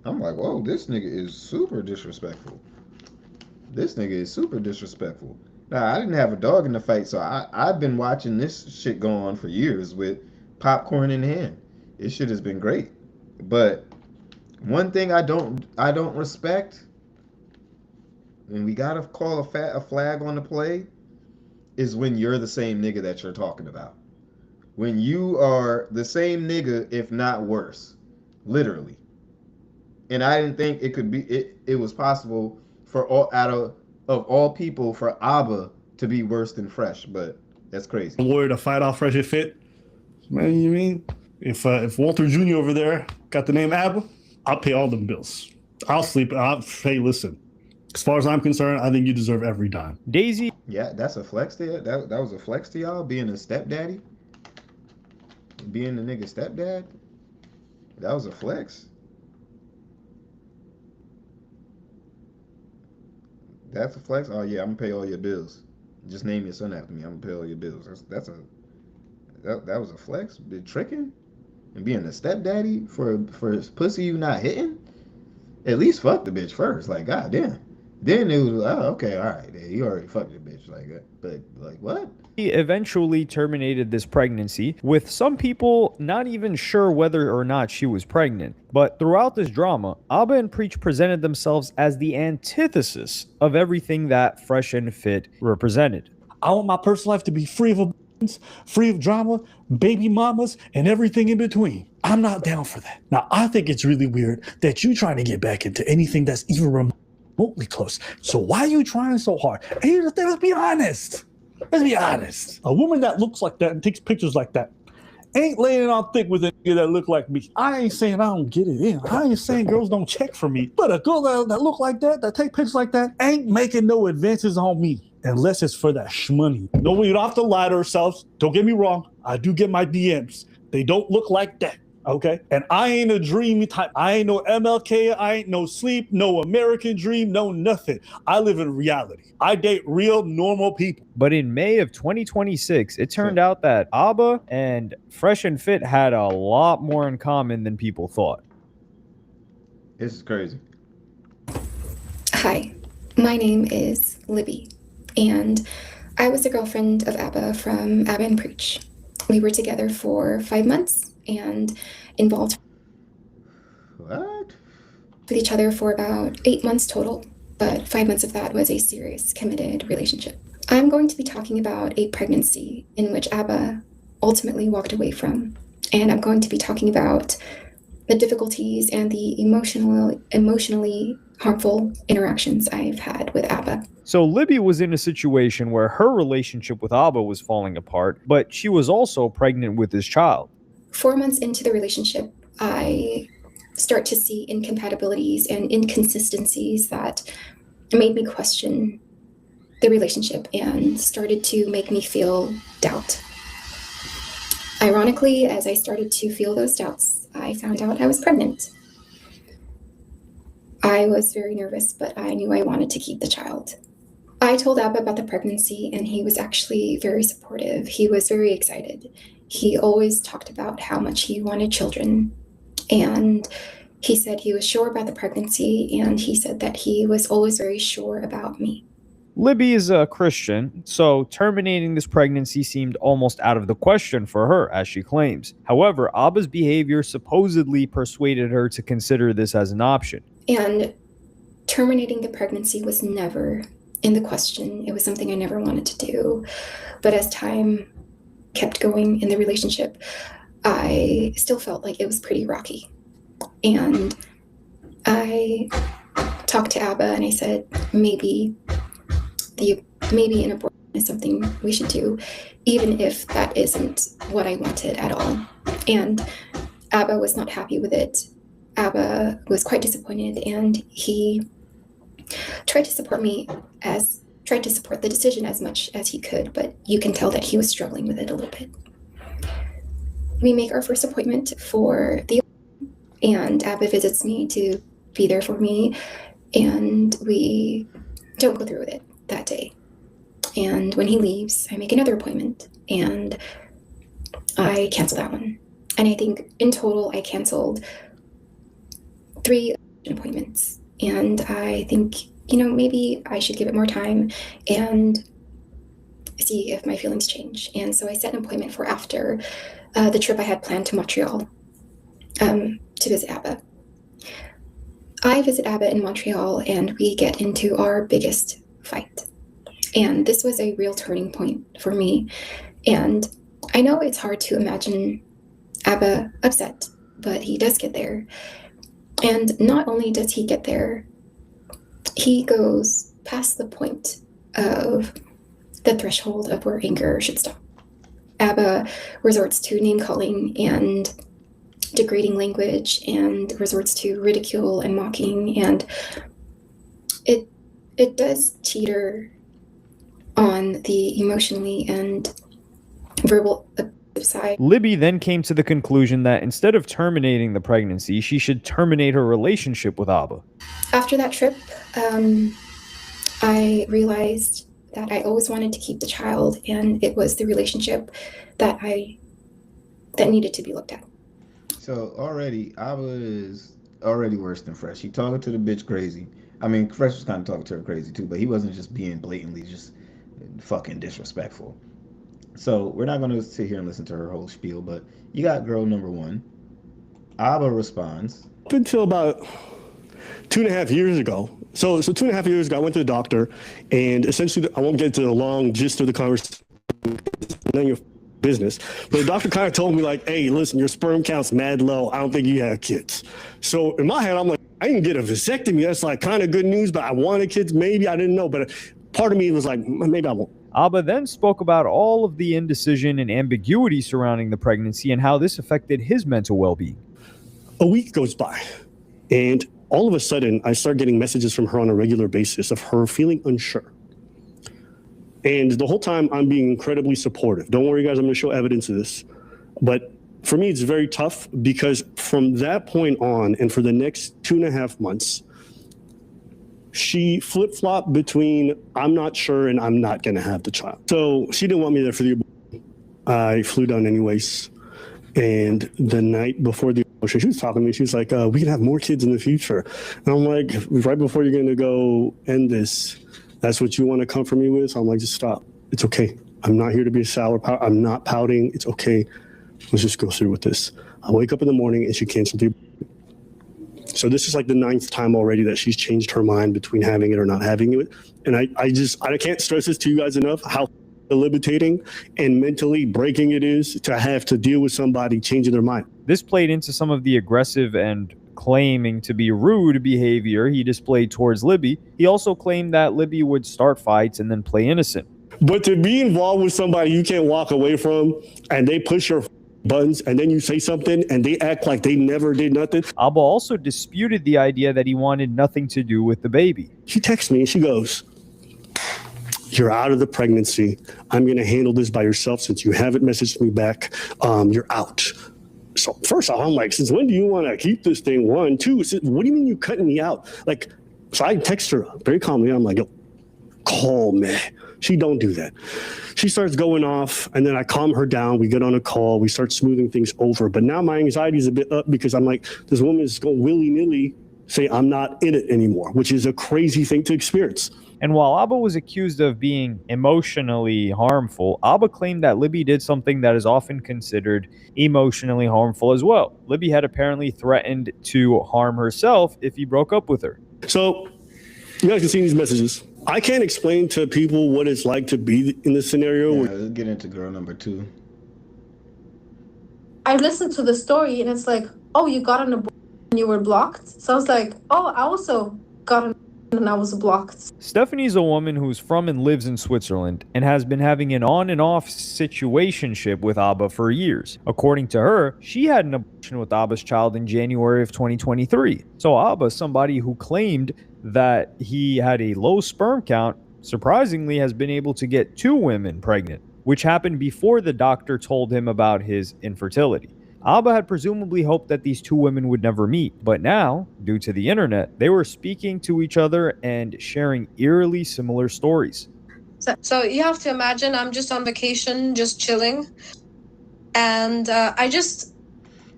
I'm like, whoa, this nigga is super disrespectful. Now, I didn't have a dog in the fight, so I've been watching this shit go on for years with popcorn in hand. This shit has been great. But one thing I don't respect, and we gotta call a flag on the play, is when you're the same nigga that you're talking about. When you are the same nigga, if not worse, literally. And I didn't think it could be. It was possible for all people for Abba to be worse than Fresh, but that's crazy. I'm worried to fight off Fresh and Fit. Man, you mean if Walter Jr. over there got the name Abba, I'll pay all them bills. I'll sleep. Hey, listen. As far as I'm concerned, I think you deserve every dime. Daisy. Yeah, that's a flex to you. That was a flex to y'all, being a stepdaddy. Being the nigga stepdad. That was a flex. That's a flex. Oh yeah, I'm gonna pay all your bills. Just name your son after me. I'm gonna pay all your bills. That was a flex. Been tricking and being a stepdaddy for pussy you not hitting. At least fuck the bitch first. Like goddamn. Then it was okay, all right. You already fucked the bitch like that. But like what? He eventually terminated this pregnancy, with some people not even sure whether or not she was pregnant. But throughout this drama, Abba and Preach presented themselves as the antithesis of everything that Fresh and Fit represented. I want my personal life to be free of a... free of drama, baby mamas, and everything in between. I'm not down for that. Now, I think it's really weird that you trying to get back into anything that's even remotely close. So why are you trying so hard? And here's the thing, let's be honest. Let's be honest. A woman that looks like that and takes pictures like that ain't laying on thick with a nigga that look like me. I ain't saying I don't get it in. I ain't saying girls don't check for me. But a girl that look like that take pictures like that, ain't making no advances on me. Unless it's for that shmoney. No, we don't have to lie to ourselves. Don't get me wrong. I do get my DMs. They don't look like that. Okay? And I ain't a dreamy type. I ain't no MLK. I ain't no sleep, no American dream, no nothing. I live in reality. I date real normal people. But in May of 2026, it turned out that ABBA and Fresh and Fit had a lot more in common than people thought. This is crazy. Hi, my name is Libby, and I was a girlfriend of ABBA from ABBA and Preach. We were together for 5 months and involved with each other for about 8 months total, but 5 months of that was a serious, committed relationship. I'm going to be talking about a pregnancy in which ABBA ultimately walked away from, and I'm going to be talking about the difficulties and the emotionally harmful interactions I've had with ABBA. So Libby was in a situation where her relationship with ABBA was falling apart, but she was also pregnant with his child. 4 months into the relationship, I start to see incompatibilities and inconsistencies that made me question the relationship and started to make me feel doubt. Ironically, as I started to feel those doubts, I found out I was pregnant. I was very nervous, but I knew I wanted to keep the child. I told Abba about the pregnancy, and he was actually very supportive. He was very excited. He always talked about how much he wanted children, and he said he was sure about the pregnancy, and he said that he was always very sure about me. Libby is a Christian, so terminating this pregnancy seemed almost out of the question for her, as she claims. However, Abba's behavior supposedly persuaded her to consider this as an option. And terminating the pregnancy was never in the question. It was something I never wanted to do. But as time kept going in the relationship, I still felt like it was pretty rocky. And I talked to Abba and I said, maybe an abortion is something we should do, even if that isn't what I wanted at all. And Abba was not happy with it. Abba was quite disappointed, and he tried to support the decision as much as he could, but you can tell that he was struggling with it a little bit. We make our first appointment for and Abba visits me to be there for me, and we don't go through with it that day. And when he leaves, I make another appointment, and I cancel that one. And I think in total, I canceled 3 appointments. And I think, maybe I should give it more time and see if my feelings change. And so I set an appointment for after the trip I had planned to Montreal to visit Abba. I visit Abba in Montreal, and we get into our biggest fight. And this was a real turning point for me. And I know it's hard to imagine Abba upset, but he does get there. And not only does he get there, he goes past the point of the threshold of where anger should stop. Abba resorts to name-calling and degrading language and resorts to ridicule and mocking, and it does teeter on the emotionally and verbal side. Libby then came to the conclusion that instead of terminating the pregnancy, she should terminate her relationship with Abba. After that trip, I realized that I always wanted to keep the child, and it was the relationship that needed to be looked at. So already, Abba is already worse than Fresh. He talking to the bitch crazy. I mean, Fresh was kind of talking to her crazy too, but he wasn't just being blatantly just fucking disrespectful. So we're not going to sit here and listen to her whole spiel, but you got girl number 1. Abba responds. Until about 2.5 years ago. So 2.5 years ago, I went to the doctor, and essentially, I won't get into the long gist of the conversation. business. But the doctor kind of told me like, hey, listen, your sperm count's mad low. I don't think you have kids. So in my head, I'm like, I can get a vasectomy. That's like kind of good news, but I wanted kids. Maybe I didn't know. But part of me was like, maybe I won't. Abba then spoke about all of the indecision and ambiguity surrounding the pregnancy and how this affected his mental well-being. A week goes by, and all of a sudden, I start getting messages from her on a regular basis of her feeling unsure. And the whole time, I'm being incredibly supportive. Don't worry, guys, I'm going to show evidence of this. But for me, it's very tough because from that point on, and for the next 2.5 months, she flip-flopped between I'm not sure and I'm not going to have the child. So she didn't want me there for the abortion. I flew down anyways. And the night before the abortion, she was talking to me. She was like, we can have more kids in the future. And I'm like, right before you're going to go end this, that's what you want to comfort me with? So I'm like, just stop. It's okay. I'm not here to be a sour pout. I'm not pouting. It's okay. Let's just go through with this. I wake up in the morning and she canceled the abortion. So this is like the 9th time already that she's changed her mind between having it or not having it. And I can't stress this to you guys enough, how debilitating and mentally breaking it is to have to deal with somebody changing their mind. This played into some of the aggressive and claiming to be rude behavior he displayed towards Libby. He also claimed that Libby would start fights and then play innocent. But to be involved with somebody you can't walk away from and they push your buttons and then you say something and they act like they never did nothing. Abba also disputed the idea that he wanted nothing to do with the baby. She texts me and she goes, you're out of the pregnancy. I'm going to handle this by yourself since you haven't messaged me back. You're out. So first off, I'm like, since when do you want to keep this thing? 1, 2, what do you mean you cutting me out? Like, so I text her very calmly. I'm like, yo, call me. She don't do that. She starts going off and then I calm her down. We get on a call. We start smoothing things over. But now my anxiety is a bit up because I'm like, this woman is going willy-nilly say I'm not in it anymore, which is a crazy thing to experience. And while Abba was accused of being emotionally harmful, Abba claimed that Libby did something that is often considered emotionally harmful as well. Libby had apparently threatened to harm herself if he broke up with her. So you guys can see these messages. I can't explain to people what it's like to be in this scenario. Yeah, let's get into girl number 2. I listened to the story and it's like, oh, you got an abortion and you were blocked. So I was like, oh, I also got an and I was blocked. Stephanie's a woman who's from and lives in Switzerland and has been having an on and off situationship with Abba for years. According to her, she had an abortion with Abba's child in January of 2023. So Abba, somebody who claimed that he had a low sperm count, surprisingly has been able to get 2 women pregnant, which happened before the doctor told him about his infertility. Abba had presumably hoped that these 2 women would never meet, but now, due to the internet, they were speaking to each other and sharing eerily similar stories. So you have to imagine I'm just on vacation, just chilling, and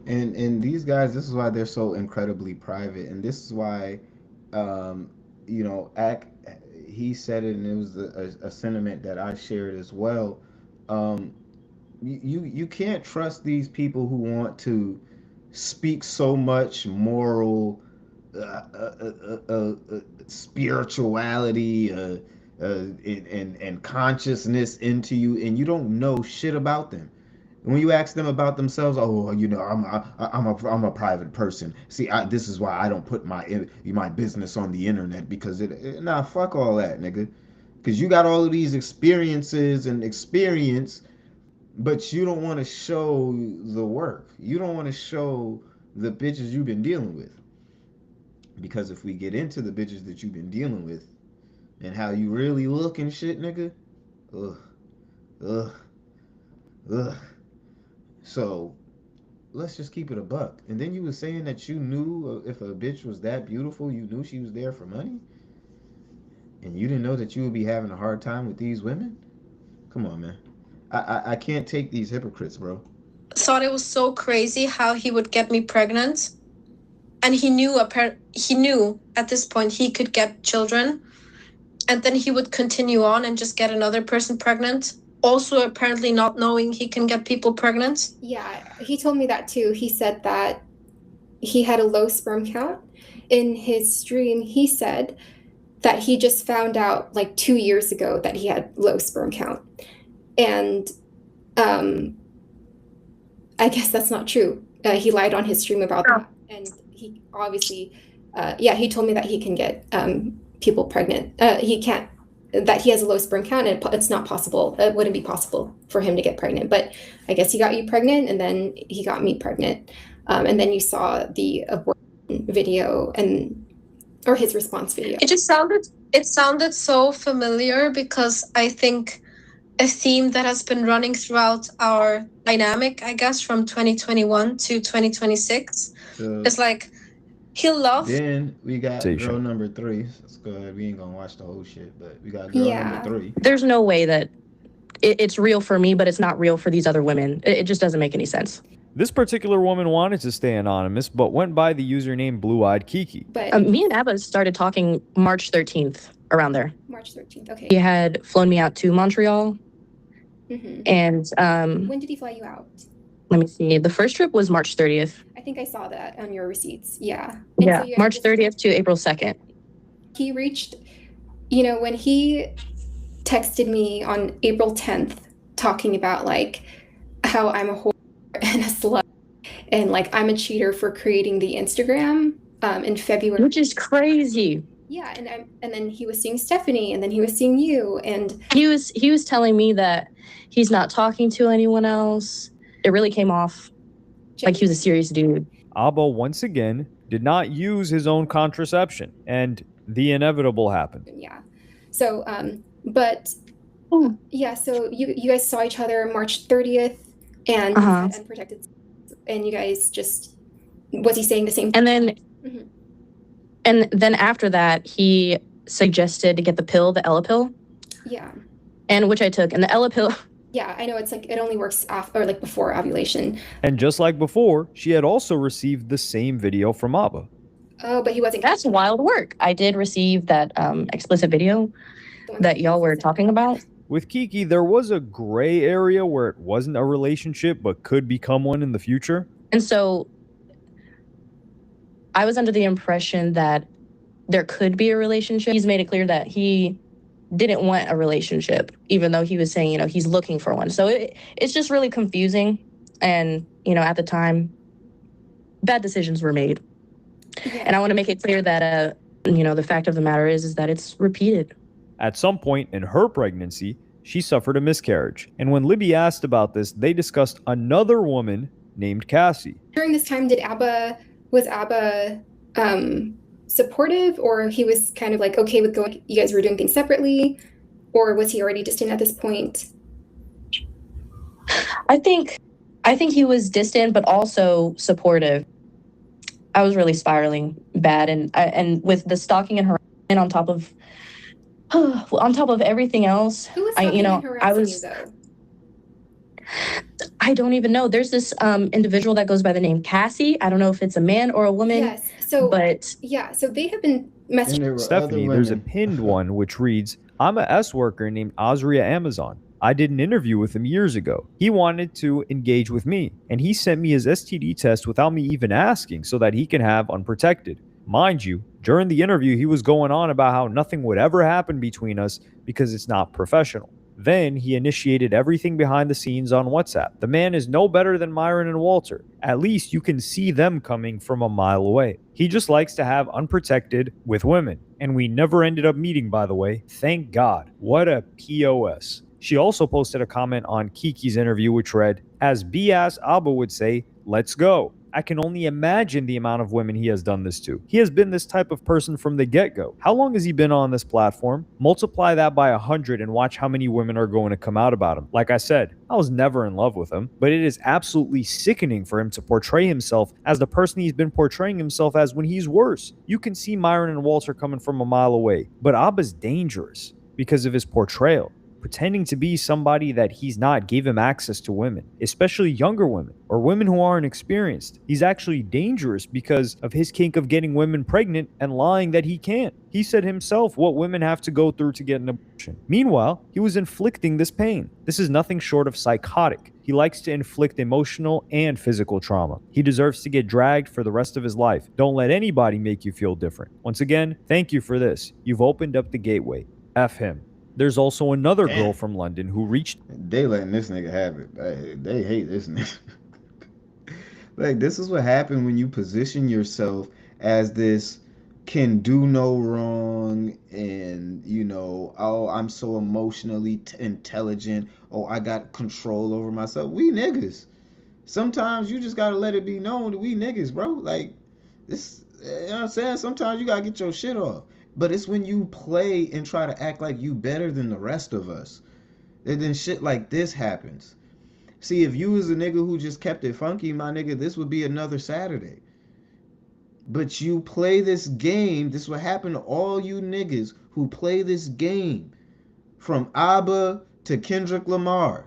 And these guys, this is why they're so incredibly private, and this is why, he said it, and it was a sentiment that I shared as well. You can't trust these people who want to speak so much moral spirituality and consciousness into you, and you don't know shit about them. When you ask them about themselves, oh, I'm a private person. See, this is why I don't put my business on the internet, because fuck all that, nigga. Because you got all of these experiences and experience, but you don't want to show the work. You don't want to show the bitches you've been dealing with. Because if we get into the bitches that you've been dealing with and how you really look and shit, nigga, ugh. So let's just keep it a buck. And then you were saying that you knew if a bitch was that beautiful, you knew she was there for money? And you didn't know that you would be having a hard time with these women? Come on, man. I can't take these hypocrites, bro. Thought it was so crazy how he would get me pregnant, and he knew at this point he could get children, and then he would continue on and just get another person pregnant, also apparently not knowing he can get people pregnant. Yeah, he told me that too. He said that he had a low sperm count. In his stream, he said that he just found out like 2 years ago that he had low sperm count. And I guess that's not true. He lied on his stream about that, and he obviously, he told me that he can get people pregnant. He can't. That he has a low sperm count, and it's not possible. It wouldn't be possible for him to get pregnant. But I guess he got you pregnant, and then he got me pregnant, and then you saw the abortion video or his response video. It sounded so familiar because I think a theme that has been running throughout our dynamic, I guess, from 2021 to 2026 is like he'll love. Then we got girl number 3. Let's go ahead. We ain't gonna watch the whole shit, but we got girl number 3. There's no way that it's real for me, but it's not real for these other women. It just doesn't make any sense. This particular woman wanted to stay anonymous, but went by the username Blue Eyed Kiki. But me and Abba started talking March 13th, around there. March 13th. Okay. He had flown me out to Montreal. Mm-hmm. And when did he fly you out? Let me see. The first trip was March 30th. I think I saw that on your receipts. Yeah. Yeah, so March 30th to April 2nd. He reached, when he texted me on April 10th talking about like how I'm a whore and a slut and like I'm a cheater for creating the Instagram in February. Which is crazy. Yeah, and then he was seeing Stephanie, and then he was seeing you, and he was telling me that he's not talking to anyone else. It really came off like he was a serious dude. Abba once again did not use his own contraception, and the inevitable happened. Yeah. So, so you guys saw each other March 30th, and unprotected, and you guys just, was he saying the same thing? And then. Mm-hmm. And then after that, he suggested to get the pill, the Ella pill. Yeah. And which I took. And the Ella pill. Yeah, I know it's like it only works after or like before ovulation. And just like before, she had also received the same video from Abba. Oh, but he wasn't. That's wild work. I did receive that explicit video that y'all were talking about. With Kiki, there was a gray area where it wasn't a relationship, but could become one in the future. And so I was under the impression that there could be a relationship. He's made it clear that he didn't want a relationship, even though he was saying, he's looking for one. So it's just really confusing. And, at the time, bad decisions were made. Yeah. And I want to make it clear that, the fact of the matter is that it's repeated. At some point in her pregnancy, she suffered a miscarriage. And when Libby asked about this, they discussed another woman named Cassie. During this time, was Abba supportive, or he was kind of like okay with going, you guys were doing things separately, or was he already distant at this point? I think he was distant, but also supportive. I was really spiraling bad, and with the stalking and harassment on top of everything else, who was stalking and harassing you, though? I don't even know. There's this individual that goes by the name Cassie. I don't know if it's a man or a woman. Yes. So, but so they have been messaging. Stephanie, there's a pinned one which reads, I'm a S worker named Azria Amazon. I did an interview with him years ago. He wanted to engage with me, and he sent me his STD test without me even asking so that he can have unprotected. Mind you, during the interview, he was going on about how nothing would ever happen between us because it's not professional. Then he initiated everything behind the scenes on WhatsApp. The man is no better than Myron and Walter. At least you can see them coming from a mile away. He just likes to have unprotected with women. And we never ended up meeting, by the way. Thank God. What a POS. She also posted a comment on Kiki's interview which read, as B-ass Abba would say, let's go. I can only imagine the amount of women he has done this to. He has been this type of person from the get-go. How long has he been on this platform? Multiply that by 100 and watch how many women are going to come out about him. Like I said, I was never in love with him, but it is absolutely sickening for him to portray himself as the person he's been portraying himself as when he's worse. You can see Myron and Walter coming from a mile away, but Abba's dangerous because of his portrayal. Pretending to be somebody that he's not gave him access to women, especially younger women or women who aren't experienced. He's actually dangerous because of his kink of getting women pregnant and lying that he can't. He said himself what women have to go through to get an abortion. Meanwhile, he was inflicting this pain. This is nothing short of psychotic. He likes to inflict emotional and physical trauma. He deserves to get dragged for the rest of his life. Don't let anybody make you feel different. Once again, thank you for this. You've opened up the gateway. F him. There's also another girl from London who reached. They letting this nigga have it. They hate this nigga. Like, this is what happened when you position yourself as this can do no wrong, and you know, oh, I'm so emotionally intelligent, oh, I got control over myself. We niggas. Sometimes you just gotta let it be known that we niggas, bro. Like, this, you know what I'm saying? Sometimes you gotta get your shit off. But it's when you play and try to act like you better than the rest of us, and then shit like this happens. See, if you was a nigga who just kept it funky, my nigga, this would be another Saturday. But you play this game, this will happen to all you niggas who play this game. From ABBA to Kendrick Lamar.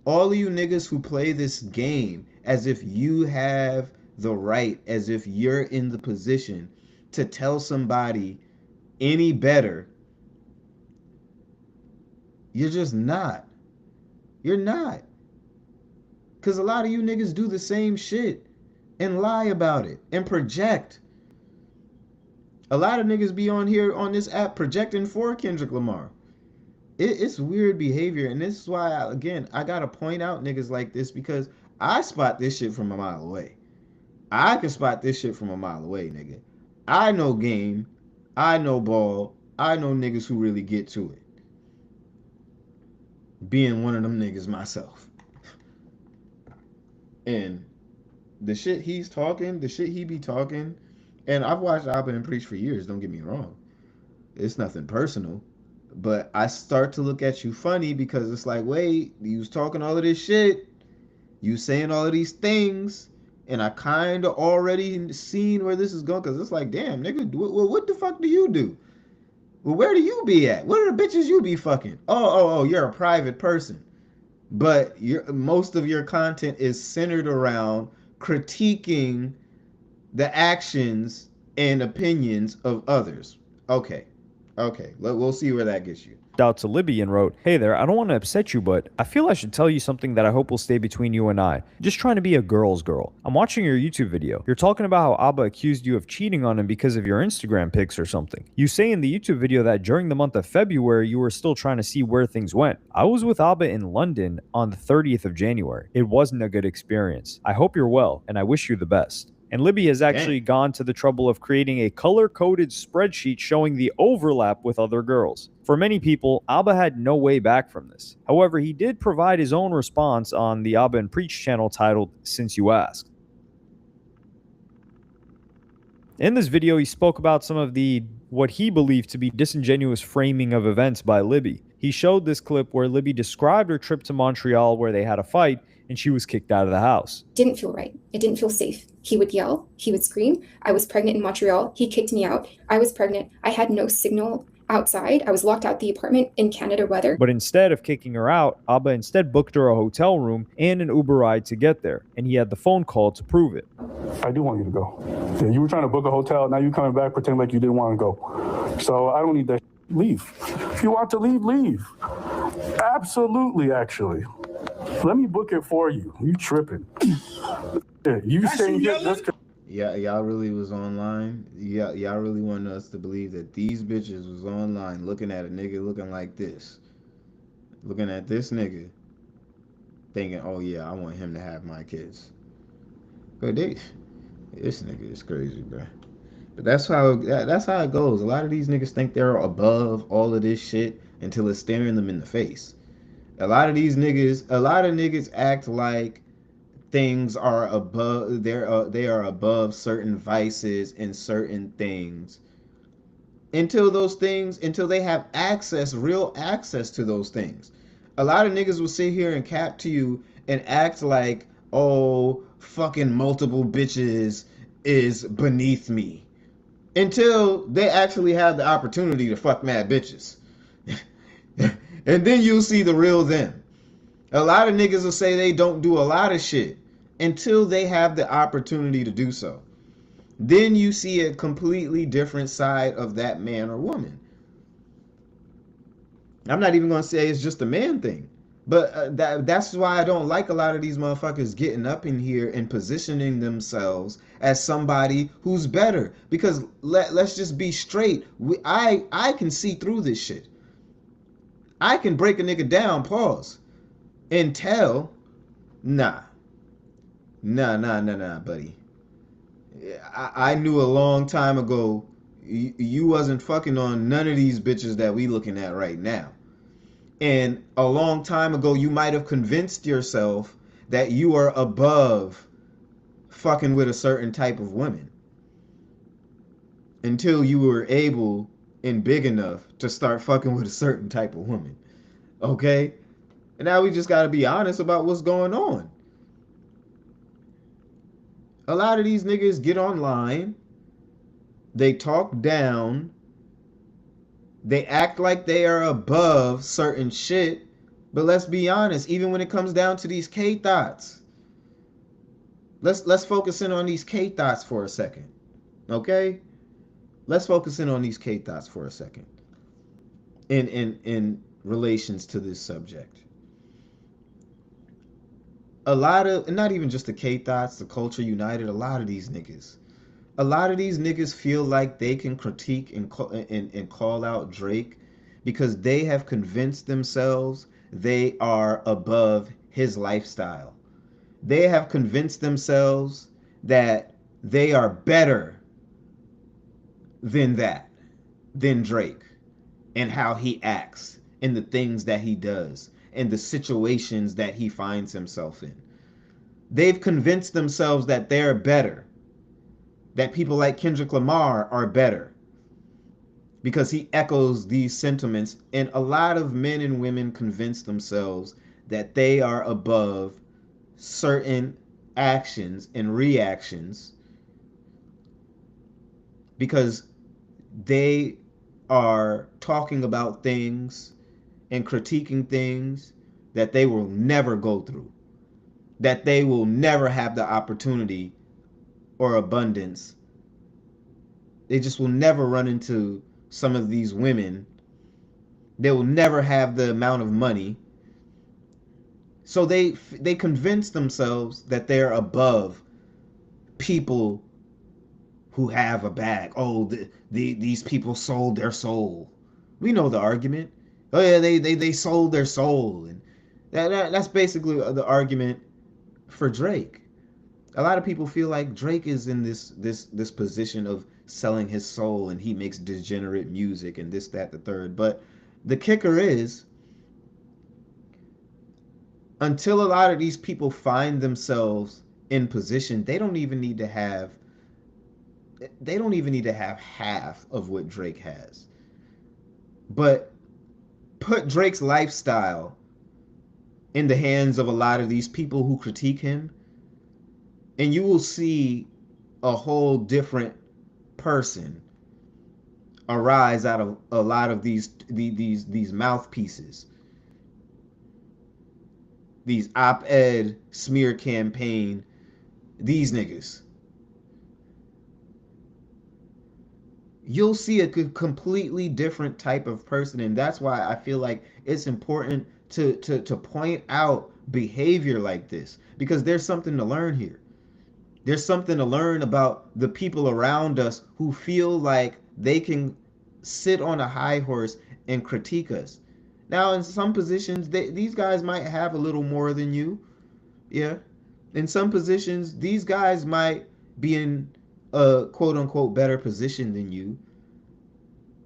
All of you niggas who play this game as if you have the right, as if you're in the position to tell somebody any better. You're just not. You're not. Because a lot of you niggas do the same shit and lie about it and project. A lot of niggas be on here on this app projecting for Kendrick Lamar. It's weird behavior, and this is why, I gotta point out niggas like this, because I spot this shit from a mile away. I can spot this shit from a mile away, nigga. I know game. I know ball. I know niggas who really get to it. Being one of them niggas myself. And the shit he's talking, the shit he be talking, and I've watched Abba and Preach for years, don't get me wrong. It's nothing personal. But I start to look at you funny because it's like, wait, you was talking all of this shit. You saying all of these things. And I kind of already seen where this is going, because it's like, damn, nigga, what the fuck do you do? Well, where do you be at? What are the bitches you be fucking? Oh, you're a private person. But most of your content is centered around critiquing the actions and opinions of others. Okay, we'll see where that gets you. Out to Libby and wrote, "Hey there, I don't want to upset you, but I feel I should tell you something that I hope will stay between you and I. Just trying to be a girl's girl. I'm watching your YouTube video. You're talking about how Abba accused you of cheating on him because of your Instagram pics or something. You say in the YouTube video that during the month of February, you were still trying to see where things went. I was with Abba in London on the 30th of January. It wasn't a good experience. I hope you're well, and I wish you the best." And Libby has actually gone to the trouble of creating a color-coded spreadsheet showing the overlap with other girls. For many people, Abba had no way back from this. However, he did provide his own response on the Abba and Preach channel titled "Since You Asked." In this video, he spoke about some of the what he believed to be disingenuous framing of events by Libby. He showed this clip where Libby described her trip to Montreal where they had a fight and she was kicked out of the house. Didn't feel right. It didn't feel safe. He would yell. He would scream. I was pregnant in Montreal. He kicked me out. I was pregnant. I had no signal outside. I was locked out the apartment in Canada weather. But instead of kicking her out, Abba instead booked her a hotel room and an Uber ride to get there. And he had the phone call to prove it. I do want you to go. Yeah, you were trying to book a hotel. Now you're coming back pretending like you didn't want to go. So I don't need that. Leave. If you want to leave, leave. Absolutely, actually. Let me book it for you. You tripping. Yeah, you saying this. Yeah, y'all really was online. Yeah, y'all really wanted us to believe that these bitches was online looking at a nigga looking like this. Looking at this nigga. Thinking, oh yeah, I want him to have my kids. But this nigga is crazy, bro. But that's how it goes. A lot of these niggas think they're above all of this shit until it's staring them in the face. A lot of niggas act like things are above. They are above certain vices and certain things until they have real access to those things. A lot of niggas will sit here and cap to you and act like, oh, fucking multiple bitches is beneath me. Until they actually have the opportunity to fuck mad bitches. And then you'll see the real them. A lot of niggas will say they don't do a lot of shit until they have the opportunity to do so. Then you see a completely different side of that man or woman. I'm not even going to say it's just a man thing. But that's why I don't like a lot of these motherfuckers getting up in here and positioning themselves as somebody who's better. Because let's just be straight. I can see through this shit. I can break a nigga down, pause, and tell, nah, buddy. I knew a long time ago you wasn't fucking on none of these bitches that we looking at right now. And a long time ago, you might have convinced yourself that you are above fucking with a certain type of woman until you were able and big enough to start fucking with a certain type of woman. Okay? And now we just got to be honest about what's going on. A lot of these niggas get online, they talk down, they act like they are above certain shit. But let's be honest, even when it comes down to these K thoughts, let's focus in on these K thoughts for a second. Okay? Let's focus in on these K thoughts for a second. In relations to this subject. A lot of, and not even just the K thoughts, the Culture United, a lot of these niggas feel like they can critique and call out Drake because they have convinced themselves they are above his lifestyle. They have convinced themselves that they are better than Drake, and how he acts, and the things that he does, and the situations that he finds himself in. They've convinced themselves that they're better, that people like Kendrick Lamar are better, because he echoes these sentiments. And a lot of men and women convince themselves that they are above certain actions and reactions because they are talking about things and critiquing things that they will never go through, that they will never have the opportunity or abundance. They just will never run into some of these women. They will never have the amount of money. So they convince themselves that they're above people who have a bag. Oh, these people sold their soul. We know the argument. Oh yeah, they sold their soul, and that's basically the argument for Drake. A lot of people feel like Drake is in this position of selling his soul, and he makes degenerate music and this, that, the third. But the kicker is, until a lot of these people find themselves in position, they don't even need to have half of what Drake has. But put Drake's lifestyle in the hands of a lot of these people who critique him, and you will see a whole different person arise out of a lot of these mouthpieces, these op-ed smear campaign, these niggas. You'll see a completely different type of person, and that's why I feel like it's important to point out behavior like this, because there's something to learn here. There's something to learn about the people around us who feel like they can sit on a high horse and critique us. Now, in some positions, these guys might have a little more than you. Yeah. In some positions, these guys might be in a quote unquote better position than you.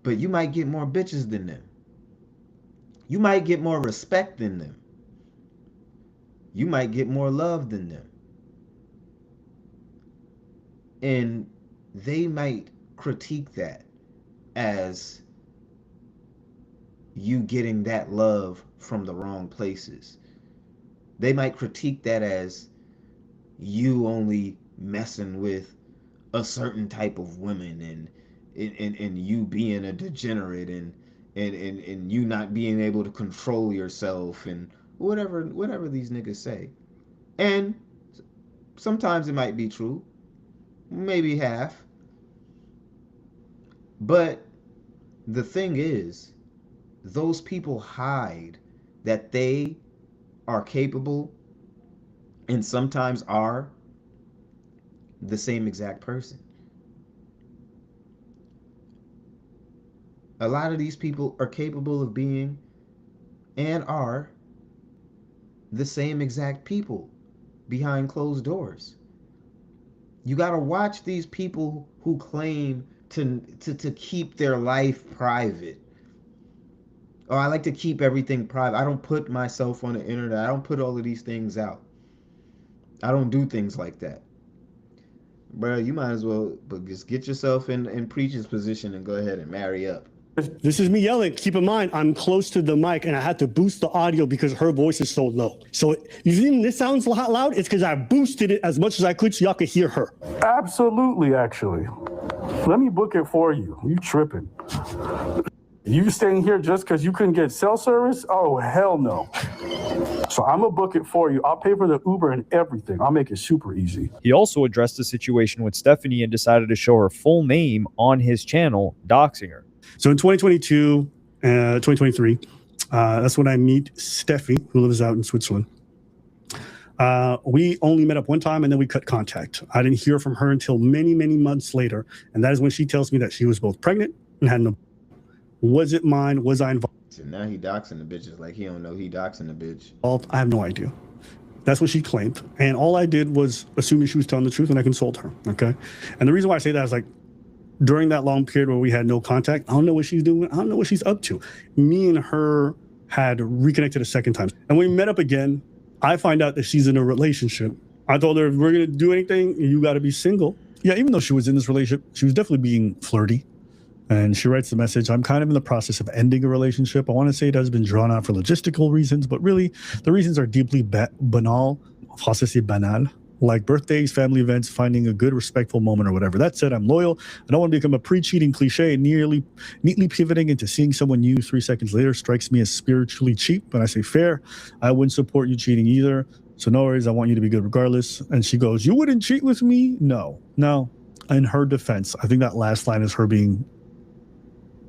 But you might get more bitches than them. You might get more respect than them. You might get more love than them. And they might critique that as you getting that love from the wrong places. They might critique that as you only messing with a certain type of women, and you being a degenerate, and you not being able to control yourself, and whatever these niggas say. And sometimes it might be true, maybe half. But the thing is, those people hide that they are capable, and sometimes are, the same exact person. A lot of these people are capable of being and are the same exact people behind closed doors. You got to watch these people who claim to keep their life private. Oh, I like to keep everything private. I don't put myself on the internet. I don't put all of these things out. I don't do things like that. Bro, you might as well but just get yourself in preacher's position and go ahead and marry up. This is me yelling. Keep in mind, I'm close to the mic and I had to boost the audio because her voice is so low. So you think this sounds loud? It's because I boosted it as much as I could so y'all could hear her. Absolutely, actually. Let me book it for you. You tripping. You staying here just because you couldn't get cell service? Oh, hell no. So I'm going to book it for you. I'll pay for the Uber and everything. I'll make it super easy. He also addressed the situation with Stephanie and decided to show her full name on his channel, doxing her. So in 2022, 2023, that's when I meet Steffi, who lives out in Switzerland. We only met up one time and then we cut contact. I didn't hear from her until many, many months later. And that is when she tells me that she was both pregnant and had no. Was it mine? Was I involved? So now he doxing the bitches like he don't know he doxing the bitch. I have no idea. That's what she claimed. And all I did was assume she was telling the truth and I consoled her. Okay. And the reason why I say that is like, during that long period where we had no contact, I don't know what she's doing. I don't know what she's up to. Me and her had reconnected a second time. And when we met up again, I find out that she's in a relationship. I told her, if we're going to do anything, you got to be single. Yeah, even though she was in this relationship, she was definitely being flirty. And she writes the message, I'm kind of in the process of ending a relationship. I want to say it has been drawn out for logistical reasons, but really the reasons are deeply banal. Français, c'est banal. Like birthdays, family events, finding a good, respectful moment or whatever. That said, I'm loyal. I don't want to become a pre-cheating cliche. Neatly pivoting into seeing someone new 3 seconds later strikes me as spiritually cheap. But I say fair. I wouldn't support you cheating either. So no worries. I want you to be good regardless. And she goes, you wouldn't cheat with me? No. In her defense, I think that last line is her being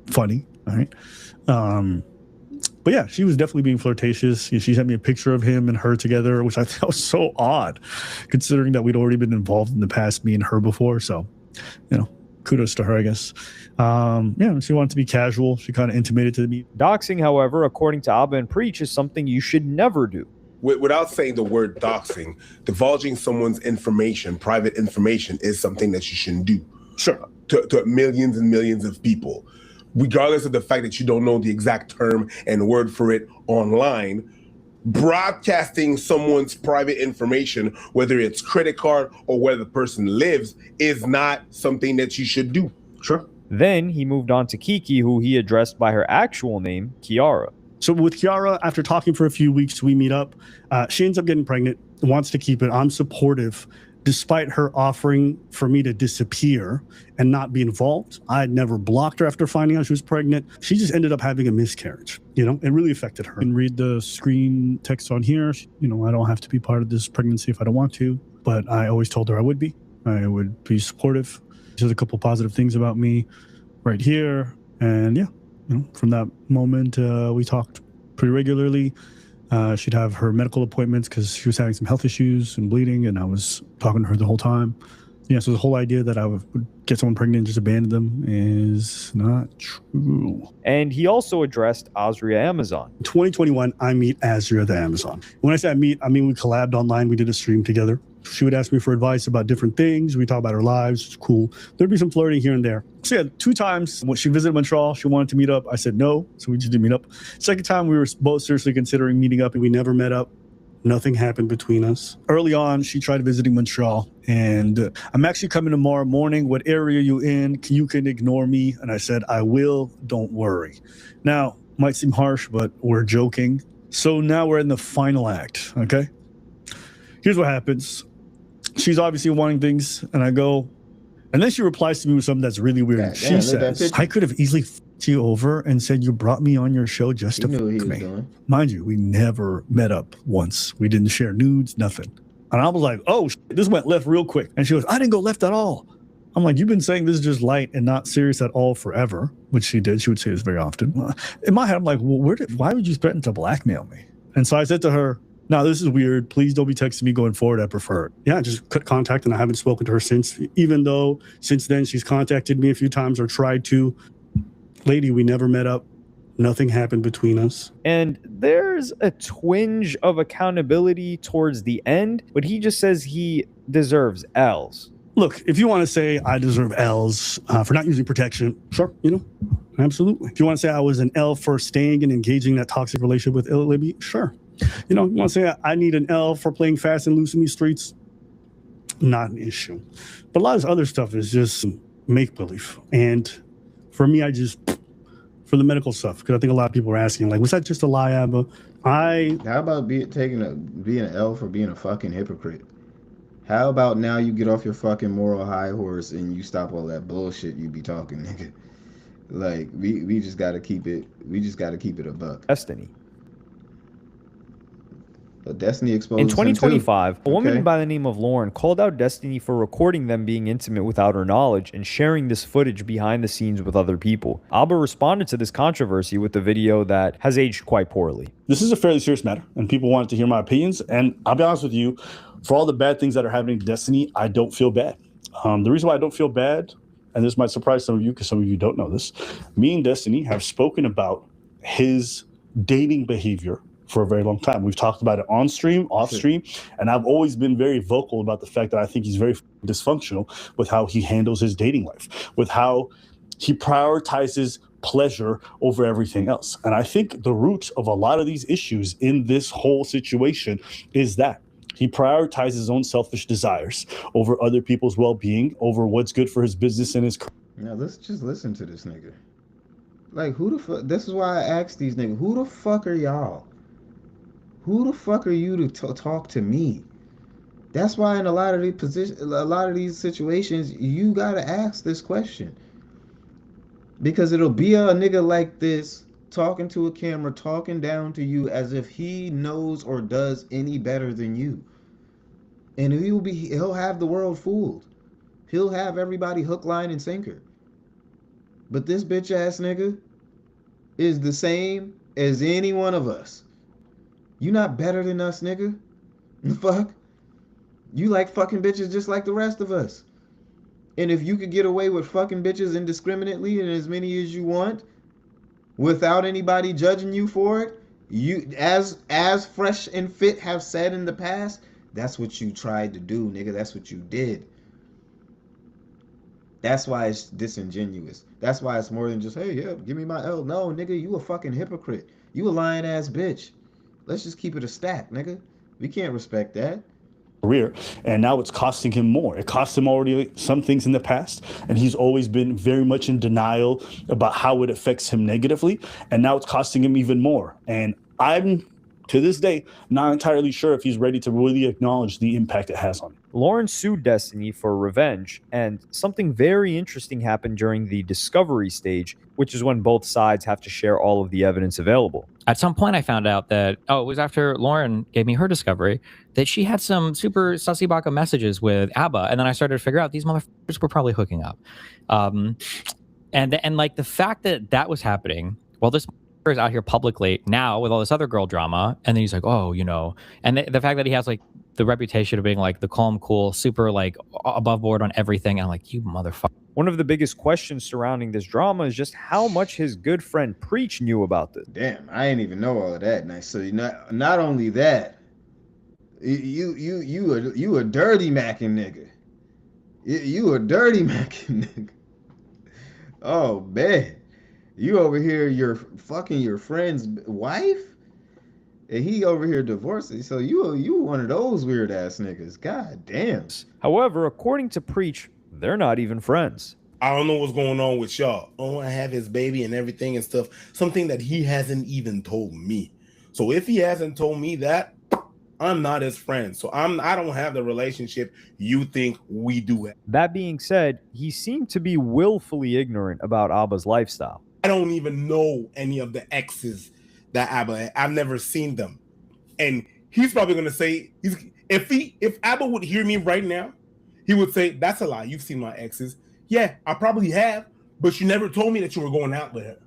funny. All right. But yeah, she was definitely being flirtatious. She sent me a picture of him and her together, which I thought was so odd, considering that we'd already been involved in the past, me and her before. So, kudos to her, I guess. She wanted to be casual. She kind of intimated to me. Doxing, however, according to Abba and Preach, is something you should never do. Without saying the word doxing, divulging someone's information, private information, is something that you shouldn't do. Sure. To millions and millions of people. Regardless of the fact that you don't know the exact term and word for it online, broadcasting someone's private information, whether it's credit card or where the person lives, is not something that you should do. Sure. Then he moved on to Kiki, who he addressed by her actual name, Kiara. So with Kiara, after talking for a few weeks, we meet up. She ends up getting pregnant, wants to keep it. I'm supportive. Despite her offering for me to disappear and not be involved, I had never blocked her after finding out she was pregnant. She just ended up having a miscarriage. It really affected her. And read the screen text on here. I don't have to be part of this pregnancy if I don't want to, but I always told her I would be. I would be supportive. She says a couple positive things about me right here. And from that moment, we talked pretty regularly. She'd have her medical appointments because she was having some health issues and bleeding, and I was talking to her the whole time. So the whole idea that I would get someone pregnant and just abandon them is not true. And he also addressed Azria Amazon. In 2021, I meet Azria the Amazon. When I say I mean we collabed online. We did a stream together. She would ask me for advice about different things. We talk about her lives. It's cool. There'd be some flirting here and there. So yeah, 2 times when she visited Montreal, she wanted to meet up. I said no, so we just didn't meet up. Second time, we were both seriously considering meeting up, and we never met up. Nothing happened between us. Early on, she tried visiting Montreal, and I'm actually coming tomorrow morning. What area are you in? You can ignore me. And I said, I will. Don't worry. Now, might seem harsh, but we're joking. So now we're in the final act, okay? Here's what happens. She's obviously wanting things, and I go, and then she replies to me with something that's really weird. She says, I could have easily f***ed you over and said you brought me on your show just to f*** me. Mind you, we never met up once. We didn't share nudes, nothing. And I was like, oh, this went left real quick. And she goes, I didn't go left at all. I'm like, you've been saying this is just light and not serious at all forever, which she did. She would say this very often. In my head, I'm like, well, why would you threaten to blackmail me? And so I said to her, no, this is weird. Please don't be texting me going forward. I prefer it. Yeah, just cut contact, and I haven't spoken to her since, even though since then she's contacted me a few times or tried to. Lady, we never met up. Nothing happened between us. And there's a twinge of accountability towards the end, but he just says he deserves L's. Look, if you want to say I deserve L's for not using protection, sure, absolutely. If you want to say I was an L for staying and engaging that toxic relationship with Libby, sure. You want to say I need an L for playing fast and loose in these streets, not an issue. But a lot of this other stuff is just make-believe. And for me, for the medical stuff, because I think a lot of people are asking, like, was that just a lie, Abba? How about being an L for being a fucking hypocrite? How about now you get off your fucking moral high horse and you stop all that bullshit you be talking, nigga? Like, we just gotta keep it. We just gotta keep it a buck. Destiny. But Destiny exposed in 2025, a woman Okay. by the name of Lauren called out Destiny for recording them being intimate without her knowledge and sharing this footage behind the scenes with other people. Abba responded to this controversy with a video that has aged quite poorly. This is a fairly serious matter, and people wanted to hear my opinions. And I'll be honest with you, for all the bad things that are happening to Destiny, I don't feel bad. The reason why I don't feel bad, and this might surprise some of you because some of you don't know this, me and Destiny have spoken about his dating behavior for a very long time. We've talked about it on stream, off stream, and I've always been very vocal about the fact that I think he's very dysfunctional with how he handles his dating life, with how he prioritizes pleasure over everything else. And I think the root of a lot of these issues in this whole situation is that he prioritizes his own selfish desires over other people's well-being, over what's good for his business and his career. Now let's just listen to this nigga. Like, who the fuck? This is why I asked these niggas, who the fuck are y'all? Who the fuck are you to talk to me? That's why in a lot of these situations, you gotta ask this question, because it'll be a nigga like this talking to a camera, talking down to you as if he knows or does any better than you, and he'll have the world fooled. He'll have everybody hook, line, and sinker. But this bitch ass nigga is the same as any one of us. You not better than us, nigga. The fuck? You like fucking bitches just like the rest of us. And if you could get away with fucking bitches indiscriminately and as many as you want, without anybody judging you for it, you as Fresh and Fit have said in the past, that's what you tried to do, nigga. That's what you did. That's why it's disingenuous. That's why it's more than just, hey, yeah, give me my L. No, nigga, you a fucking hypocrite. You a lying ass bitch. Let's just keep it a stack, nigga. We can't respect that. Career, and now it's costing him more. It cost him already some things in the past, and he's always been very much in denial about how it affects him negatively, and now it's costing him even more. And I'm, to this day, not entirely sure if he's ready to really acknowledge the impact it has on him. Lauren sued Destiny for revenge, and something very interesting happened during the discovery stage, which is when both sides have to share all of the evidence available. At some point, I found out that, it was after Lauren gave me her discovery, that she had some super sussy baka messages with ABBA, and then I started to figure out these motherfuckers were probably hooking up. And like the fact that was happening, well, this is out here publicly now with all this other girl drama, and then he's like, and the fact that he has like the reputation of being like the calm, cool, super like above board on everything, and I'm like, you motherfucker. One of the biggest questions surrounding this drama is just how much his good friend Preach knew about this. Damn, I didn't even know all of that. Nice. So not only that, you a dirty macking nigga. You a dirty macking nigga. Oh man, you over here, you're fucking your friend's wife, and he over here divorcing. So you one of those weird ass niggas. God damn. However, according to Preach, they're not even friends. I don't know what's going on with y'all. Oh, I have his baby and everything and stuff. Something that he hasn't even told me. So if he hasn't told me that, I'm not his friend. So I don't have the relationship you think we do. That being said, he seemed to be willfully ignorant about Abba's lifestyle. I don't even know any of the exes that Abba. I've never seen them. And he's probably gonna say, if Abba would hear me right now, he would say, that's a lie. You've seen my exes. Yeah, I probably have, but you never told me that you were going out with her.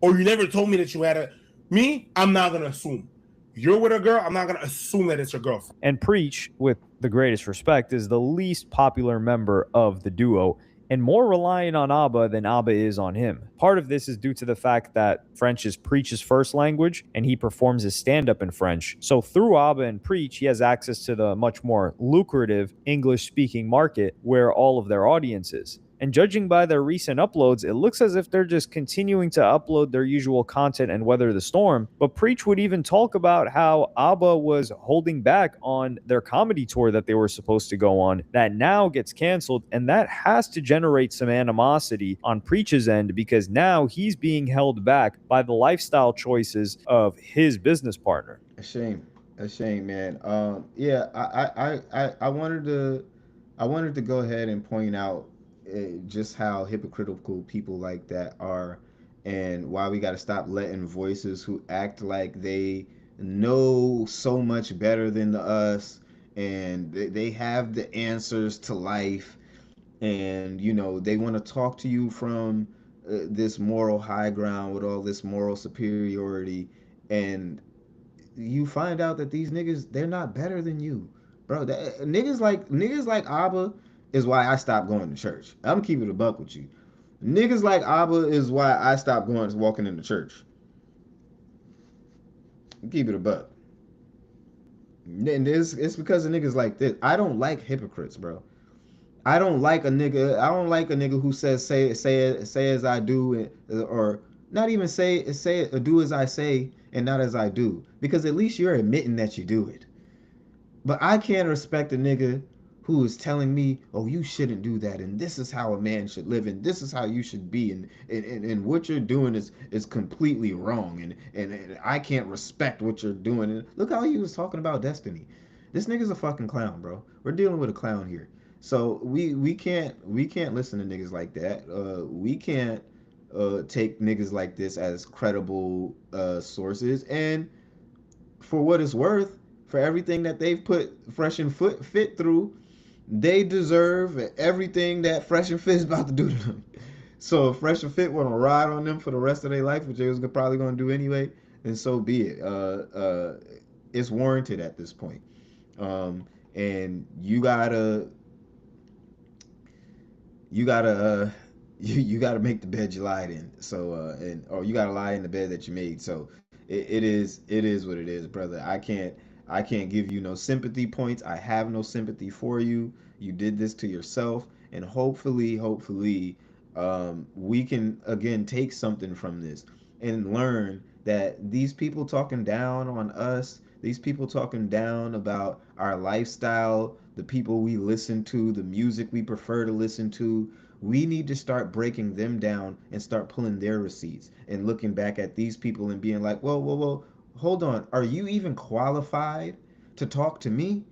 Or you never told me that you had me, I'm not gonna assume. You're with a girl, I'm not gonna assume that it's your girlfriend. And Preach, with the greatest respect, is the least popular member of the duo, and more reliant on Abba than Abba is on him. Part of this is due to the fact that French is Preach's first language, and he performs his stand-up in French. So through Abba and Preach, he has access to the much more lucrative English-speaking market where all of their audience is. And judging by their recent uploads, it looks as if they're just continuing to upload their usual content and weather the storm. But Preach would even talk about how ABBA was holding back on their comedy tour that they were supposed to go on, that now gets canceled, and that has to generate some animosity on Preach's end because now he's being held back by the lifestyle choices of his business partner. A shame, man. Yeah, I wanted to go ahead and point out just how hypocritical people like that are, and why we got to stop letting voices who act like they know so much better than us, and they have the answers to life, and they want to talk to you from this moral high ground with all this moral superiority, and you find out that these niggas, they're not better than you, bro. Niggas like Abba is why I stopped going to church. I'm keeping it a buck with you. Niggas like Abba is why I stopped walking into church. Keep it a buck. And it's because of niggas like this. I don't like hypocrites, bro. I don't like a nigga who says say as I do, or not even say do as I say and not as I do, because at least you're admitting that you do it. But I can't respect a nigga who is telling me, oh, you shouldn't do that, and this is how a man should live, and this is how you should be, and what you're doing is completely wrong, and I can't respect what you're doing. And look how he was talking about Destiny. This nigga's a fucking clown, bro. We're dealing with a clown here. So we can't listen to niggas like that. We can't take niggas like this as credible sources. And for what it's worth, for everything that they've put Fresh and Fit through, they deserve everything that Fresh and Fit is about to do to them. So if Fresh and Fit want to ride on them for the rest of their life, which they was probably going to do anyway, then so be it. It's warranted at this point. And you gotta you gotta make the bed you lied in. So or you gotta lie in the bed that you made. So it is what it is, brother. I can't give you no sympathy points. I have no sympathy for you. You did this to yourself, and hopefully we can again take something from this and learn that these people talking down on us, these people talking down about our lifestyle, the people we listen to, the music we prefer to listen to, we need to start breaking them down and start pulling their receipts and looking back at these people and being like, whoa, hold on. Are you even qualified to talk to me?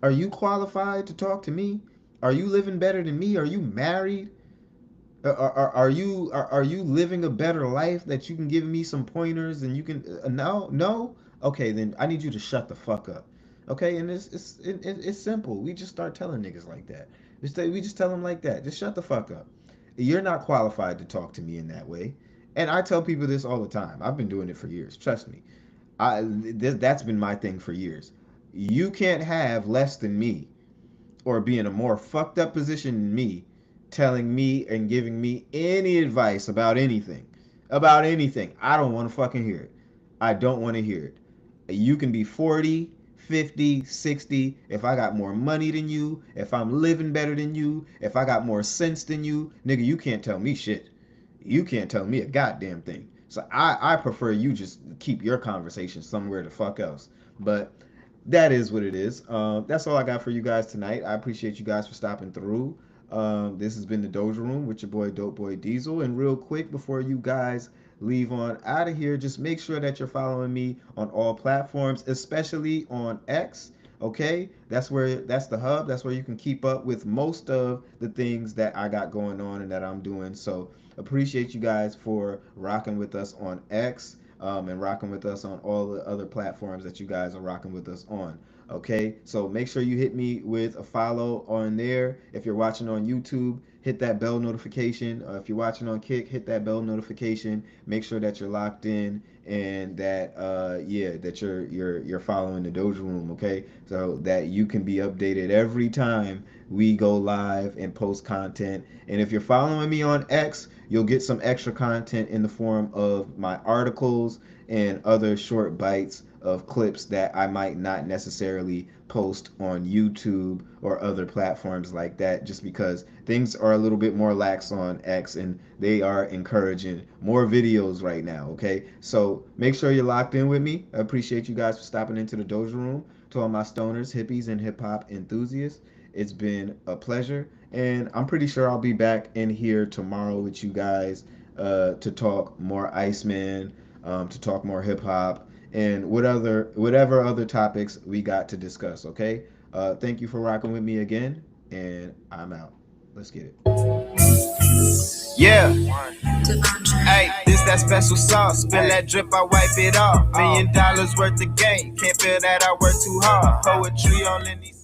Are you qualified to talk to me? Are you living better than me? Are you married? Are you living a better life that you can give me some pointers and you can no? Okay, then I need you to shut the fuck up. Okay, and it's simple. We just start telling niggas like that. We just tell them like that. Just shut the fuck up. You're not qualified to talk to me in that way. And I tell people this all the time. I've been doing it for years. Trust me. That's been my thing for years. You can't have less than me or be in a more fucked up position than me telling me and giving me any advice about anything. About anything. I don't want to fucking hear it. I don't want to hear it. You can be 40, 50, 60. If I got more money than you, if I'm living better than you, if I got more sense than you, nigga, you can't tell me shit. You can't tell me a goddamn thing. So I prefer you just keep your conversation somewhere the fuck else. But that is what it is. That's all I got for you guys tonight. I appreciate you guys for stopping through. This has been the Doja Room with your boy Dope Boy Diesel. And real quick, before you guys leave on out of here, just make sure that you're following me on all platforms, especially on X. Okay, that's the hub. That's where you can keep up with most of the things that I got going on and that I'm doing. So appreciate you guys for rocking with us on X, and rocking with us on all the other platforms that you guys are rocking with us on. Okay, so make sure you hit me with a follow on there. If you're watching on YouTube, hit that bell notification. If you're watching on Kick, hit that bell notification. Make sure that you're locked in and that that you're following the Doja Room, okay? So that you can be updated every time we go live and post content. And if you're following me on X, you'll get some extra content in the form of my articles and other short bites of clips that I might not necessarily post on YouTube or other platforms like that, just because things are a little bit more lax on X and they are encouraging more videos right now. Okay, so make sure you're locked in with me. I appreciate you guys for stopping into the Doja Room. To all my stoners, hippies, and hip-hop enthusiasts, it's been a pleasure, and I'm pretty sure I'll be back in here tomorrow with you guys to talk more Iceman, to talk more hip-hop, and whatever other topics we got to discuss. Okay, thank you for rocking with me again, and I'm out. Let's get it. Yeah. Hey, this that special sauce. Spill that drip, I wipe it off. $1 million worth of game. Can't feel that I work too hard. Poetry all in these